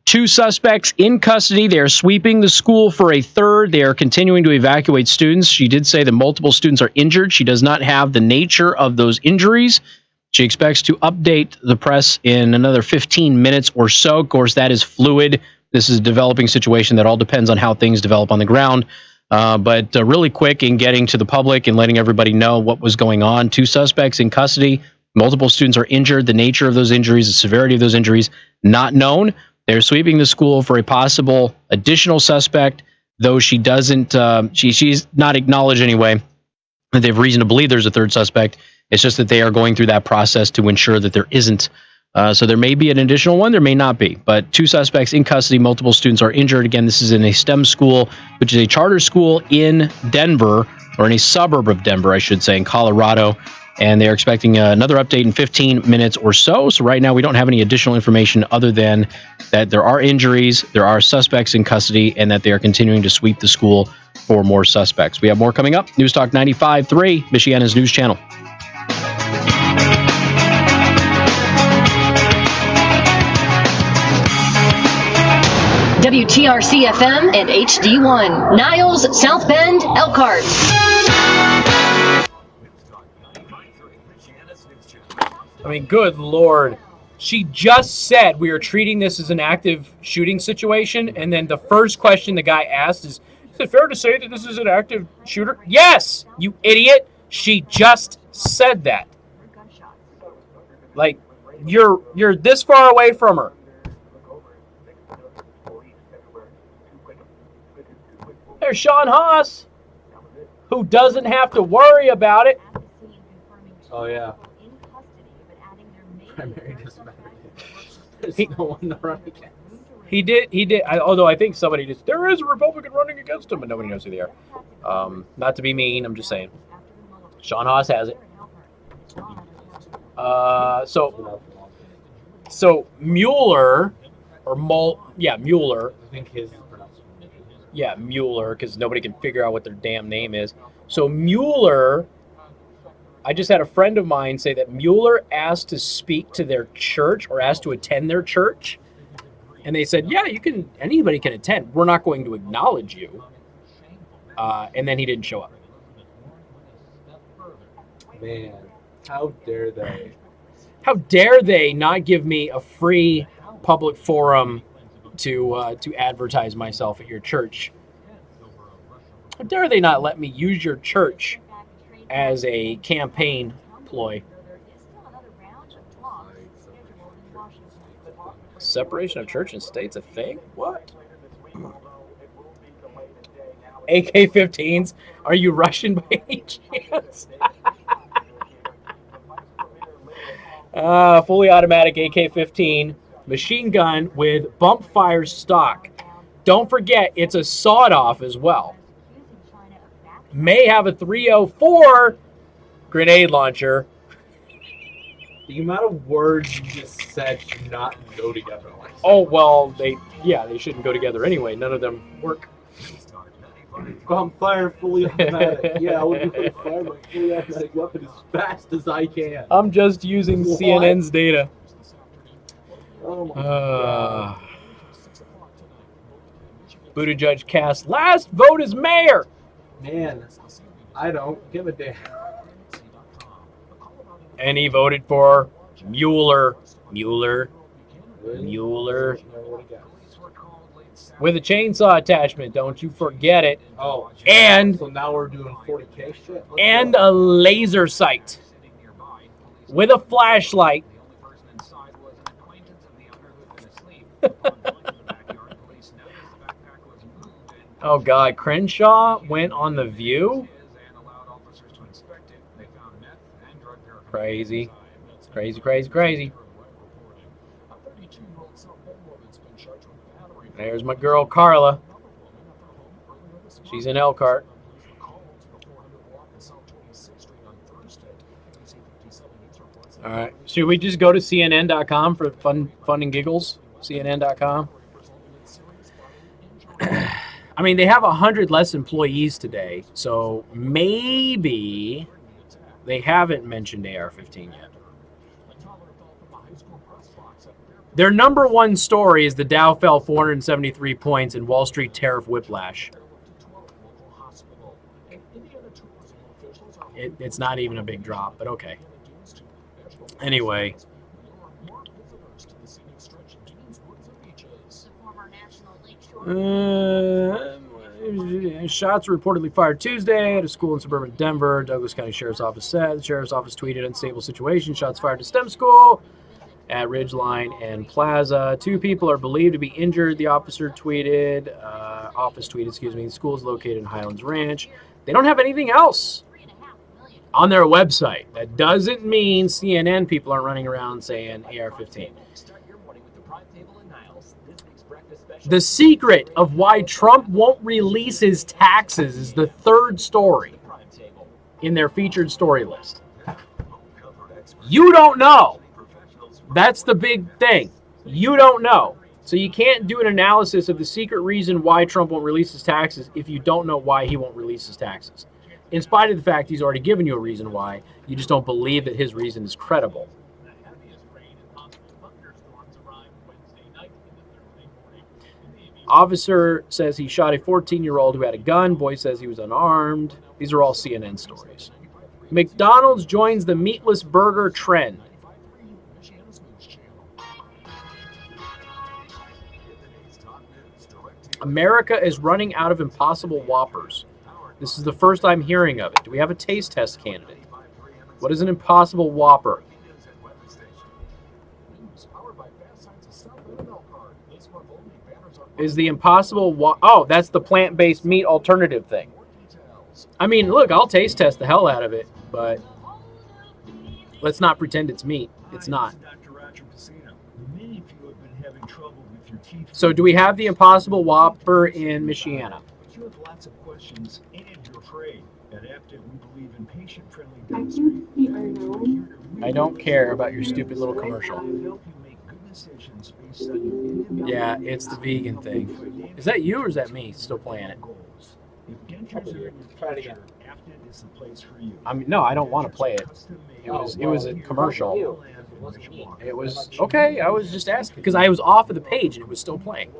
two suspects in custody. They are sweeping the school for a third. They are continuing to evacuate students. She did say that multiple students are injured. She does not have the nature of those injuries. She expects to update the press in another 15 minutes or so. Of course, that is fluid. This is a developing situation that all depends on how things develop on the ground. But really quick in getting to the public and letting everybody know what was going on. Two suspects in custody. Multiple students are injured. The nature of those injuries, the severity of those injuries, not known. They're sweeping the school for a possible additional suspect, though she doesn't, she's not acknowledged anyway that they have reason to believe there's a third suspect. It's just that they are going through that process to ensure that there isn't. So there may be an additional one, there may not be. But two suspects in custody, multiple students are injured. Again, this is in a STEM school, which is a charter school in Denver, or in a suburb of Denver, I should say, in Colorado. And they're expecting another update in 15 minutes or so. So right now we don't have any additional information other than that there are injuries, there are suspects in custody, and that they are continuing to sweep the school for more suspects. We have more coming up. News Talk 95.3, Michiana's news channel. WTRC-FM and HD1, Niles, South Bend, Elkhart. I mean, good Lord. She just said we are treating this as an active shooting situation, and then the first question the guy asked is it fair to say that this is an active shooter? Yes, you idiot. She just said that. Like, you're this far away from her. There's Sean Haas, who doesn't have to worry about it. Oh, yeah. He did. Although I think somebody just, there is a Republican running against him, but nobody knows who they are. Not to be mean, I'm just saying. Sean Haas has it. So So Mueller, or Mueller. I think his is pronounced. Yeah, Mueller, because nobody can figure out what their damn name is. So Mueller, I just had a friend of mine say that Mueller asked to speak to their church or asked to attend their church. And they said, yeah, anybody can attend. We're not going to acknowledge you. And then he didn't show up. Man, how dare they? How dare they not give me a free public forum to advertise myself at your church? How dare they not let me use your church as a campaign ploy? Separation of church and state's a thing? What? AK-15s? Are you Russian by any chance? Fully automatic AK-15 machine gun with bump fire stock. Don't forget, it's a sawed-off as well. May have a 304 grenade launcher. The amount of words you just said should not go together like that. Oh, well, they shouldn't go together anyway. None of them work. I'm firing fully automatic. Yeah, I would be firing my fully automatic weapon as fast as I can. I'm just using What? CNN's data. Oh my god. Buttigieg cast last vote as mayor. Man, I don't give a damn. And he voted for Mueller. With a chainsaw attachment, don't you forget it. Oh, and so now we're doing 40K shit. And a laser sight with a flashlight. Oh God, Crenshaw went on The View. Crazy. There's my girl Carla. She's in Elkhart. All right. Should we just go to CNN.com for fun and giggles? CNN.com. I mean, they have 100 less employees today, so maybe they haven't mentioned AR-15 yet. Their number one story is the Dow fell 473 points and Wall Street tariff whiplash. It's not even a big drop, but okay. Anyway. Shots were reportedly fired Tuesday at a school in suburban Denver. Douglas County Sheriff's Office said. The Sheriff's Office tweeted unstable situation. Shots fired to STEM school at Ridgeline and Plaza. 2 people are believed to be injured. The office tweeted, The school is located in Highlands Ranch. They don't have anything else on their website. That doesn't mean CNN people aren't running around saying AR-15. The secret of why Trump won't release his taxes is the 3rd story in their featured story list. You don't know. That's the big thing. You don't know. So you can't do an analysis of the secret reason why Trump won't release his taxes if you don't know why he won't release his taxes. In spite of the fact he's already given you a reason why, you just don't believe that his reason is credible. Officer says he shot a 14-year-old who had a gun. Boy says he was unarmed. These are all CNN stories. McDonald's joins the meatless burger trend. America is running out of Impossible Whoppers. This is the first I'm hearing of it. Do we have a taste test candidate? What is an Impossible Whopper? Is the Impossible Oh, that's the plant-based meat alternative thing. I mean, look, I'll taste test the hell out of it, but let's not pretend it's meat. It's not. So do we have the Impossible Whopper in Michiana? You have lots of questions and you're afraid. At APTA, we believe in patient-friendly dentistry. I don't care about your stupid little commercial. Help you make good decisions based on your individual Yeah, it's the vegan thing. Is that you or is that me still playing it? goals. If dentures are in your future, Afton is the place for you. I mean, no, I don't want to play it. It was a commercial. It was okay. I was just asking because I was off of the page and it was still playing.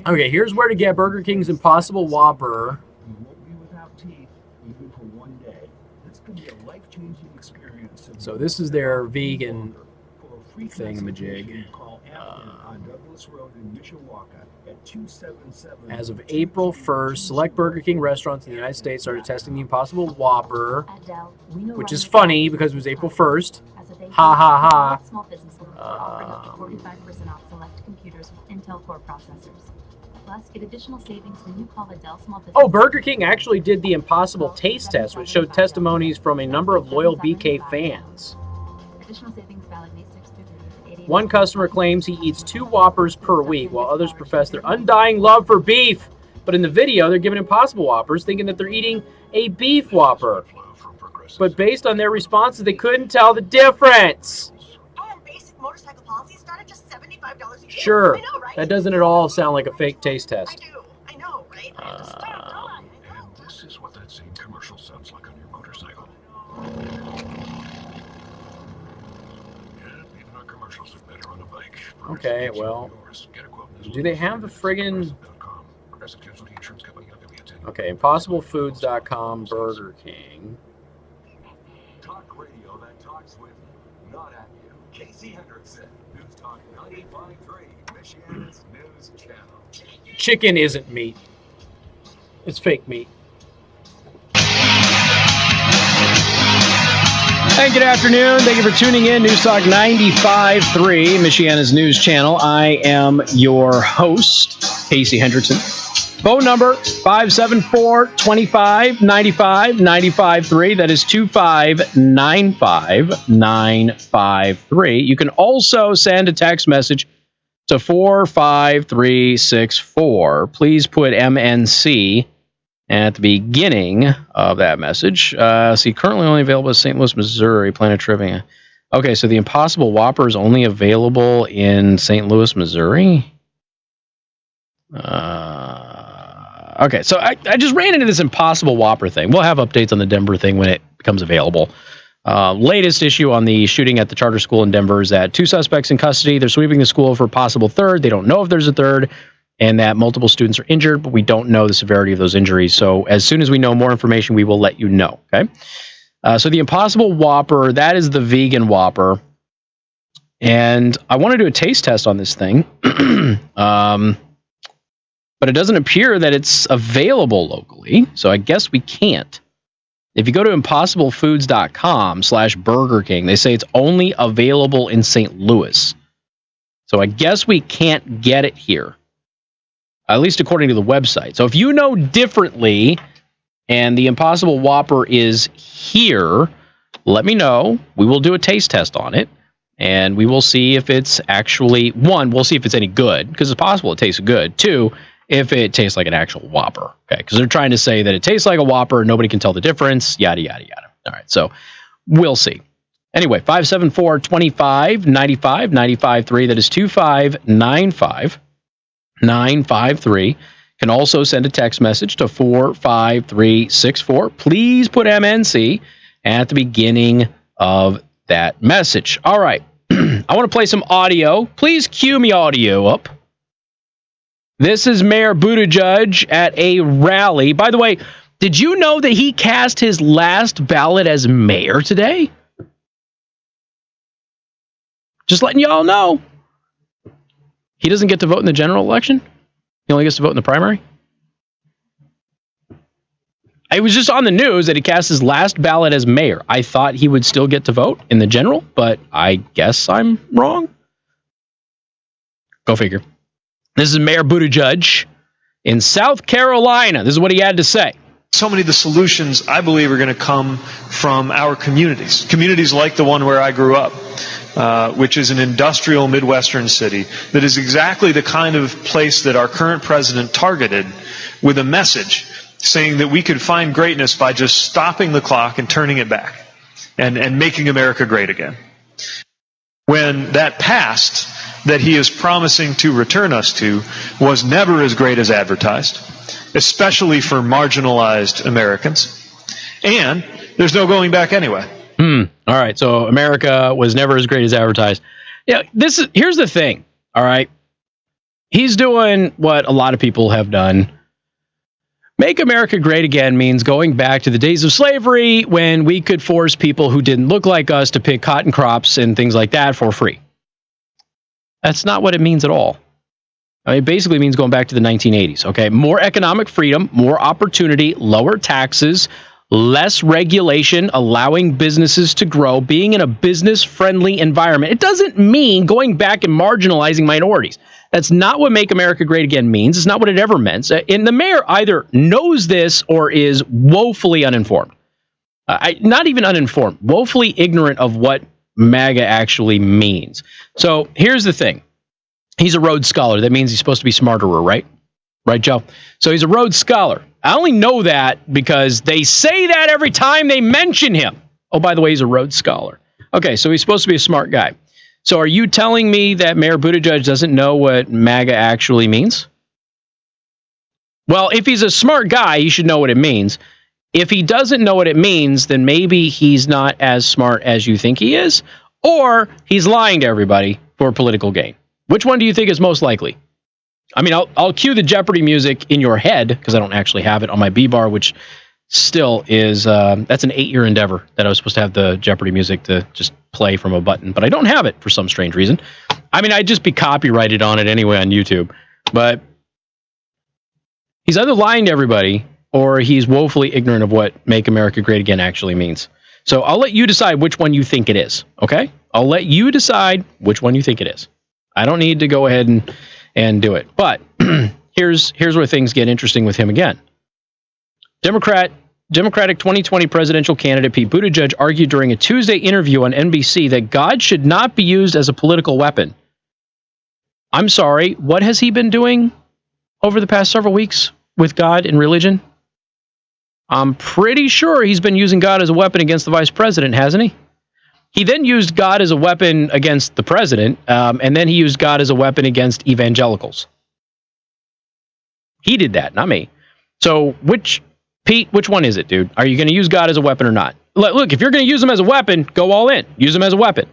Okay, here's where to get Burger King's Impossible Whopper. You won't be without teeth even for one day. This could be a life-changing experience. So this is their vegan For a free thingamajig. consultation, call Afton on Douglas Road in Mishawaka at 277. As of April 1st, select Burger King restaurants in the United States started testing the Impossible Whopper, which is funny because it was April 1st. Ha ha ha. Small business owners are offered up to 45% off select computers with Intel Core processors. Plus, get additional savings when you call Adele Small Business. Oh, Burger King actually did the Impossible Taste Test, which showed testimonies from a number of loyal BK fans. Additional savings valid May 6th through 88. One customer claims he eats 2 Whoppers per week, while others profess their undying love for beef. But in the video, they're giving Impossible Whoppers, thinking that they're eating a beef Whopper. But based on their responses, they couldn't tell the difference. And basic motorcycle policies start at just $75 a year. Sure, I know, right? that doesn't at all sound like a fake taste test. I know, right? I have to stop, don't I? And this is what that same commercial sounds like on your motorcycle. Yeah, even our commercials are better on a bike. Okay, well, do they have the friggin'... Progressive Casualty Insurance Company affiliate. Okay, ImpossibleFoods.com, Burger King. Talk radio that talks with, not at you. Casey Hendrickson, News Talk 95.3, Michiana's news channel. Chicken isn't meat. It's fake meat. Hey, good afternoon. Thank you for tuning in. News Talk 95.3, Michiana's news channel. I am your host, Casey Hendrickson. Phone number 574-2595-95.3. That is 2595-953. You can also send a text message to 45364. Please put MNC at the beginning of that message. See, currently only available in St. Louis, Missouri. Planet Trivia. Okay, so the Impossible Whopper is only available in St. Louis, Missouri. Okay, so I just ran into this Impossible Whopper thing. We'll have updates on the Denver thing when it becomes available. Latest issue on the shooting at the charter school in Denver is that 2 suspects in custody. They're sweeping the school for a possible third. They don't know if there's a third, and that multiple students are injured, but we don't know the severity of those injuries. So as soon as we know more information, we will let you know. Okay. So the Impossible Whopper, that is the vegan Whopper. And I want to do a taste test on this thing. But it doesn't appear that it's available locally. So I guess we can't. If you go to impossiblefoods.com/Burger King, they say it's only available in St. Louis. So I guess we can't get it here, at least according to the website. So if you know differently and the Impossible Whopper is here, let me know. We will do a taste test on it, and we will see if it's actually, 1, we'll see if it's any good, because it's possible it tastes good. 2, if it tastes like an actual Whopper. Okay, because they're trying to say that it tastes like a Whopper, nobody can tell the difference, yada, yada, yada. All right, so we'll see. Anyway, 574-2595-95.3. That is 2595-953. Can also send a text message to 45364. Please put MNC at the beginning of that message. All right, I want to play some audio. Please cue me audio up. This is Mayor Buttigieg at a rally. By the way, did you know that he cast his last ballot as mayor today? Just letting y'all know. He doesn't get to vote in the general election. He only gets to vote in the primary. It was just on the news that he cast his last ballot as mayor. I thought he would still get to vote in the general, but I guess I'm wrong. Go figure. This is Mayor Buttigieg in South Carolina. This is what he had to say. So many of the solutions, I believe, are going to come from our communities. Communities like the one where I grew up, which is an industrial Midwestern city that is exactly the kind of place that our current president targeted with a message saying that we could find greatness by just stopping the clock and turning it back and making America great again. when that past that he is promising to return us to was never as great as advertised, especially for marginalized Americans. And there's no going back anyway. All right. So America was never as great as advertised. Yeah. Here's the thing. All right. He's doing what a lot of people have done. Make America great again means going back to the days of slavery when we could force people who didn't look like us to pick cotton crops and things like that for free. That's not what it means at all. I mean, it basically means going back to the 1980s. Okay. More economic freedom, more opportunity, lower taxes, less regulation, allowing businesses to grow, being in a business-friendly environment. It doesn't mean going back and marginalizing minorities. That's not what Make America Great Again means. It's not what it ever meant. And the mayor either knows this or is woefully uninformed. Not even uninformed, woefully ignorant of what MAGA actually means. So here's the thing. He's a Rhodes Scholar. That means he's supposed to be smarterer, right? Right, Joe? So he's a Rhodes Scholar. I only know that because they say that every time they mention him. Oh, by the way, he's a Rhodes Scholar. Okay, so he's supposed to be a smart guy. So are you telling me that Mayor Buttigieg doesn't know what MAGA actually means? Well, if he's a smart guy, he should know what it means. If he doesn't know what it means, then maybe he's not as smart as you think he is, or he's lying to everybody for political gain. Which one do you think is most likely? I mean, I'll cue the Jeopardy music in your head because I don't actually have it on my B-bar, which still is, that's an 8-year endeavor that I was supposed to have the Jeopardy music to just play from a button, but I don't have it for some strange reason. I mean, I'd just be copyrighted on it anyway on YouTube, but he's either lying to everybody or he's woefully ignorant of what Make America Great Again actually means. So I'll let you decide which one you think it is, okay? I'll let you decide which one you think it is. I don't need to go ahead and do it. But here's where things get interesting with him again. Democratic 2020 presidential candidate Pete Buttigieg argued during a Tuesday interview on NBC that God should not be used as a political weapon. I'm sorry, what has he been doing over the past several weeks with God and religion? I'm pretty sure he's been using God as a weapon against the vice president, hasn't he? He then used God as a weapon against the president, and then he used God as a weapon against evangelicals. He did that, not me. So, Pete, which one is it, dude? Are you going to use God as a weapon or not? Look, if you're going to use him as a weapon, go all in. Use him as a weapon.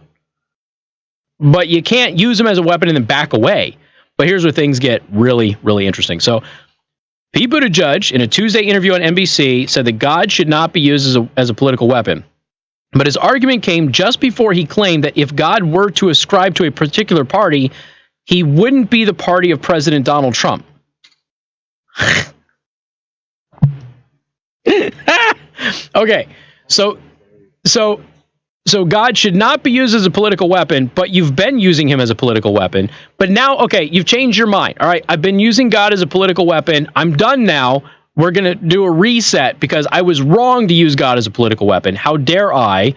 But you can't use him as a weapon and then back away. But here's where things get really, really interesting. So, Pete Buttigieg, in a Tuesday interview on NBC, said that God should not be used as a political weapon. But his argument came just before he claimed that if God were to ascribe to a particular party, he wouldn't be the party of President Donald Trump. Okay, so God should not be used as a political weapon, but you've been using him as a political weapon. But now, okay, you've changed your mind. All right, I've been using God as a political weapon. I'm done now. We're going to do a reset because I was wrong to use God as a political weapon. How dare I?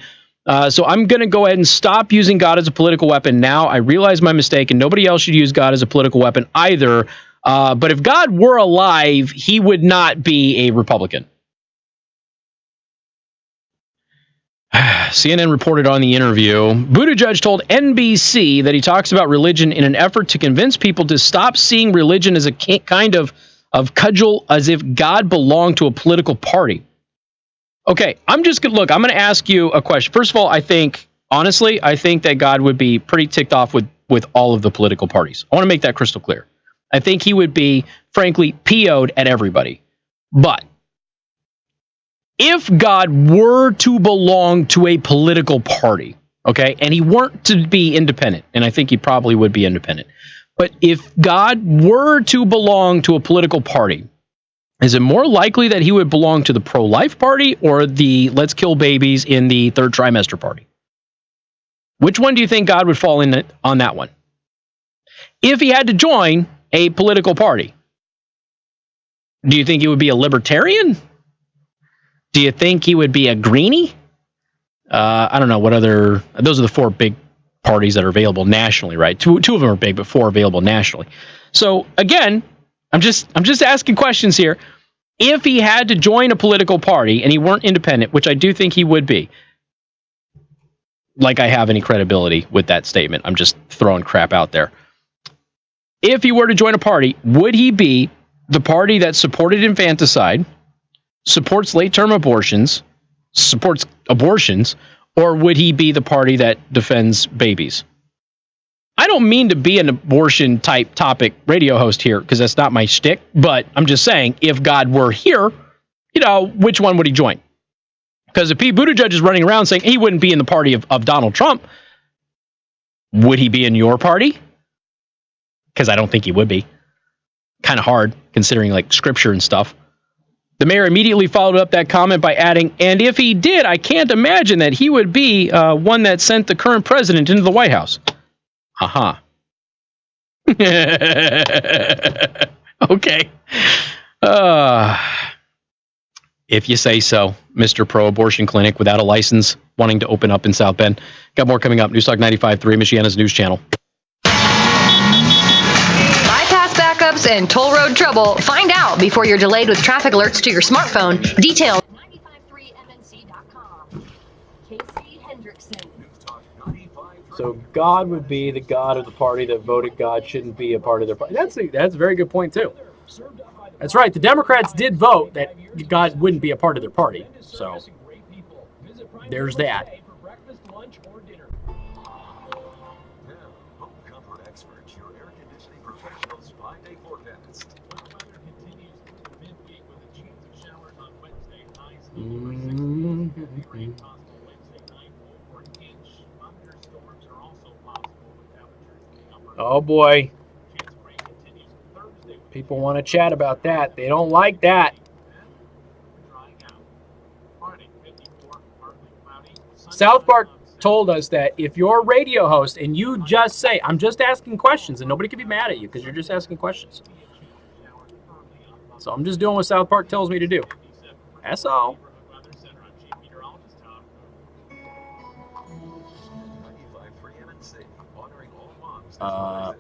So I'm going to go ahead and stop using God as a political weapon now. I realize my mistake, and nobody else should use God as a political weapon either. But if God were alive, he would not be a Republican. CNN reported on the interview. Buttigieg told NBC that he talks about religion in an effort to convince people to stop seeing religion as a kind of cudgel, as if God belonged to a political party. Okay, I'm going to ask you a question. First of all, I think that God would be pretty ticked off with all of the political parties. I want to make that crystal clear. I think he would be, frankly, PO'd at everybody. But if God were to belong to a political party, okay, and he weren't to be independent, and I think he probably would be independent, but if God were to belong to a political party, is it more likely that he would belong to the pro-life party or the let's kill babies in the third trimester party? Which one do you think God would fall in on that one? If he had to join a political party, do you think he would be a libertarian? Do you think he would be a greenie? I don't know what other. Those are the four big parties that are available nationally, right? Two of them are big, but four available nationally. So again, I'm just asking questions here. If he had to join a political party and he weren't independent, which I do think he would be, like I have any credibility with that statement. I'm just throwing crap out there. If he were to join a party, would he be the party that supported infanticide, supports late-term abortions, supports abortions, or would he be the party that defends babies? I don't mean to be an abortion type topic radio host here because that's not my shtick, but I'm just saying if God were here, you know, which one would he join? Because if Pete Buttigieg is running around saying he wouldn't be in the party of Donald Trump, would he be in your party? Because I don't think he would be. Kind of hard considering like scripture and stuff. The mayor immediately followed up that comment by adding, and if he did, I can't imagine that he would be one that sent the current president into the White House. Aha. Okay. If you say so, Mr. Pro-Abortion Clinic without a license wanting to open up in South Bend. Got more coming up. News Talk 95.3, Michiana's news channel. Bypass backups and toll road trouble. Find out before you're delayed with traffic alerts to your smartphone. Details. 953mnc.com. Casey Hendrickson. So God would be the God of the party that voted God shouldn't be a part of their party. That's a very good point, too. That's right. The Democrats did vote that God wouldn't be a part of their party. So there's that. Home comfort experts, your air conditioning professionals, 5-day forecast. Weather continues through midweek with a chance of showers on Wednesday. Highs rain possible Wednesday night over an inch. Thunderstorms are also possible with temperatures in the upper. Oh, boy. Chance of rain continues Thursday. People want to chat about that. They don't like that. Drying out. Friday, 54, partly cloudy. South Park told us that if you're a radio host and you just say, I'm just asking questions, and nobody can be mad at you because you're just asking questions. So I'm just doing what South Park tells me to do. That's all.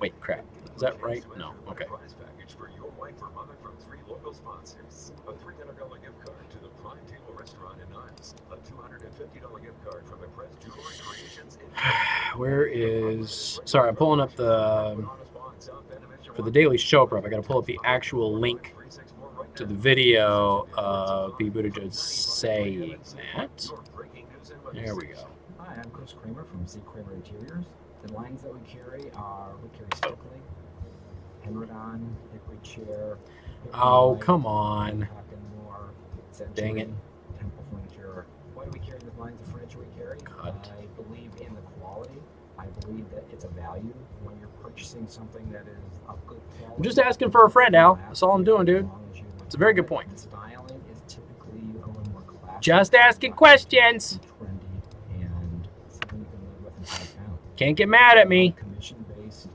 Wait, crap. Is that right? No. Okay. Prize package for your wife or mother from 3 local sponsors. A $300 gift card to the Prime Table Restaurant in Niles. A $250 gift card from Impress Jewelry Creations in Where is... Sorry, I'm pulling up the... For the Daily Show prep, I got to pull up the actual link to the video of Pete Buttigieg saying that. There we go. Hi, I'm Chris Kramer from Z. Kramer Interiors. The lines that we carry Stickley, Hendrickson, Hickory Chair. Oh, come on. Dang it. Temple Furniture. Why do we carry the lines of furniture we carry? I believe in the quality. I believe that it's a value when you're purchasing something that is of good quality. I'm just asking for a friend, Al. That's all I'm doing, dude. It's a very good point. The styling is typically a little more classic. Just asking questions. Trendy and something you can live with inside town. Can't get mad at me. Commission-based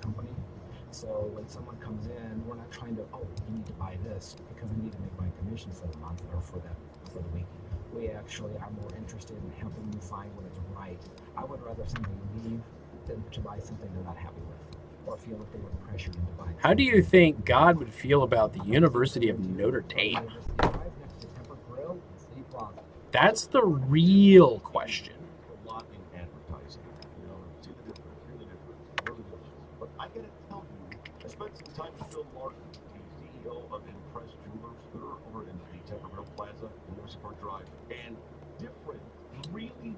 company. So when someone comes in, we're not trying to, you need to buy this because I need to make my commission for the month or for the week. We actually are more interested in helping you find what is right. I would rather somebody leave than to buy something they're not happy with or feel that they were pressured into buying. How do you think God would feel about the University of Notre Dame? That's the real question. But I gotta tell you, I spent some time with Phil Martin, the CEO of Impress Jewelers. They're over in the Temperville Plaza in Northport Drive. And different really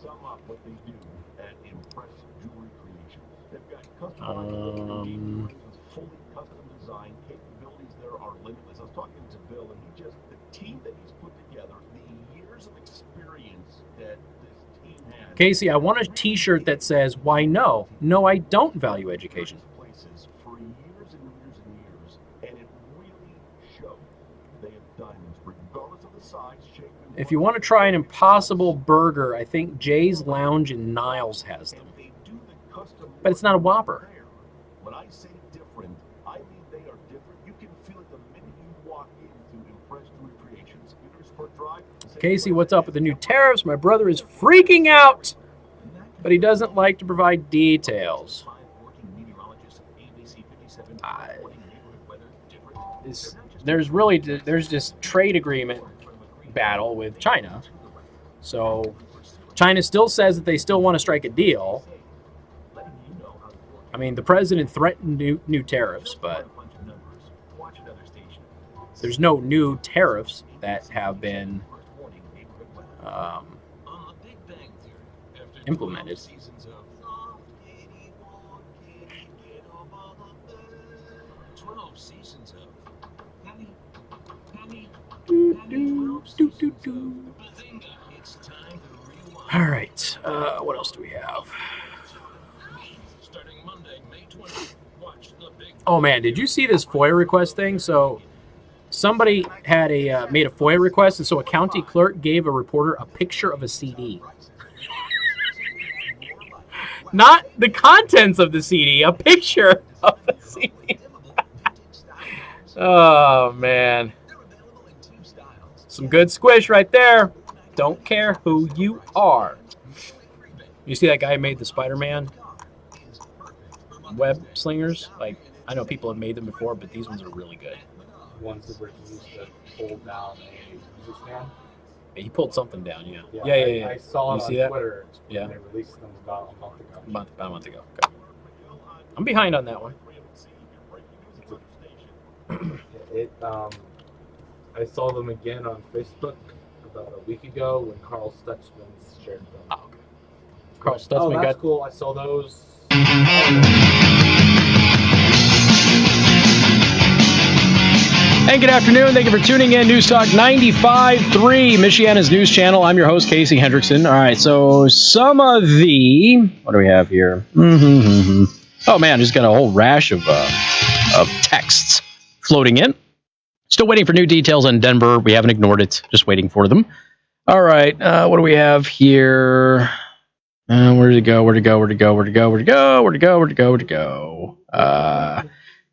sum up what they do at Impress Jewelry Creations. They've got customized fully custom design capabilities there are limitless. I was talking to Bill, and the team that he's put together, the years of experience that this team has. Casey, I want a t-shirt that says, why no? No, I don't value education. Places for years and years and years, and it really shows. They have diamonds, regardless of the size, shape, and If you want to try an Impossible Burger, I think Jay's Lounge in Niles has them. But it's not a Whopper. When I say different, I mean they are different. You can feel it the minute you walk into Impress Jewelry Creations. Unisport Drive. Casey, what's up with the new tariffs? My brother is freaking out, but he doesn't like to provide details. There's this trade agreement battle with China. So China still says that they still want to strike a deal. I mean, the president threatened new tariffs, but there's no new tariffs that have been implemented. All right. What else do we have? Oh man, did you see this FOIA request thing? So somebody had made a FOIA request, and so a county clerk gave a reporter a picture of a CD. Not the contents of the CD, a picture of the CD. Oh man. Some good squish right there. Don't care who you are. You see that guy who made the Spider-Man web slingers? Like, I know people have made them before, but these ones are really good. Ones that were used to pull down a music stand. He pulled something down, yeah. Yeah. I saw it You on see that? Twitter. Yeah. When they released them about a month ago. About a month ago. Okay. I'm behind on that one. I saw them again on Facebook about a week ago when Carl Stutzman shared them. Oh, okay. Carl Stutzman that's cool. I saw those. And good afternoon. Thank you for tuning in. News Talk 95.3, Michiana's news channel. I'm your host, Casey Hendrickson. All right, so some of the... What do we have here? Oh, man, just got a whole rash of texts floating in. Still waiting for new details on Denver. We haven't ignored it. Just waiting for them. All right, what do we have here? Where did it go?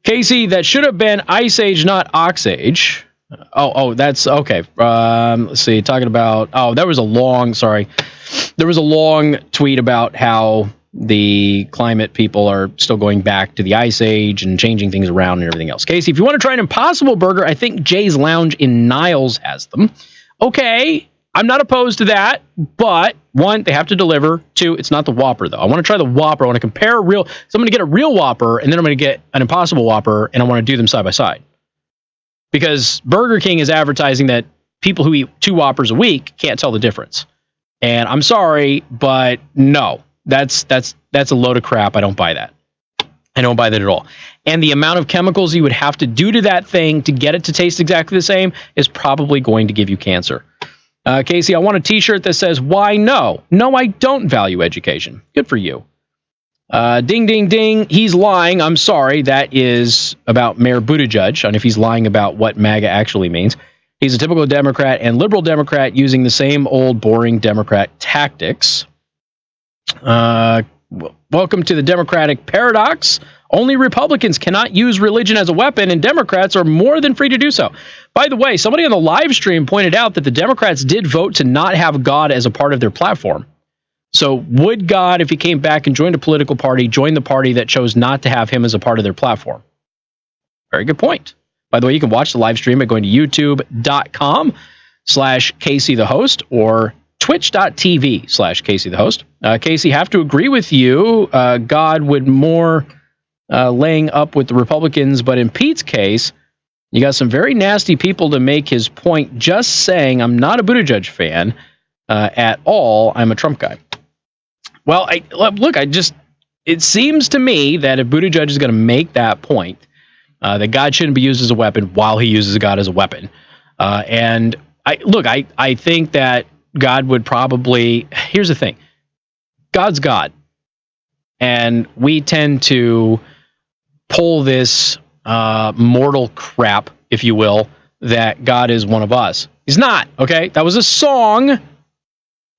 Casey, that should have been Ice Age, not Ox Age. Oh, that's okay. Let's see. Talking about. Oh, there was a long tweet about how the climate people are still going back to the Ice Age and changing things around and everything else. Casey, if you want to try an Impossible Burger, I think Jay's Lounge in Niles has them. Okay, I'm not opposed to that, but one, they have to deliver. Two, it's not the Whopper, though. I want to try the Whopper. I want to compare so I'm going to get a real Whopper, and then I'm going to get an Impossible Whopper, and I want to do them side by side. Because Burger King is advertising that people who eat 2 Whoppers a week can't tell the difference. And I'm sorry, but no. That's a load of crap. I don't buy that. I don't buy that at all. And the amount of chemicals you would have to do to that thing to get it to taste exactly the same is probably going to give you cancer. Casey, I want a t-shirt that says, why no? No, I don't value education. Good for you. Ding, ding, ding. He's lying. I'm sorry. That is about Mayor Buttigieg, and if he's lying about what MAGA actually means. He's a typical Democrat and liberal Democrat using the same old boring Democrat tactics. Welcome to the Democratic paradox. Only Republicans cannot use religion as a weapon, and Democrats are more than free to do so. By the way, somebody on the live stream pointed out that the Democrats did vote to not have God as a part of their platform. So would God, if he came back and joined a political party, join the party that chose not to have him as a part of their platform? Very good point. By the way, you can watch the live stream by going to youtube.com/Casey the host or twitch.tv/Casey the host. Casey, have to agree with you. God would more laying up with the Republicans, but in Pete's case, you got some very nasty people to make his point. Just saying, I'm not a Buttigieg fan at all. I'm a Trump guy. Well, it seems to me that if Buttigieg is going to make that point, that God shouldn't be used as a weapon while he uses God as a weapon. And I think that God would probably, here's the thing. God's God. And we tend to pull this mortal crap, if you will, that God is one of us. He's not, okay? That was a song,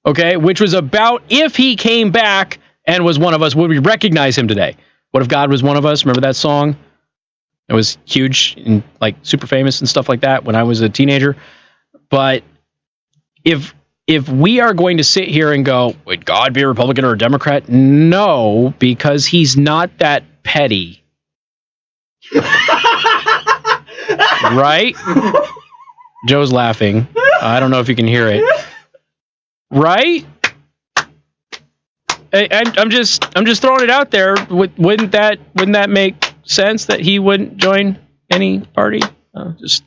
okay, which was about if he came back and was one of us, would we recognize him today? What if God was one of us? Remember that song? It was huge and like super famous and stuff like that when I was a teenager. But if we are going to sit here and go, would God be a Republican or a Democrat? No, because he's not that petty. Right? Joe's laughing. I don't know if you can hear it. Right? I'm just throwing it out there. Wouldn't that make sense that he wouldn't join any party? Just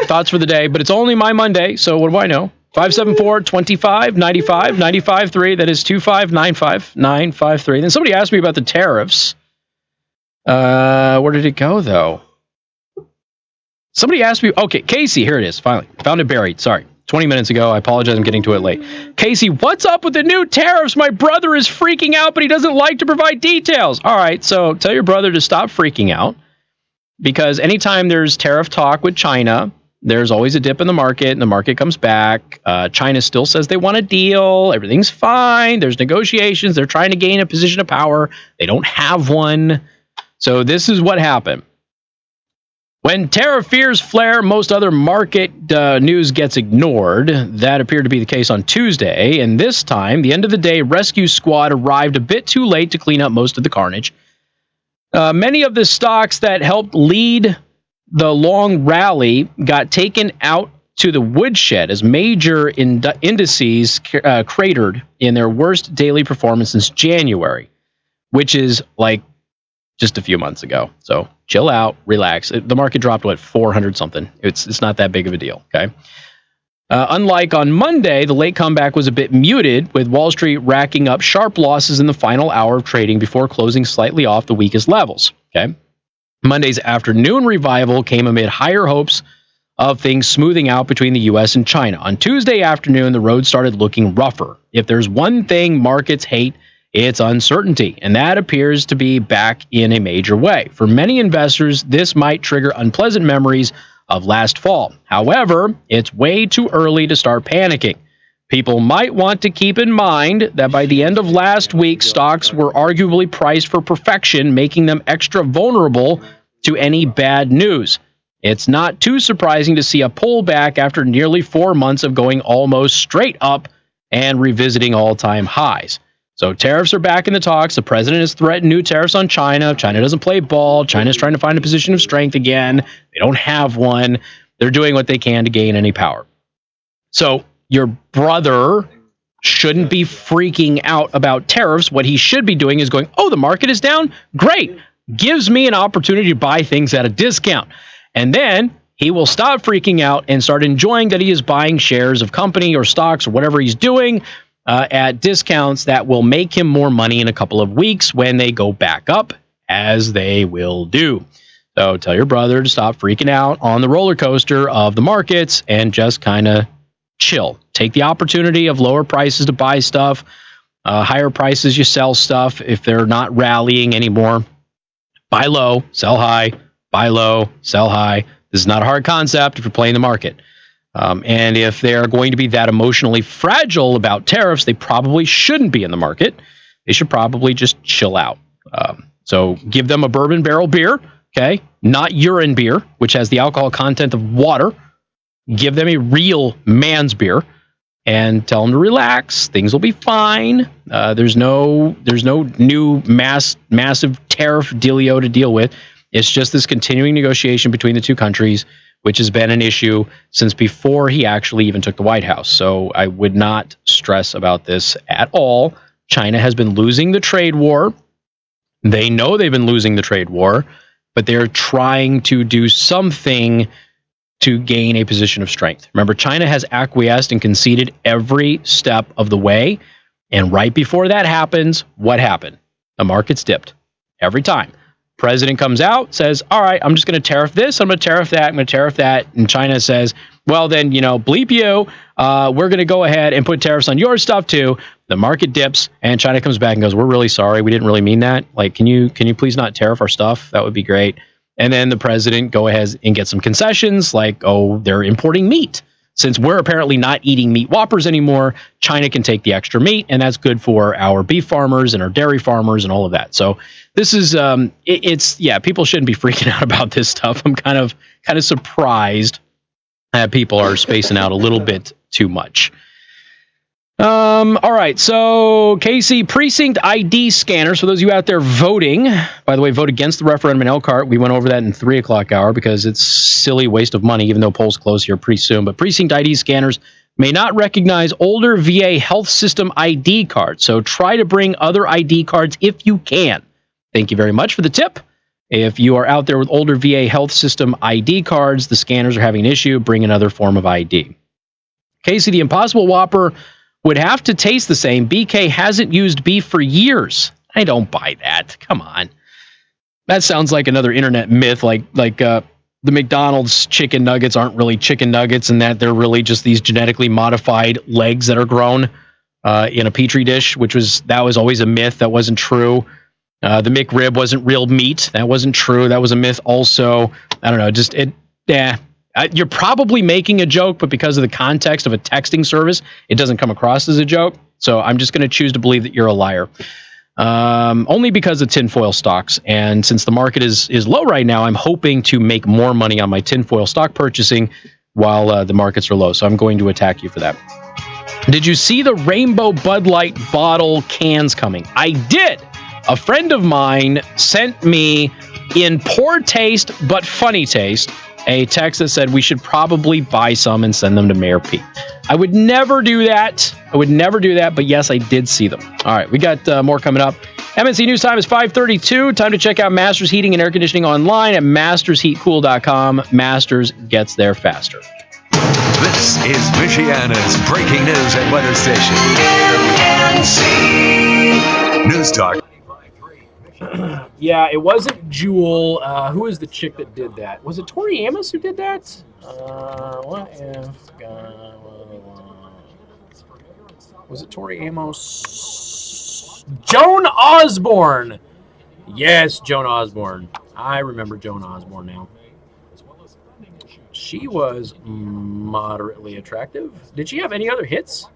thoughts for the day, but it's only my Monday, so what do I know? 574-25-95-95-3. That is 2595-953. Then somebody asked me about the tariffs. Where did it go, though? Somebody asked me... Okay, Casey, here it is, finally. Found it buried, sorry. 20 minutes ago. I apologize, I'm getting to it late. Casey, what's up with the new tariffs? My brother is freaking out, but he doesn't like to provide details. All right, so tell your brother to stop freaking out, because anytime there's tariff talk with China, there's always a dip in the market, and the market comes back. China still says they want a deal. Everything's fine. There's negotiations. They're trying to gain a position of power. They don't have one. So this is what happened. When tariff fears flare, most other market news gets ignored. That appeared to be the case on Tuesday, and this time, the end of the day, rescue squad arrived a bit too late to clean up most of the carnage. Many of the stocks that helped lead the long rally got taken out to the woodshed as major indices cratered in their worst daily performance since January, which is like just a few months ago. So chill out, relax. The market dropped, 400 something. It's not that big of a deal, okay? Unlike on Monday, the late comeback was a bit muted, with Wall Street racking up sharp losses in the final hour of trading before closing slightly off the weakest levels, okay? Monday's afternoon revival came amid higher hopes of things smoothing out between the U.S. and China. On Tuesday afternoon, the road started looking rougher. If there's one thing markets hate, it's uncertainty, and that appears to be back in a major way. For many investors, this might trigger unpleasant memories of last fall. However, it's way too early to start panicking. People might want to keep in mind that by the end of last week, stocks were arguably priced for perfection, making them extra vulnerable to any bad news. It's not too surprising to see a pullback after nearly 4 months of going almost straight up and revisiting all-time highs. So tariffs are back in the talks. The president has threatened new tariffs on China. China doesn't play ball. China's trying to find a position of strength again. They don't have one. They're doing what they can to gain any power. So your brother shouldn't be freaking out about tariffs. What he should be doing is going, oh, the market is down? Great. Gives me an opportunity to buy things at a discount. And then he will stop freaking out and start enjoying that he is buying shares of company or stocks or whatever he's doing at discounts that will make him more money in a couple of weeks when they go back up, as they will do. So tell your brother to stop freaking out on the roller coaster of the markets and just kind of chill. Take the opportunity of lower prices to buy stuff, higher prices you sell stuff if they're not rallying anymore. Buy low, sell high, buy low, sell high. This is not a hard concept if you're playing the market. And if they're going to be that emotionally fragile about tariffs, they probably shouldn't be in the market. They should probably just chill out. So give them a bourbon barrel beer, okay? Not urine beer, which has the alcohol content of water. Give them a real man's beer and tell them to relax. Things will be fine. There's no new massive tariff dealio to deal with. It's just this continuing negotiation between the two countries, which has been an issue since before he actually even took the White House. So I would not stress about this at all. China has been losing the trade war. They know they've been losing the trade war, but they're trying to do something to gain a position of strength. Remember, China has acquiesced and conceded every step of the way. And right before that happens, what happened? The market's dipped every time. President comes out, says, all right, I'm just going to tariff this, I'm going to tariff that, I'm going to tariff that. And China says, well, then, bleep you. We're going to go ahead and put tariffs on your stuff too. The market dips and China comes back and goes, we're really sorry. We didn't really mean that. Like, can you please not tariff our stuff? That would be great. And then the president go ahead and get some concessions like, oh, they're importing meat. Since we're apparently not eating meat whoppers anymore, China can take the extra meat, and that's good for our beef farmers and our dairy farmers and all of that. So this is, people shouldn't be freaking out about this stuff. I'm kind of surprised that people are spacing out a little bit too much. All right, so Casey, precinct ID scanners. For those of you out there voting, by the way, vote against the referendum in Elkhart. We went over that in 3 o'clock hour because it's silly waste of money, even though polls close here pretty soon. But precinct ID scanners may not recognize older VA health system ID cards, so try to bring other ID cards if you can. Thank you very much for the tip. If you are out there with older VA health system ID cards, the scanners are having an issue, bring another form of ID. Casey, the Impossible Whopper would have to taste the same. BK hasn't used beef for years. I don't buy that. Come on. That sounds like another internet myth, like the McDonald's chicken nuggets aren't really chicken nuggets and that they're really just these genetically modified legs that are grown in a petri dish, that was always a myth. That wasn't true. The McRib wasn't real meat. That wasn't true. That was a myth also. I don't know. You're probably making a joke, but because of the context of a texting service, it doesn't come across as a joke. So I'm just going to choose to believe that you're a liar. Only because of tinfoil stocks. And since the market is low right now, I'm hoping to make more money on my tinfoil stock purchasing while the markets are low. So I'm going to attack you for that. Did you see the Rainbow Bud Light bottle cans coming? I did. A friend of mine sent me, in poor taste but funny taste, a text that said we should probably buy some and send them to Mayor Pete. I would never do that. But yes, I did see them. All right, we got more coming up. MNC News Time is 5:32. Time to check out Masters Heating and Air Conditioning online at mastersheatcool.com. Masters gets there faster. This is Michiana's breaking news and weather station. News Talk. Yeah, it wasn't Jewel. Who was the chick that did that? Was it Tori Amos who did that? What if... was it Tori Amos? Joan Osborne! Yes, Joan Osborne. I remember Joan Osborne now. She was moderately attractive. Did she have any other hits?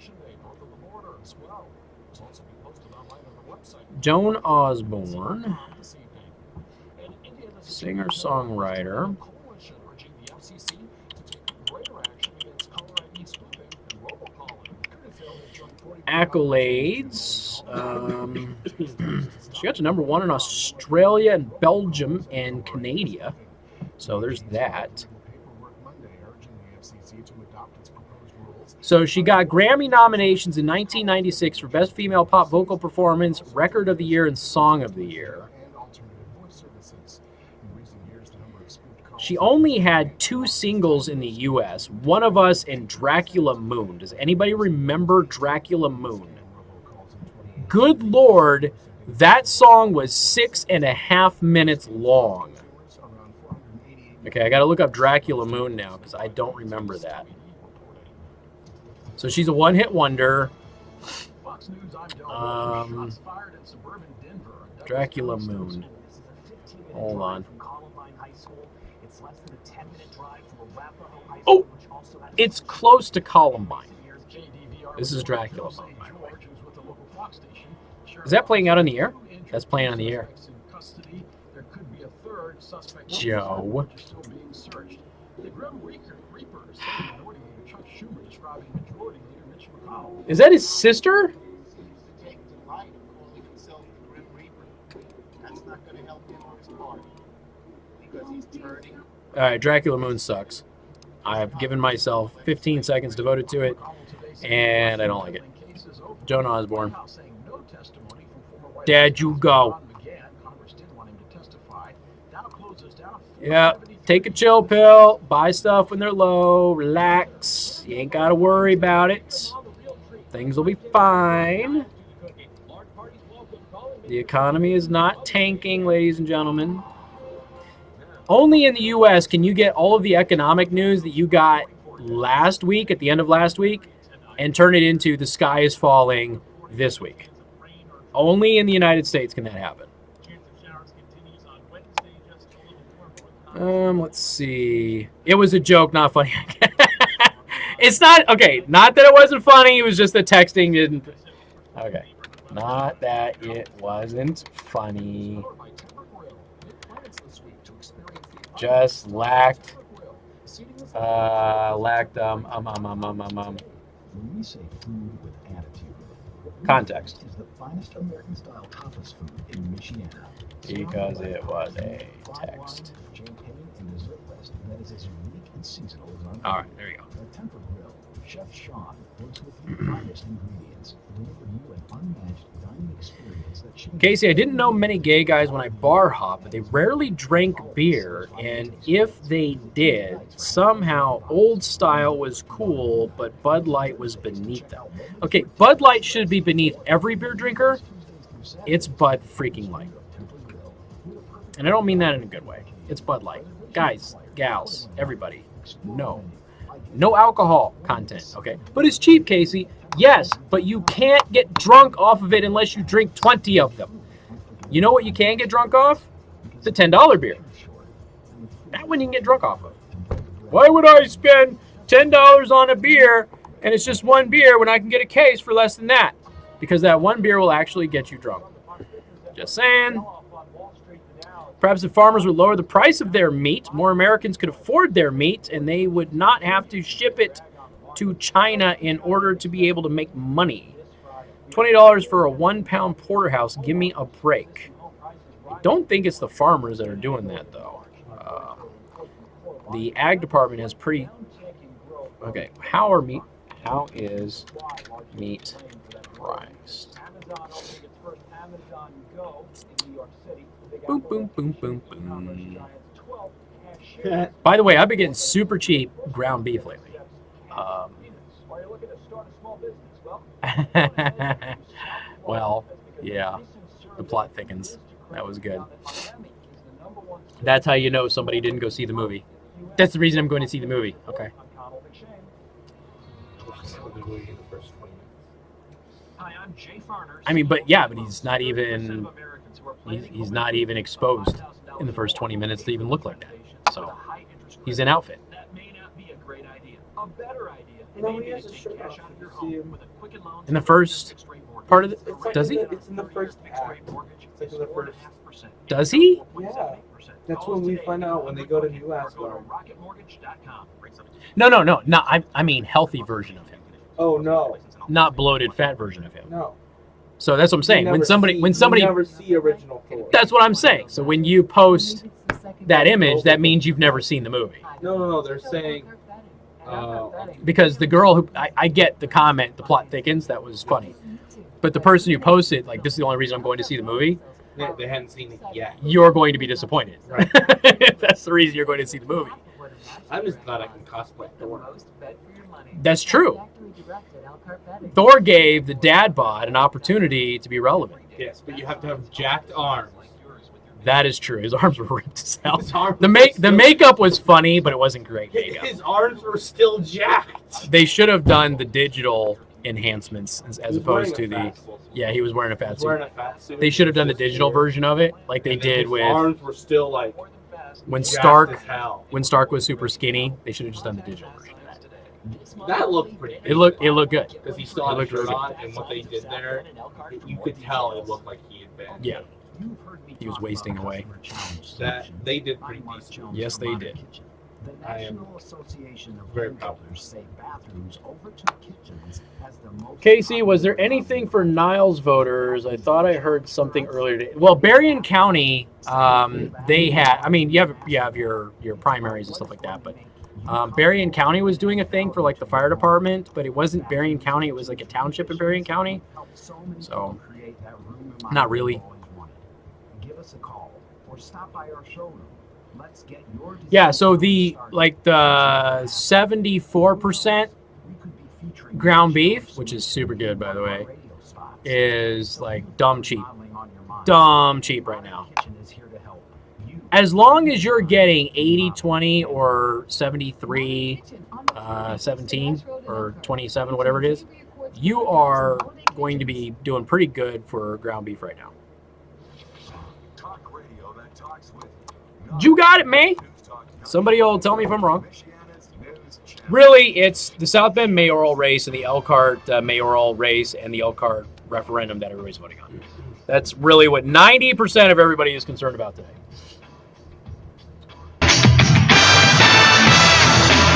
Joan Osborne, singer-songwriter. Accolades. She got to #1 in Australia and Belgium and Canada. So there's that. So she got Grammy nominations in 1996 for Best Female Pop Vocal Performance, Record of the Year, and Song of the Year. She only had 2 singles in the U.S., One of Us and Dracula Moon. Does anybody remember Dracula Moon? Good Lord, that song was 6.5 minutes long. Okay, I got to look up Dracula Moon now because I don't remember that. So she's a one-hit wonder. Dracula Moon. Hold on. Oh, it's close to Columbine. This is Dracula Moon, by the way. Is that playing out on the air? That's playing on the air. Joe. Is that his sister? All right, Dracula Moon sucks. I've given myself 15 seconds devoted to it, and I don't like it. Joan Osborne. Dad, you go. Yeah, take a chill pill. Buy stuff when they're low. Relax. You ain't got to worry about it. Things will be fine. The economy is not tanking, ladies and gentlemen. Only in the U.S. can you get all of the economic news that you got last week, at the end of last week, and turn it into the sky is falling this week. Only in the United States can that happen. Let's see. It was a joke, not funny. It's not, okay, not that it wasn't funny, it was just the texting didn't. Okay. Not that it wasn't funny. Just lacked When we say food with attitude, context. is the finest American style tapas food in Michiana. Because it was a text. Champagne and dessert list that is as unique and seasonal as our All right, there you go. The Temper Grill, Chef Sean works with the finest ingredients to deliver you an unmatched dining experience that changes. Casey, I didn't know many gay guys when I bar hop, but they rarely drank beer, and if they did, somehow old style was cool, but Bud Light was beneath them. Okay, Bud Light should be beneath every beer drinker. It's Bud freaking Light. And I don't mean that in a good way. It's Bud Light. Guys, gals, everybody, no alcohol content, okay? But it's cheap, Casey. Yes, but you can't get drunk off of it unless you drink 20 of them. You know what you can get drunk off? The $10 beer. That one you can get drunk off of. Why would I spend $10 on a beer and it's just one beer when I can get a case for less than that? Because that one beer will actually get you drunk. Just saying. Perhaps if farmers would lower the price of their meat, more Americans could afford their meat and they would not have to ship it to China in order to be able to make money. $20 for a 1-pound porterhouse. Give me a break. I don't think it's the farmers that are doing that, though. The ag department has pretty... Okay, how is meat priced? Boom, boom, boom, boom, boom. By the way, I've been getting super cheap ground beef lately. Well, yeah, the plot thickens. That was good. That's how you know somebody didn't go see the movie. That's the reason I'm going to see the movie. Okay. I mean, but yeah, but he's not even exposed in the first 20 minutes to even look like that. So he's in outfit. In the first part of the, does he? It's in the first act. It's like the first. Does he? Yeah. That's when we find out when they go to New Asgard. No. I mean healthy version of him. Oh no. Not bloated fat version of him. No. So that's what I'm saying. When somebody you never see original Thor. That's what I'm saying. So when you post that image, that means you've never seen the movie. No. They're saying. Because the girl who I get the comment, the plot thickens. That was funny. But the person who posted, like, this is the only reason I'm going to see the movie. They hadn't seen it yet. You're going to be disappointed. Right. That's the reason you're going to see the movie. I'm just glad I can cosplay Thor. That's true. Thor gave the dad bod an opportunity to be relevant. Yes, but you have to have jacked arms. That is true. His arms were ripped as hell. The makeup was funny, but it wasn't great makeup. His arms were still jacked. They should have done the digital enhancements as opposed to the. Yeah, he was wearing a fat suit. They should have done the digital version of it, like they did with. His arms were still like. When Stark was super skinny, they should have just done the digital version of that. That looked pretty good. It looked good. Because he still had a shirt on, and what they did there, you could tell it looked like he had been. Yeah. He was wasting away. That they did pretty decent. Yes, they did. I am very proud. Casey, was there anything for Niles voters? I thought I heard something earlier today. Well, Berrien County, they had. I mean, you have your primaries and stuff like that, but Berrien County was doing a thing for like the fire department, but it wasn't Berrien County. It was like a township in Berrien County. So, not really. Give us a call or stop by our showroom. Let's get your yeah, so the 74% ground beef, which is super good by the way, is like dumb cheap right now. As long as you're getting 80-20 or 73-17 or 27, whatever it is, you are going to be doing pretty good for ground beef right now. You got it, man. Somebody will tell me if I'm wrong. Really, it's the South Bend mayoral race and the Elkhart mayoral race and the Elkhart referendum that everybody's voting on. That's really what 90% of everybody is concerned about today.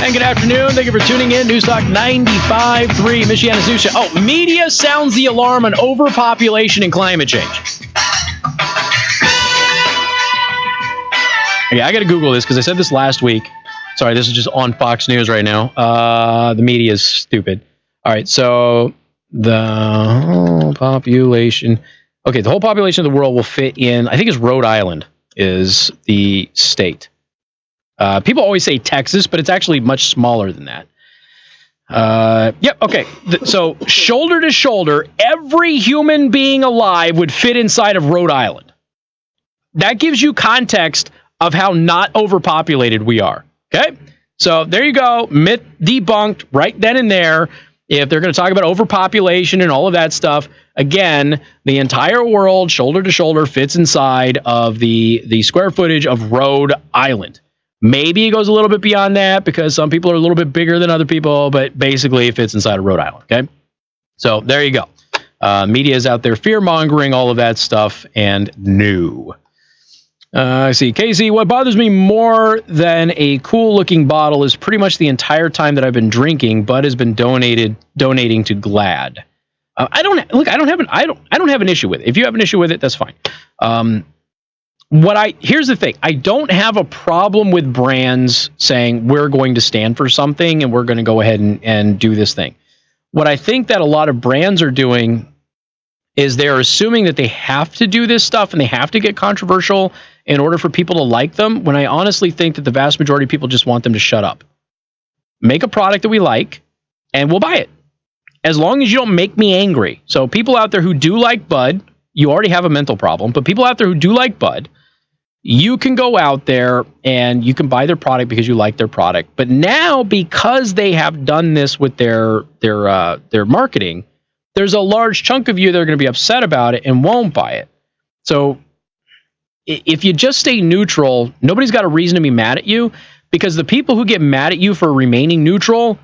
And good afternoon. Thank you for tuning in. News Talk 95.3, Michiana's News Show. Oh, media sounds the alarm on overpopulation and climate change. Okay, I got to Google this because I said this last week. Sorry, this is just on Fox News right now. The media is stupid. All right, so the whole population. Okay, the whole population of the world will fit in. I think it's Rhode Island is the state. People always say Texas, but it's actually much smaller than that. Yep. Okay. So shoulder to shoulder, every human being alive would fit inside of Rhode Island. That gives you context of how not overpopulated we are. Okay. So there you go. Myth debunked right then and there. If they're going to talk about overpopulation and all of that stuff, again, the entire world, shoulder to shoulder, fits inside of the square footage of Rhode Island. Maybe it goes a little bit beyond that because some people are a little bit bigger than other people, but basically it fits inside of Rhode Island. Okay. So there you go. Media is out there fear-mongering all of that stuff, and no. I see. Casey, what bothers me more than a cool-looking bottle is pretty much the entire time that I've been drinking, Bud has been donating to GLAD. I don't have an issue with it. If you have an issue with it, that's fine. Here's the thing. I don't have a problem with brands saying we're going to stand for something and we're going to go ahead and do this thing. What I think that a lot of brands are doing is they're assuming that they have to do this stuff and they have to get controversial in order for people to like them, when I honestly think that the vast majority of people just want them to shut up. Make a product that we like, and we'll buy it. As long as you don't make me angry. So people out there who do like Bud, you already have a mental problem, but people out there who do like Bud, you can go out there and you can buy their product because you like their product. But now, because they have done this with their marketing, there's a large chunk of you that are going to be upset about it and won't buy it. So if you just stay neutral, nobody's got a reason to be mad at you, because the people who get mad at you for remaining neutral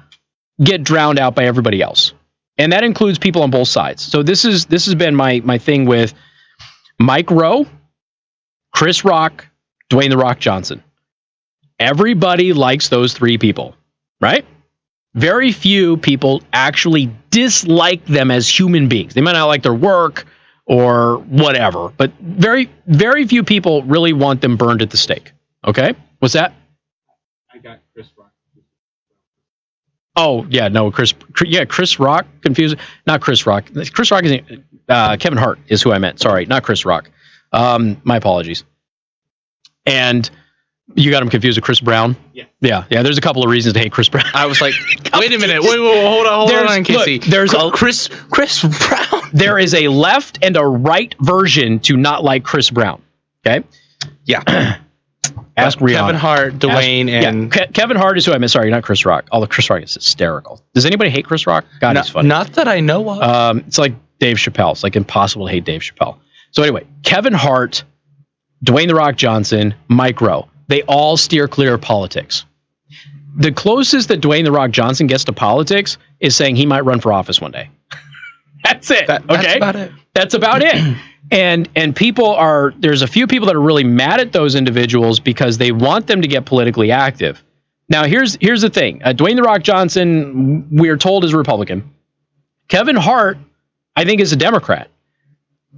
get drowned out by everybody else. And that includes people on both sides. So this has been my thing with Mike Rowe, Chris Rock, Dwayne "The Rock" Johnson. Everybody likes those three people, right? Very few people actually dislike them as human beings. They might not like their work or whatever, but very, very few people really want them burned at the stake. Okay? What's that? I got Chris Rock. Oh, yeah, no, Chris Rock, confused. Not Chris Rock. Chris Rock is Kevin Hart is who I meant. Sorry, not Chris Rock. My apologies. And you got him confused with Chris Brown? Yeah. There's a couple of reasons to hate Chris Brown. I was like, wait a minute. Wait, hold on, Casey. Look, there's Chris Brown. There is a left and a right version to not like Chris Brown. Okay? Yeah. Ask Rihanna. Kevin Hart, Dwayne, Kevin Hart is who I meant. Sorry, not Chris Rock. Although Chris Rock is hysterical. Does anybody hate Chris Rock? God, he's funny. Not that I know of. It's like Dave Chappelle. It's like impossible to hate Dave Chappelle. So anyway, Kevin Hart, Dwayne "The Rock" Johnson, Mike Rowe. They all steer clear of politics. The closest that Dwayne "The Rock" Johnson gets to politics is saying he might run for office one day. That's it. That's about it. That's about it. And people there's a few people that are really mad at those individuals because they want them to get politically active. Now, here's the thing. Dwayne "The Rock" Johnson, we're told, is a Republican. Kevin Hart, I think, is a Democrat.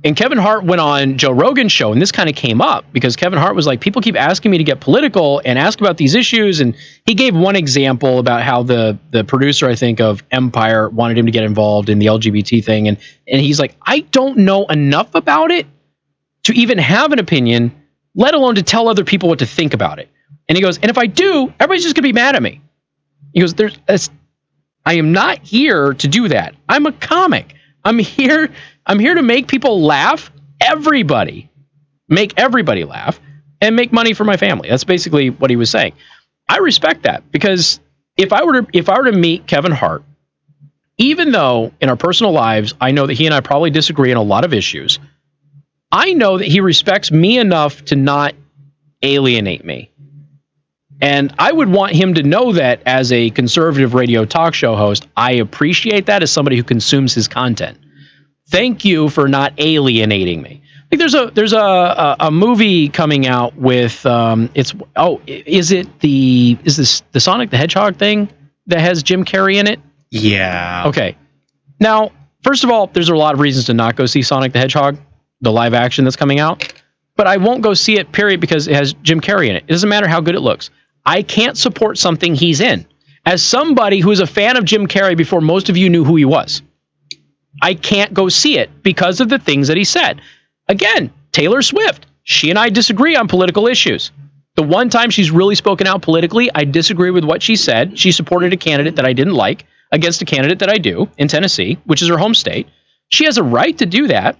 And Kevin Hart went on Joe Rogan's show, and this kind of came up because Kevin Hart was like, people keep asking me to get political and ask about these issues. And he gave one example about how the producer, I think, of Empire wanted him to get involved in the LGBT thing. And he's like, I don't know enough about it to even have an opinion, let alone to tell other people what to think about it. And he goes, and if I do, everybody's just going to be mad at me. He goes, I am not here to do that. I'm a comic. I'm here to make people laugh, make everybody laugh, and make money for my family. That's basically what he was saying. I respect that, because if I were to meet Kevin Hart, even though in our personal lives I know that he and I probably disagree on a lot of issues, I know that he respects me enough to not alienate me. And I would want him to know that as a conservative radio talk show host, I appreciate that as somebody who consumes his content. Thank you for not alienating me. Like there's a movie coming out with is this the Sonic the Hedgehog thing that has Jim Carrey in it? Yeah. Okay. Now, first of all, there's a lot of reasons to not go see Sonic the Hedgehog, the live action that's coming out. But I won't go see it, period, because it has Jim Carrey in it. It doesn't matter how good it looks. I can't support something he's in. As somebody who is a fan of Jim Carrey before most of you knew who he was, I can't go see it because of the things that he said. Again, Taylor Swift, she and I disagree on political issues. The one time she's really spoken out politically, I disagree with what she said. She supported a candidate that I didn't like against a candidate that I do in Tennessee, which is her home state. She has a right to do that,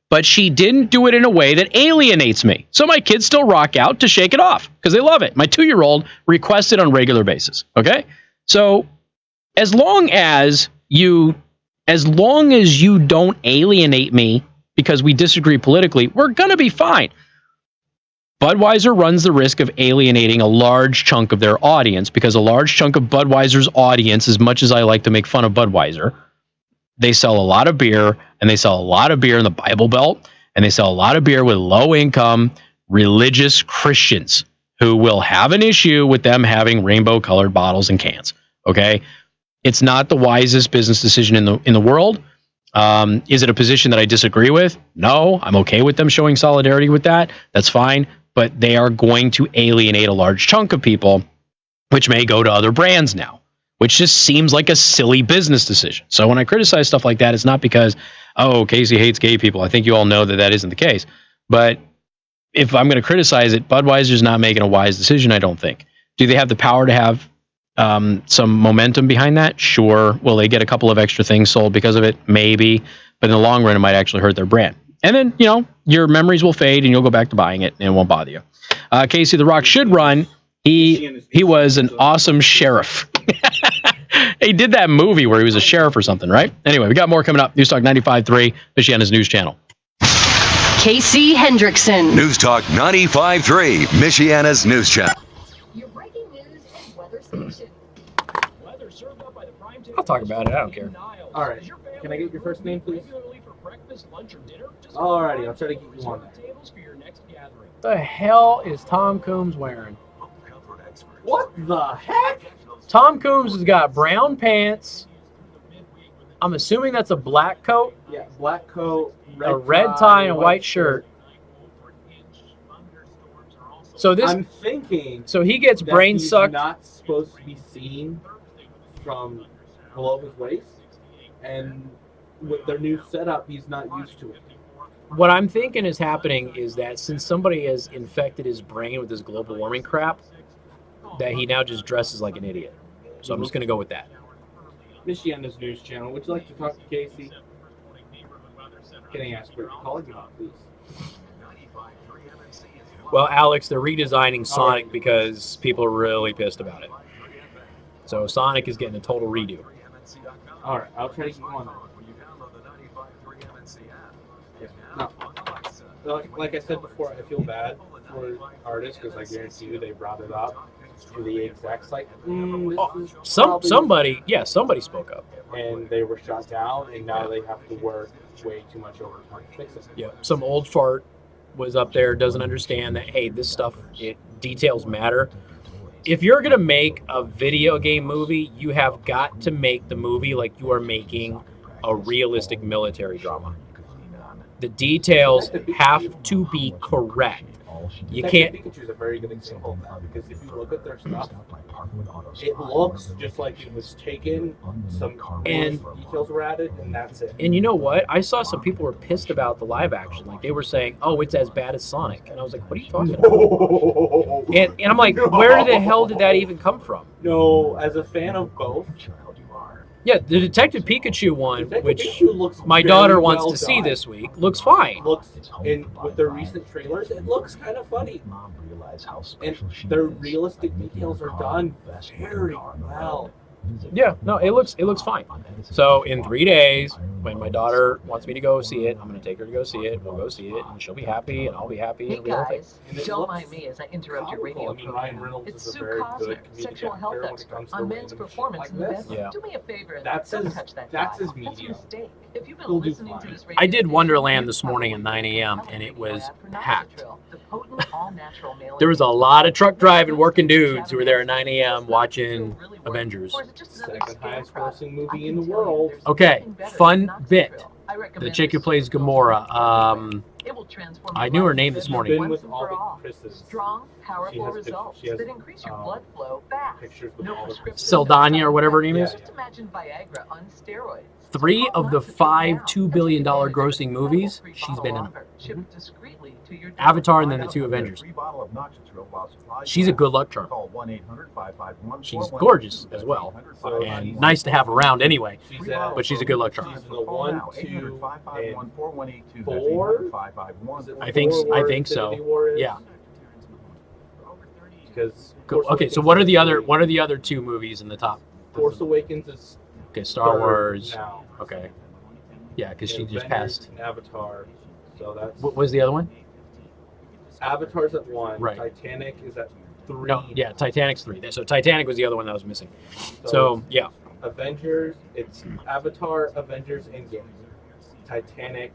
but she didn't do it in a way that alienates me. So my kids still rock out to Shake It Off because they love it. My 2-year-old requests it on a regular basis. Okay? So as long as you don't alienate me because we disagree politically, we're going to be fine. Budweiser runs the risk of alienating a large chunk of their audience because a large chunk of Budweiser's audience, as much as I like to make fun of Budweiser, they sell a lot of beer, and they sell a lot of beer in the Bible Belt, and they sell a lot of beer with low-income religious Christians who will have an issue with them having rainbow-colored bottles and cans. Okay? It's not the wisest business decision in the world. Is it a position that I disagree with? No, I'm okay with them showing solidarity with that. That's fine. But they are going to alienate a large chunk of people, which may go to other brands now, which just seems like a silly business decision. So when I criticize stuff like that, it's not because, oh, Casey hates gay people. I think you all know that that isn't the case. But if I'm going to criticize it, Budweiser's not making a wise decision, I don't think. Do they have the power to have some momentum behind that? Sure. Will they get a couple of extra things sold because of it? Maybe. But in the long run, it might actually hurt their brand. And then, your memories will fade and you'll go back to buying it and it won't bother you. Casey The Rock should run. He was an awesome sheriff. He did that movie where he was a sheriff or something, right? Anyway, we got more coming up. News Talk 95.3, Michiana's news channel. Casey Hendrickson. News Talk 95.3, Michiana's news channel. I'll talk about it. I don't care. All right. Can I get your first name, please? Alrighty, I'll try to get you on that. The hell is Tom Coombs wearing? What the heck? Tom Coombs has got brown pants. I'm assuming that's a black coat. Yeah, black coat, a red tie, and a white shirt. So this, I'm thinking. So he gets that brain he's sucked. Not supposed to be seen from below his waist, and with their new setup, he's not used to it. What I'm thinking is happening is that since somebody has infected his brain with this global warming crap, that he now just dresses like an idiot. So I'm just going to go with that. Michiana's news channel. Would you like to talk to Casey? Can I ask where you're calling you on, please? Well, Alex, they're redesigning Sonic because people are really pissed about it. So Sonic is getting a total redo. All right, I'll try to get you on that. No. Like I said before, I feel bad for artists because I guarantee you they brought it up to the execs like, somebody spoke up. And they were shut down, and now they have to work way too much overtime to fix it. Yeah, some old fart was up there, doesn't understand that, hey, this stuff, details matter. If you're going to make a video game movie, you have got to make the movie like you are making a realistic military drama. The details have to be correct. You can't. Pikachu's a very good example of that because if you look at their stuff, it looks just like it was taken, some details were added, and that's it. And you know what? I saw some people were pissed about the live action. Like they were saying, "Oh, it's as bad as Sonic," and I was like, "What are you talking about?" And I'm like, "Where the hell did that even come from?" No, as a fan of both. Yeah, the Detective Pikachu one, which my daughter wants to see this week, looks fine. With their recent trailers, it looks kind of funny. And their realistic details are done very well. Yeah, no, it looks fine. So in 3 days, when my daughter wants me to go see it, I'm going to take her to go see it. We'll go see it, and she'll be happy, and I'll be happy. Hey guys, don't mind me as I interrupt your radio program. It's Sue Cosmic, sexual health expert on men's performance in the bedroom. Yeah. Do me a favor and don't touch that That's guy. his medium. That's a mistake. If you've been listening to this radio I did Wonderland this morning at 9 a.m., and it was packed. There was a lot of truck driving, working dudes who were there at 9 a.m. watching Avengers. Second highest grossing movie in the world. Okay, fun bit. The chick who plays Gamora. It will transform I your knew her life name this and morning. Been once with and all for the all. Chris's. Strong, powerful has results she has, that increase your blood flow fast. Pictures with No all the prescription, Saldana or whatever her name is. Just imagine Viagra on steroids. 3 of the 5 $2 billion grossing movies, she's been in them. Shipped discreetly to your door. Avatar and then the 2 Avengers. She's a good luck charm. She's gorgeous as well, and nice to have around anyway. But she's a good luck charm. She's in the 1, 2, and 4. I think so. Yeah. Because Okay, so what are the other 2 movies in the top? Force Awakens is Okay, Star third Wars. now. Okay. Yeah, because she And just Avengers passed. and Avatar. So that's What was the other one? Avatar's at 1. Right. Titanic is at 3. No, yeah, Titanic's 3. So Titanic was the other one that was missing. So yeah. Avengers, it's Avatar, Avengers, Endgame. Titanic,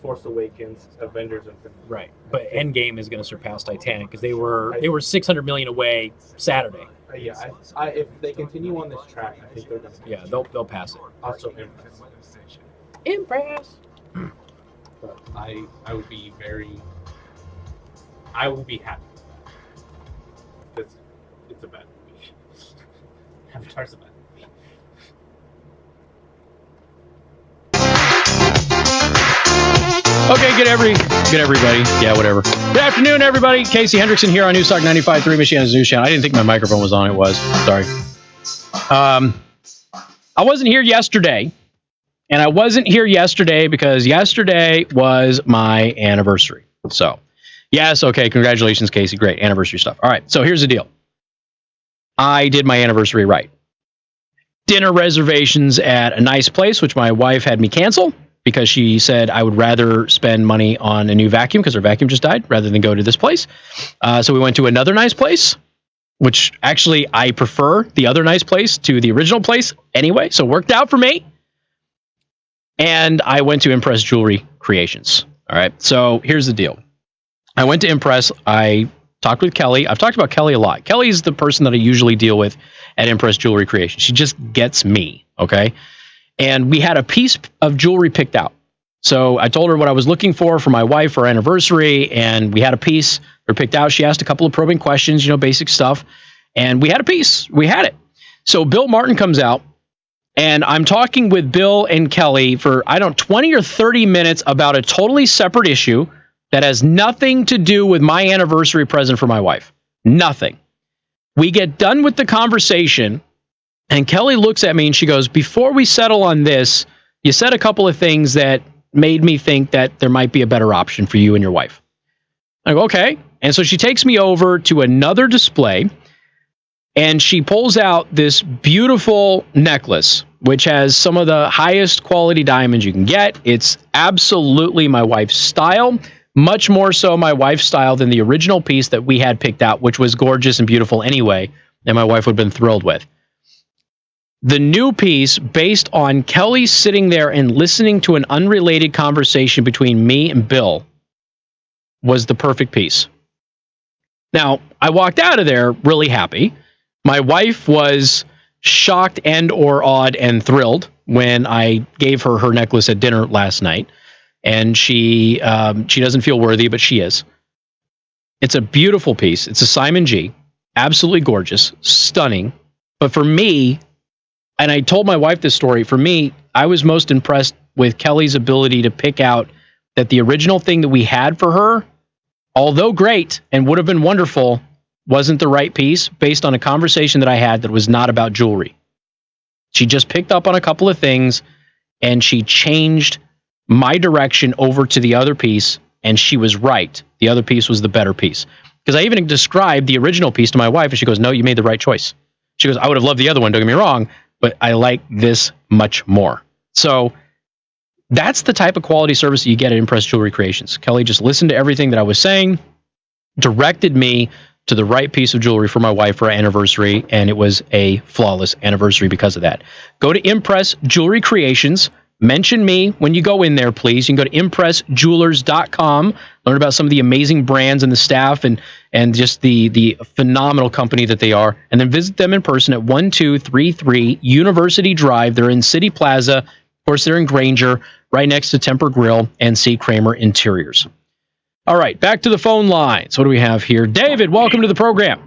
Force Awakens, Avengers, Infinity. Right, but Endgame is going to surpass Titanic because they were 600 million away Saturday. Yeah, if they continue on this track, I think they're going to. Yeah, they'll pass it. Also, Impress. Impress. But I would be I will be happy. It's a bad movie. Avatar's a bad movie. Okay, good everybody. Yeah, whatever. Good afternoon, everybody. Casey Hendrickson here on Newstalk 95.3, Michiana's News Channel. I didn't think my microphone was on. It was. Sorry. I wasn't here yesterday. And I wasn't here yesterday because yesterday was my anniversary. So, yes, okay, congratulations, Casey. Great, anniversary stuff. All right, so here's the deal. I did my anniversary right. Dinner reservations at a nice place, which my wife had me cancel because she said I would rather spend money on a new vacuum because her vacuum just died rather than go to this place. So we went to another nice place, which actually I prefer the other nice place to the original place anyway. So it worked out for me. And I went to Impress Jewelry Creations. All right. So here's the deal. I went to Impress. I talked with Kelly. I've talked about Kelly a lot. Kelly is the person that I usually deal with at Impress Jewelry Creations. She just gets me. Okay. And we had a piece of jewelry picked out. So I told her what I was looking for my wife for our anniversary. And we had a piece picked out. She asked a couple of probing questions, basic stuff. And we had a piece. We had it. So Bill Martin comes out. And I'm talking with Bill and Kelly for, 20 or 30 minutes about a totally separate issue that has nothing to do with my anniversary present for my wife. Nothing. We get done with the conversation, and Kelly looks at me and she goes, before we settle on this, you said a couple of things that made me think that there might be a better option for you and your wife. I go, okay. And so she takes me over to another display, and she pulls out this beautiful necklace, which has some of the highest quality diamonds you can get. It's absolutely my wife's style, much more so my wife's style than the original piece that we had picked out, which was gorgeous and beautiful anyway, and my wife would have been thrilled with. The new piece, based on Kelly sitting there and listening to an unrelated conversation between me and Bill, was the perfect piece. Now, I walked out of there really happy. My wife was shocked and or awed and thrilled when I gave her her necklace at dinner last night. And she doesn't feel worthy, but she is. It's a beautiful piece. It's a Simon G. Absolutely gorgeous. Stunning. But for me, and I told my wife this story, for me, I was most impressed with Kelly's ability to pick out that the original thing that we had for her, although great and would have been wonderful, wasn't the right piece based on a conversation that I had that was not about jewelry. She just picked up on a couple of things and she changed my direction over to the other piece, and she was right. The other piece was the better piece. Because I even described the original piece to my wife and she goes, no, you made the right choice. She goes, I would have loved the other one, don't get me wrong, but I like this much more. So that's the type of quality service that you get at Impress Jewelry Creations. Kelly just listened to everything that I was saying, directed me to the right piece of jewelry for my wife for our anniversary, and it was a flawless anniversary because of that. Go to Impress Jewelry Creations. Mention me when you go in there, please. You can go to impressjewelers.com, learn about some of the amazing brands and the staff and just the phenomenal company that they are, and then visit them in person at 1233 University Drive. They're in City Plaza. Of course, they're in Granger, right next to Temper Grill and C. Kramer Interiors. All right, back to the phone lines. What do we have here? David, welcome to the program.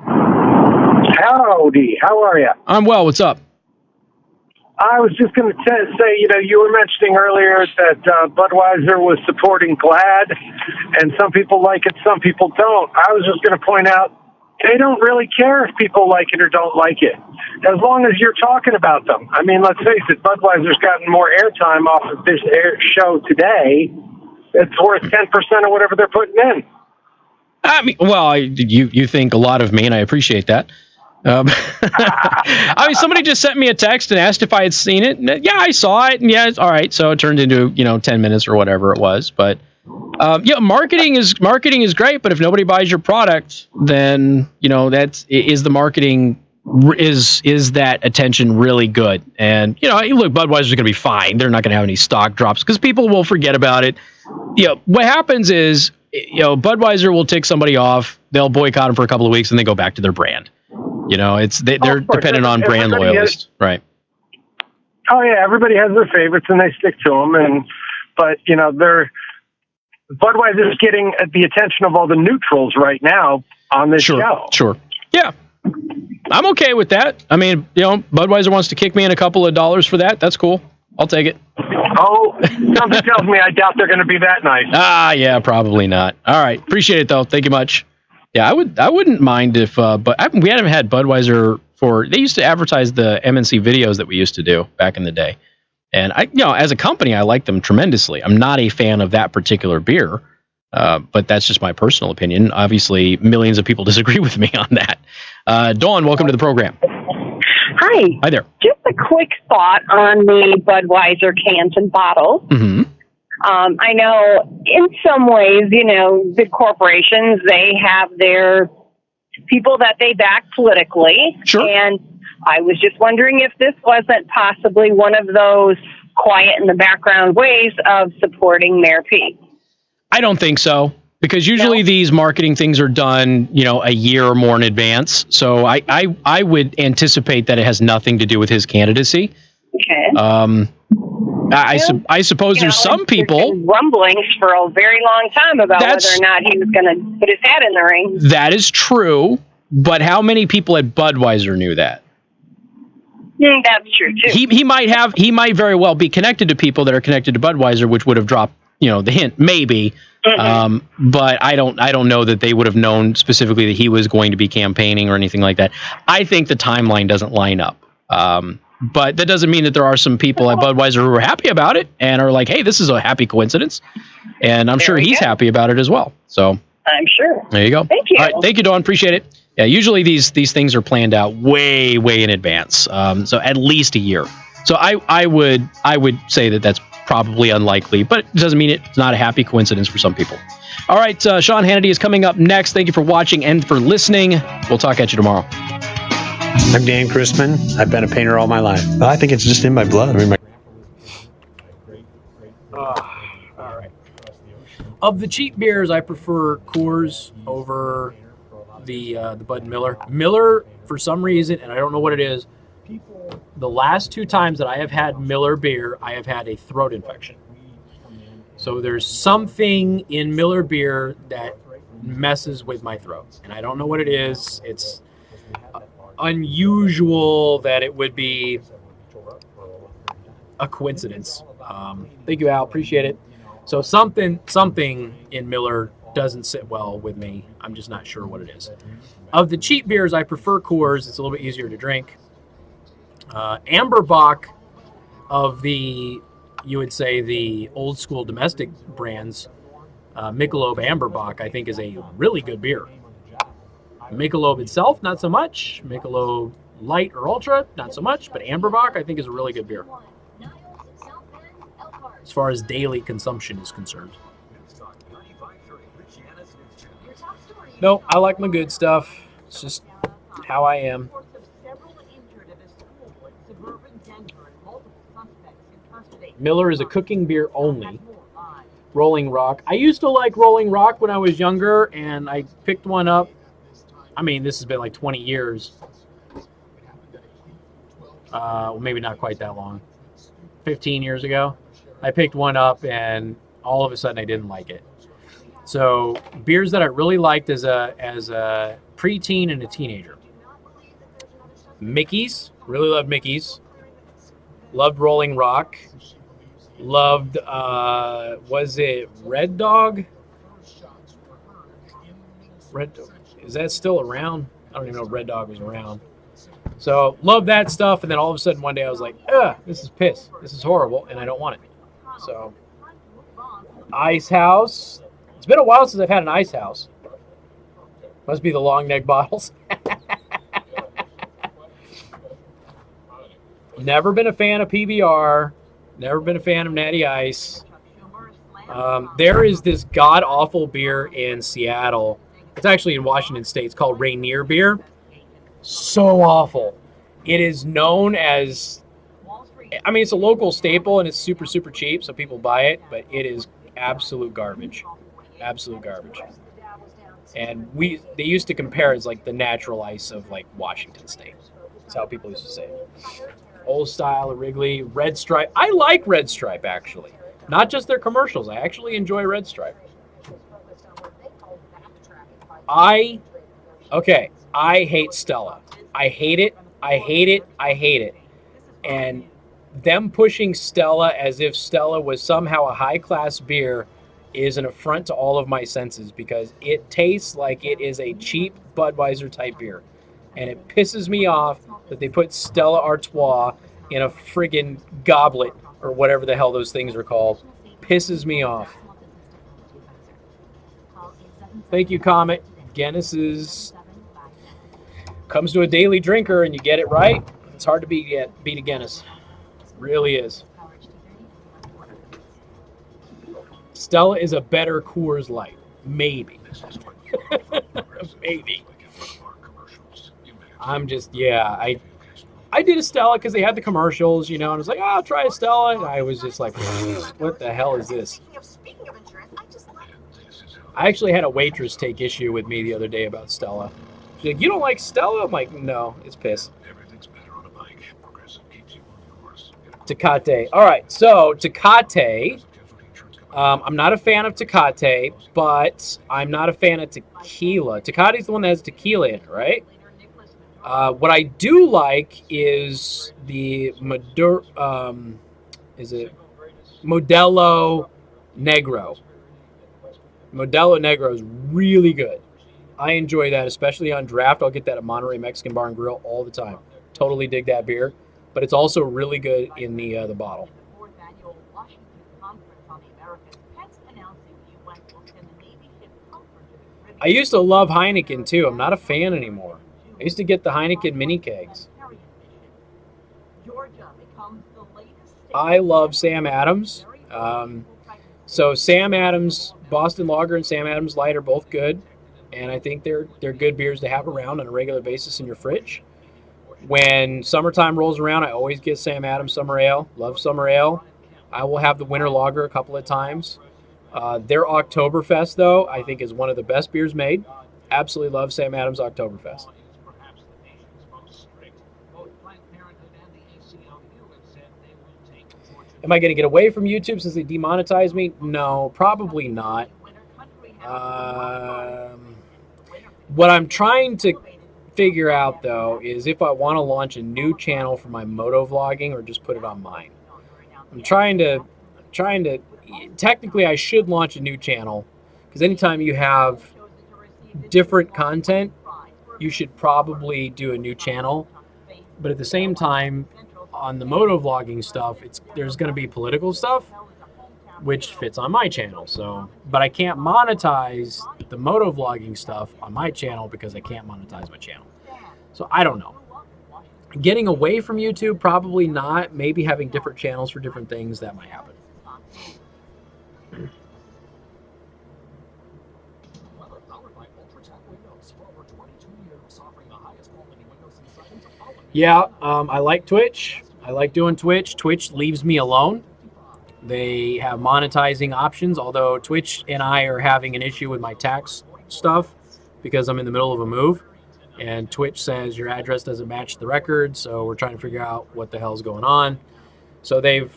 Howdy. How are you? I'm well. What's up? I was just going to say, you were mentioning earlier that Budweiser was supporting GLAD, and some people like it, some people don't. I was just going to point out, they don't really care if people like it or don't like it, as long as you're talking about them. I mean, let's face it, Budweiser's gotten more airtime off of this show today. It's worth 10% of whatever they're putting in. I mean, well, you think a lot of me, and I appreciate that. I mean, somebody just sent me a text and asked if I had seen it. And, yeah, I saw it, and yeah, it's all right. So it turned into 10 minutes or whatever it was. But marketing is great. But if nobody buys your product, then is the marketing is that attention really good? And look, Budweiser's going to be fine. They're not going to have any stock drops because people will forget about it. What happens is Budweiser will tick somebody off. They'll boycott them for a couple of weeks and they go back to their brand. They're dependent on brand loyalists, right? Oh yeah, everybody has their favorites and they stick to them. But Budweiser's getting the attention of all the neutrals right now on this show. Sure. Yeah, I'm okay with that. I mean, Budweiser wants to kick me in a couple of dollars for that. That's cool. I'll take it. Oh, something tells me I doubt they're going to be that nice. Yeah, probably not. All right, appreciate it though. Thank you much. Yeah, I wouldn't mind if, but we haven't had Budweiser they used to advertise the MNC videos that we used to do back in the day. And as a company, I like them tremendously. I'm not a fan of that particular beer, but that's just my personal opinion. Obviously, millions of people disagree with me on that. Dawn, welcome to the program. Hi. Hi there. Just a quick thought on the Budweiser cans and bottles. Mm-hmm. I know in some ways, big corporations, they have their people that they back politically. Sure. And I was just wondering if this wasn't possibly one of those quiet in the background ways of supporting Mayor Pete. I don't think so. Because usually these marketing things are done, a year or more in advance. So I would anticipate that it has nothing to do with his candidacy. Okay. I suppose there's some people. There's been rumblings for a very long time about whether or not he was going to put his hat in the ring. That is true, but how many people at Budweiser knew that? That's true too. He might very well be connected to people that are connected to Budweiser, which would have dropped, the hint, maybe. Mm-hmm. But I don't know that they would have known specifically that he was going to be campaigning or anything like that. I think the timeline doesn't line up. But that doesn't mean that there are some people at Budweiser who are happy about it and are like, hey, this is a happy coincidence. And I'm sure he's happy about it as well. So I'm sure. There you go. Thank you. All right. Thank you, Dawn. Appreciate it. Yeah, usually these things are planned out way in advance. So at least a year. So I would say that that's probably unlikely, but it doesn't mean it's not a happy coincidence for some people. All right, Sean Hannity is coming up next. Thank you for watching and for listening. We'll talk at you tomorrow. I'm Dan Chrisman. I've been a painter all my life. I think it's just in my blood. I mean, all right. Of the cheap beers, I prefer Coors over the Bud Miller. Miller, for some reason, and I don't know what it is, the last 2 times that I have had Miller beer, I have had a throat infection. So there's something in Miller beer that messes with my throat, and I don't know what it is. It's unusual that it would be a coincidence. Thank you, Al. Appreciate it. So something in Miller doesn't sit well with me. I'm just not sure what it is. Of the cheap beers, I prefer Coors. It's a little bit easier to drink. Amberbach of you would say the old school domestic brands, Michelob Amberbach, I think is a really good beer. Michelob itself, not so much. Michelob Light or Ultra, not so much. But Amberbach, I think, is a really good beer as far as daily consumption is concerned. No, I like my good stuff. It's just how I am. Miller is a cooking beer only. Rolling Rock. I used to like Rolling Rock when I was younger, and I picked one up. I mean, this has been like 20 years. Well, maybe not quite that long. 15 years ago. I picked one up, and all of a sudden I didn't like it. So beers that I really liked as a preteen and a teenager. Mickey's, really loved Mickey's. Loved Rolling Rock. Loved, was it Red Dog? Is that still around? I don't even know if Red Dog was around. So, loved that stuff, and then all of a sudden one day I was like, ugh, this is piss. This is horrible, and I don't want it. So, Ice House. It's been a while since I've had an Ice House. Must be the long neck bottles. Never been a fan of PBR. Never been a fan of Natty Ice. There is this god-awful beer in Seattle. It's actually in Washington State. It's called Rainier beer. So awful. It is known as... I mean, it's a local staple, and it's super, super cheap, so people buy it, but it is absolute garbage. Absolute garbage. And they used to compare it as like the natural ice of like Washington State. That's how people used to say it. Old Style, Wrigley, Red Stripe. I like Red Stripe, actually. Not just their commercials. I actually enjoy Red Stripe. I hate Stella. I hate it. I hate it. I hate it. And them pushing Stella as if Stella was somehow a high-class beer is an affront to all of my senses because it tastes like it is a cheap Budweiser-type beer. And it pisses me off that they put Stella Artois in a friggin' goblet or whatever the hell those things are called. Pisses me off. Thank you, Comet. Guinness comes to a daily drinker and you get it right. It's hard to beat a Guinness. Really is. Stella is a better Coors Light. Maybe. Maybe. I'm just, yeah, I did a Stella because they had the commercials, you know, and I was like, oh, I'll try a Stella. And I was just like, what the hell is this? I actually had a waitress take issue with me the other day about Stella. She's like, you don't like Stella? I'm like, no, it's piss. Tecate. All right, so Tecate. I'm not a fan of Tecate, but I'm not a fan of tequila. Tecate is the one that has tequila in it, right? What I do like is the Modelo Negro. Modelo Negro is really good. I enjoy that, especially on draft. I'll get that at Monterey Mexican Bar and Grill all the time. Totally dig that beer, but it's also really good in the bottle. I used to love Heineken too. I'm not a fan anymore. I used to get the Heineken mini kegs. I love Sam Adams. So Sam Adams Boston Lager and Sam Adams Light are both good, and I think they're good beers to have around on a regular basis in your fridge. When summertime rolls around, I always get Sam Adams Summer Ale. Love Summer Ale. I will have the Winter Lager a couple of times. Their Oktoberfest, though, I think is one of the best beers made. Absolutely love Sam Adams Oktoberfest. Am I going to get away from YouTube since they demonetized me? No, probably not. What I'm trying to figure out, though, is if I want to launch a new channel for my moto vlogging or just put it on mine. I'm trying to. Technically, I should launch a new channel because anytime you have different content, you should probably do a new channel. But at the same time, on the moto vlogging stuff, there's going to be political stuff, which fits on my channel. So, but I can't monetize the moto vlogging stuff on my channel because I can't monetize my channel. So I don't know. Getting away from YouTube, probably not. Maybe having different channels for different things, that might happen. Yeah, I like Twitch. I like doing Twitch. Twitch leaves me alone. They have monetizing options, although Twitch and I are having an issue with my tax stuff because I'm in the middle of a move. And Twitch says your address doesn't match the record, so we're trying to figure out what the hell's going on. So the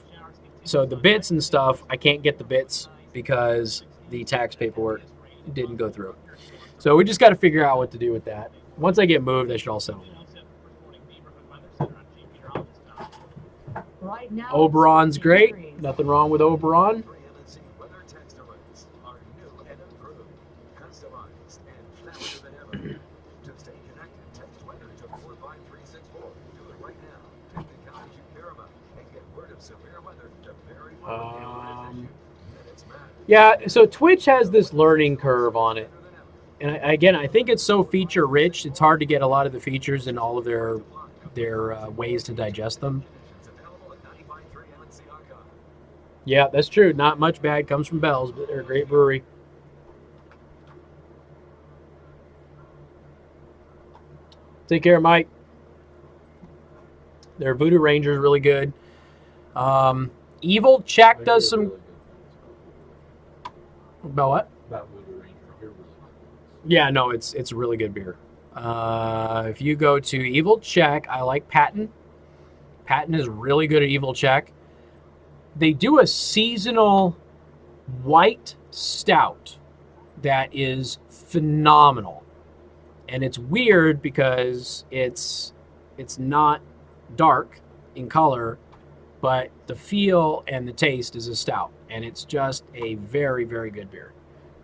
bits and stuff, I can't get the bits because the tax paperwork didn't go through. So we just got to figure out what to do with that. Once I get moved, they should all settle down. Right now, Oberon's great. Nothing wrong with Oberon. Yeah, so Twitch has this learning curve on it. And again, I think it's so feature rich, it's hard to get a lot of the features and all of their ways to digest them. Yeah, that's true. Not much bad comes from Bell's, but they're a great brewery. Take care, Mike. Their Voodoo Ranger is really good. Evil Check does some. About what? About Voodoo Ranger. You're really good. Yeah, no, it's a really good beer. If you go to Evil Check, I like Patton. Patton is really good at Evil Check. They do a seasonal white stout that is phenomenal. And it's weird because it's not dark in color, but the feel and the taste is a stout. And it's just a very, very good beer.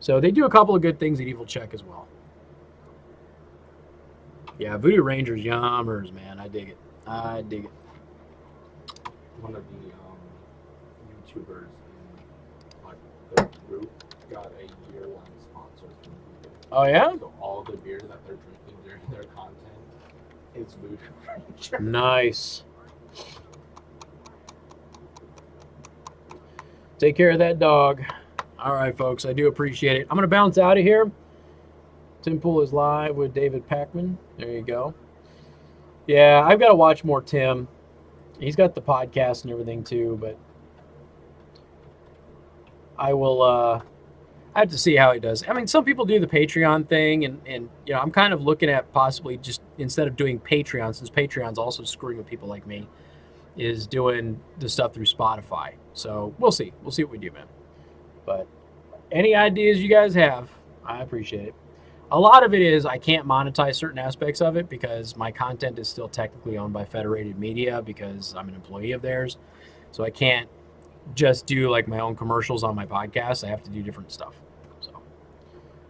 So they do a couple of good things at Evil Check as well. Yeah, Voodoo Ranger's yummers, man. I dig it. I dig it. One of the YouTubers in like the group got a year-long sponsor from Voodoo. Oh, yeah? So all the beer that they're drinking during their content is Voodoo Ranger. Nice. Take care of that dog. All right, folks. I do appreciate it. I'm going to bounce out of here. Tim Pool is live with David Packman. There you go. Yeah, I've got to watch more Tim. He's got the podcast and everything too, but I will I have to see how he does. I mean, some people do the Patreon thing, and you know, I'm kind of looking at possibly just instead of doing Patreon, since Patreon's also screwing with people like me, is doing the stuff through Spotify. So we'll see. We'll see what we do, man. But any ideas you guys have, I appreciate it. A lot of it is I can't monetize certain aspects of it because my content is still technically owned by Federated Media because I'm an employee of theirs. So I can't just do like my own commercials on my podcast. I have to do different stuff. So,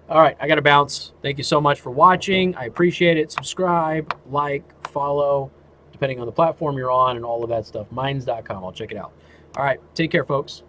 all right, I got to bounce. Thank you so much for watching. I appreciate it. Subscribe, like, follow, depending on the platform you're on and all of that stuff. Minds.com. I'll check it out. All right, take care, folks.